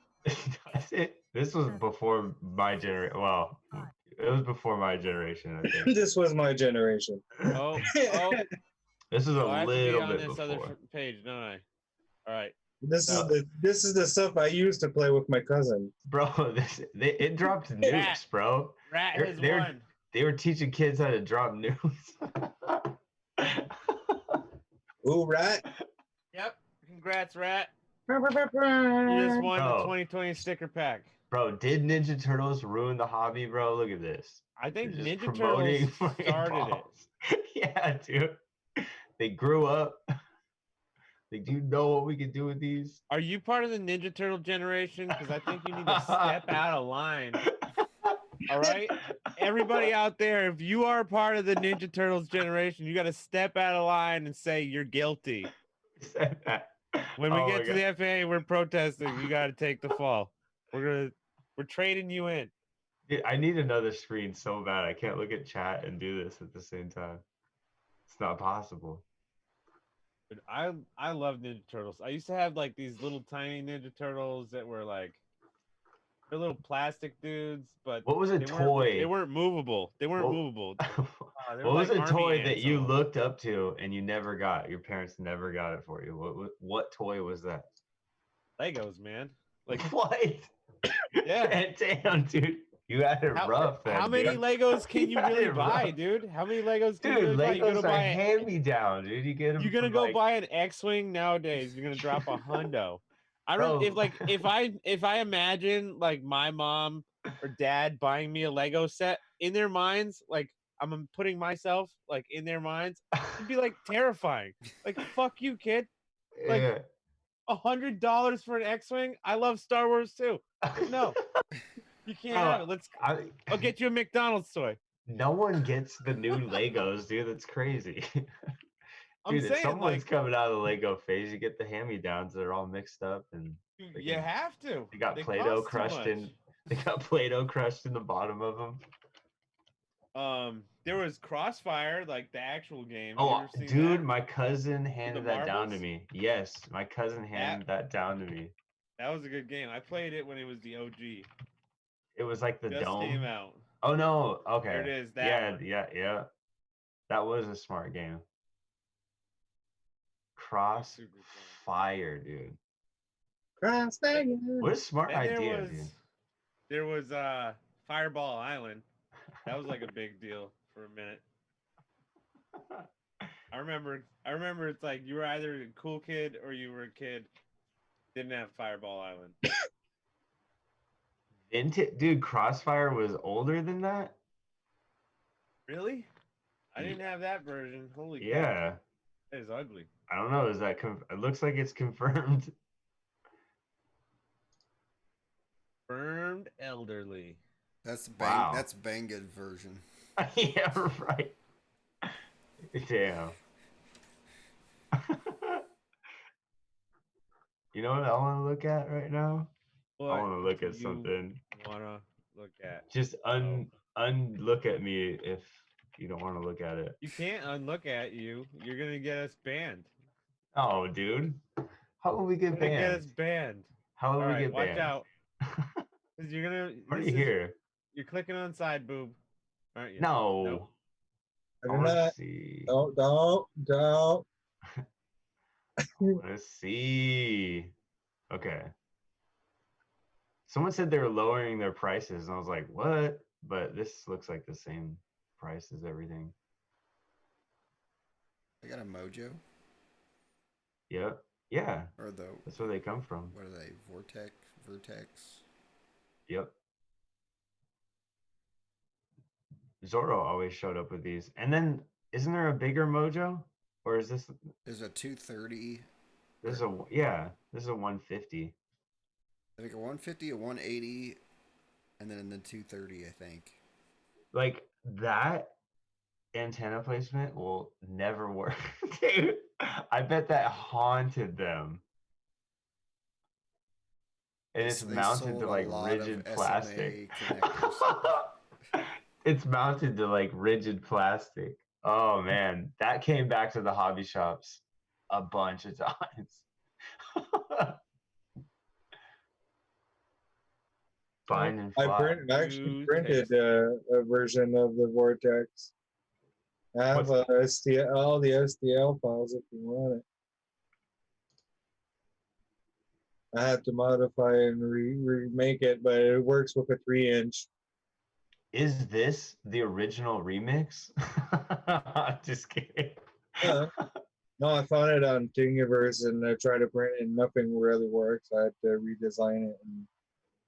That's it. This was before my generation. Well, it was before my generation, I think. This was my generation. Oh, This is a I have to be little on bit this before. other page, don't I? All right. This So- is the stuff I used to play with my cousin. Bro, it dropped nukes, bro. Rat They're- has they're- won. They were teaching kids how to drop nukes. Ooh, right. Yep. Congrats, Rat. You You just won the Bro. 2020 sticker pack. Bro, did Ninja Turtles ruin the hobby, bro? Look at this. I think They're just Ninja Turtles fucking started it. balls. Yeah, dude. They grew up. They do know what we can do with these. Are you part of the Ninja Turtle generation? Because I think you need to step out of line. All right? Everybody out there, if you are part of the Ninja Turtles generation, you got to step out of line and say you're guilty. When we Oh get my to the FAA, we're protesting. You got to take the fall. We're trading you in. Dude, I need another screen so bad. I can't look at chat and do this at the same time. It's not possible. Dude, I love Ninja Turtles. I used to have like these little tiny Ninja Turtles that were like they're little plastic dudes, but What was a they toy? weren't movable. They weren't What- movable. They What were was like a army toy that ants you almost. looked up to and you never got? Your parents never got it for you. What toy was that? Legos, man. Like What? yeah. Damn, dude. You had it rough. Then, How many dude. Legos can you had really it buy, rough. dude? How many Legos can you Dude, really buy? You go Legos to are buy hand me down, dude. You get them. you're gonna from, go like, buy an X-wing nowadays. You're gonna drop a hundo. Bro. If I imagine like my mom or dad buying me a Lego set in their minds, like I'm putting myself like in their minds, it'd be like terrifying. Like fuck you, kid. Like Yeah. $100 for an X-wing. I love Star Wars too. No, you can't Bro, have it. I'll get you a McDonald's toy. No one gets the new Legos, dude. That's crazy. I'm Dude, if saying, someone's like, coming out of the Lego phase, you get the hand-me-downs that are all mixed up and you have to. they got They Play-Doh cost too crushed much. in. They got Play-Doh crushed in the bottom of them. There was Crossfire, like the actual game. Oh, You ever seen dude, that? my cousin handed that down to marbles? me. Yes, my cousin handed that down to me. That was a good game. I played it when it was the OG. It was like the Just dome. came out. Oh no, okay. There it is. That yeah, one. yeah. That was a smart game. Crossfire, dude. Crossfire. What a smart Then idea, dude. there was Fireball Island. That was like a big deal for a minute. I remember it's like you were either a cool kid or you were a kid didn't have Fireball Island. Dude, Crossfire was older than that? Really? I didn't have that version. Holy Yeah. cow. That is ugly. I don't know. Is that it looks like it's confirmed. Confirmed elderly. That's Wow. That's Banggood version. Yeah, right. Damn. You know what I want to look at right now? What I want to look do at you something. wanna look at? Just unlook at me if you don't want to look at it. You can't unlook at you. You're gonna get us banned. Oh, dude. How will we You're get gonna get banned? us banned. How will All we right, get watch banned? out. Because you're gonna. Already here. You're clicking on side boob, aren't you? No. Nope. I I'm want to not. see. Don't. I want to see. Okay. Someone said they were lowering their prices, and I was like, what? But this looks like the same price as everything. They got a Mojo? Yep. Yeah. Or that's where they come from. What are they? Vertex? Yep. Zorro always showed up with these. And then, isn't there a bigger Mojo? Or is this... There's a 230. This is a 150. I think a 150, a 180, and then the 230, I think. Like, that antenna placement will never work. Dude, I bet that haunted them. And it's They mounted sold to a like lot rigid of plastic. SMA connectors. It's mounted to like rigid plastic. Oh man, that came back to the hobby shops a bunch of times. Bind and I fly. actually printed a version of the Vortex. I have all the STL files if you want it. I had to modify and remake it, but it works with a 3-inch. is this the original remix? Just kidding. Yeah. No, I found it on Thingiverse and I tried to print it and nothing really works. I had to redesign it and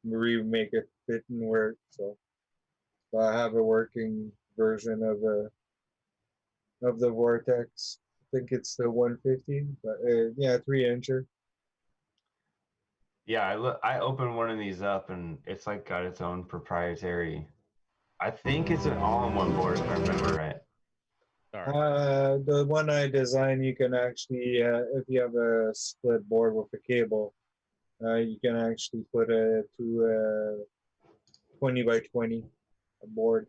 remake it fit and work. So I have a working version of the Vortex. I think it's the 150, but yeah, 3-incher. Yeah, I opened one of these up and it's like got its own proprietary. I think it's an all-in-one board if I remember right. The one I designed, you can actually, if you have a split board with a cable, you can actually put it to 20 by 20 board.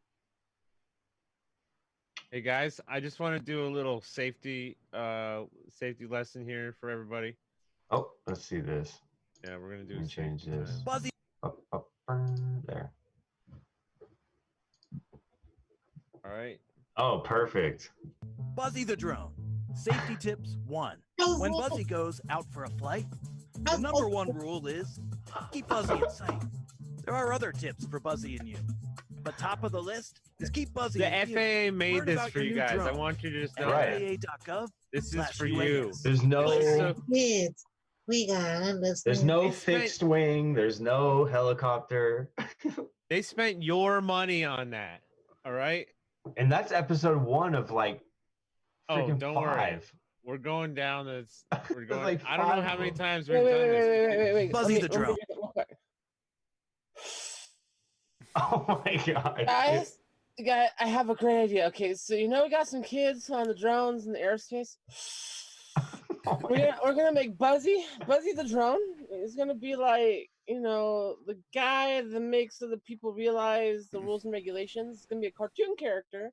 Hey guys, I just want to do a little safety lesson here for everybody. Oh, let's see this. Yeah, we're gonna do. Let me change this. Buzzy. Up, there. All right. Oh, perfect. Buzzy the drone. Safety tips 1. When Buzzy goes out for a flight, the number 1 rule is keep Buzzy in sight. There are other tips for Buzzy and you, but top of the list is keep Buzzy The in view. FAA made Learn this about for your you new guys. I drone want you to just at know that. FAA.gov. This is for you. There's no Kids, we gotta understand. there's no They spent- fixed wing, there's no helicopter. They spent your money on that. All right. And that's episode 1 of like freaking don't 5. worry. We're going down this. We're going. like I don't know 5 how of many them. times we've done this. Wait. Buzzy the Let me drone. get that real quick. Oh my god. Guys, I have a great idea. Okay, so we got some kids on the drones in the airspace. We're gonna make Buzzy the drone. Is gonna be like the guy that makes other people realize the rules and regulations. It's gonna be a cartoon character,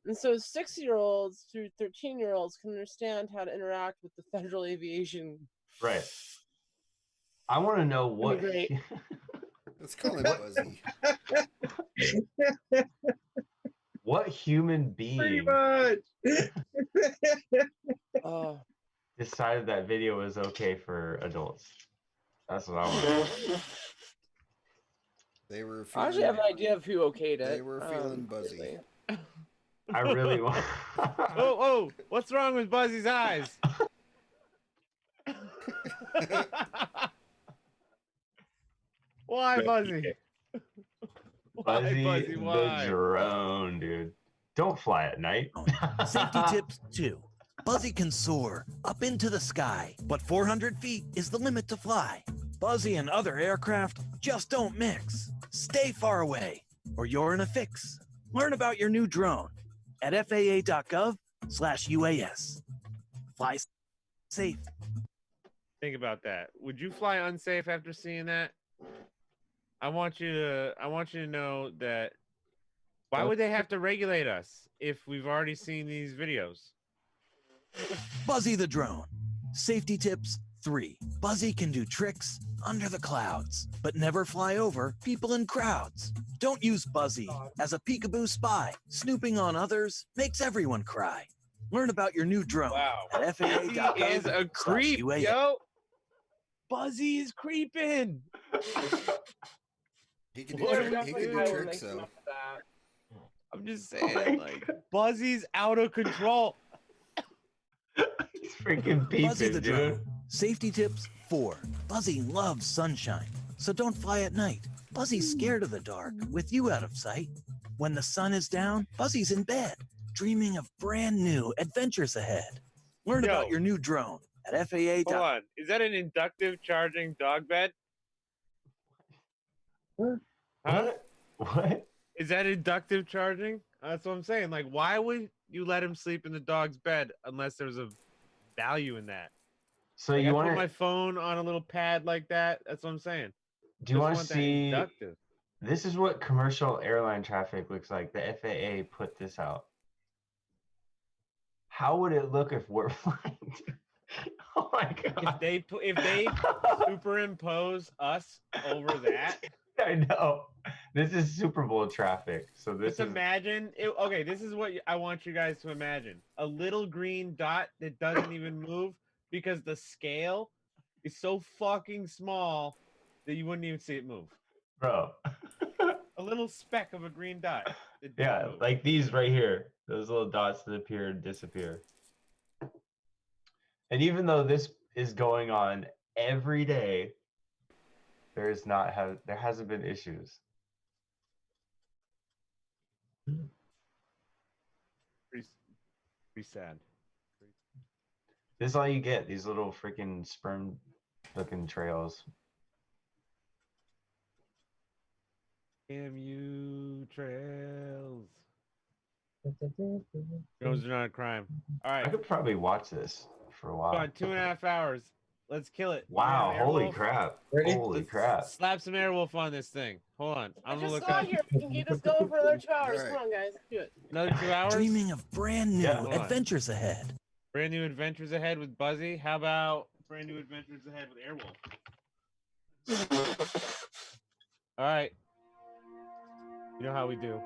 and so 6-year-olds through 13-year-olds can understand how to interact with the federal aviation. Right. I want to know what great. Let's call him Buzzy. what human Pretty being much. decided that video was okay for adults. That's what I want. They were I feeling. actually have an idea of who okayed it. They were feeling Buzzy. I really want. Oh! What's wrong with Buzzy's eyes? Why, Buzzy? Buzzy Buzzy, why? the drone, dude. Don't fly at night. Safety tips 2. Buzzy can soar up into the sky, but 400 feet is the limit to fly. Buzzy and other aircraft just don't mix. Stay far away, or you're in a fix. Learn about your new drone at FAA.gov/UAS. Fly safe. Think about that. Would you fly unsafe after seeing that? I want you to know that. Why would they have to regulate us if we've already seen these videos? Buzzy the drone. Safety tips 3. Buzzy can do tricks under the clouds, but never fly over people in crowds. Don't use Buzzy as a peekaboo spy. Snooping on others makes everyone cry. Learn about your new drone at FAA.gov. He is a creep, /UAS. yo. Buzzy is creeping. He can do tricks though. I'm just saying, like, Buzzy's out of control. He's freaking peeping, Buzzy the dude. drone. Safety tips 4. Buzzy loves sunshine, so don't fly at night. Buzzy's scared of the dark, with you out of sight. When the sun is down, Buzzy's in bed, dreaming of brand new adventures ahead. Learn about your new drone at FAA. Hold on. Is that an inductive charging dog bed? Huh? What? Is that inductive charging? That's what I'm saying. Like, why would you let him sleep in the dog's bed unless there's a value in that? So Like, you I want put my to? phone on a little pad like that? That's what I'm saying. Do you Just want to want that see? inductive. This is what commercial airline traffic looks like. The FAA put this out. How would it look if we're flying? Oh my god! If they superimpose us over that, I know. This is Super Bowl traffic. So this just imagine. Okay, this is what I want you guys to imagine: a little green dot that doesn't even move because the scale is so fucking small that you wouldn't even see it move. bro. A little speck of a green dot. It didn't Yeah, move. like these right here. Those little dots that appear and disappear. And even though this is going on every day, there hasn't been issues. Pretty sad. This is all you get, these little freaking sperm looking trails. Damn you, trails. Drones are not a crime. All right. I could probably watch this for a while. Go on, 2.5 hours. Let's kill it. Wow, We have holy Airwolf? crap. Ready? Holy Let's crap. slap some Airwolf on this thing. Hold on. I'm gonna just look got up. here. We can keep this going for another 2 hours. All right. Come on, guys. Do it. Another 2 hours? Dreaming of brand new Yeah. Hold on. adventures ahead. Brand new adventures ahead with Buzzy. How about brand new adventures ahead with Airwolf? All right. You know how we do.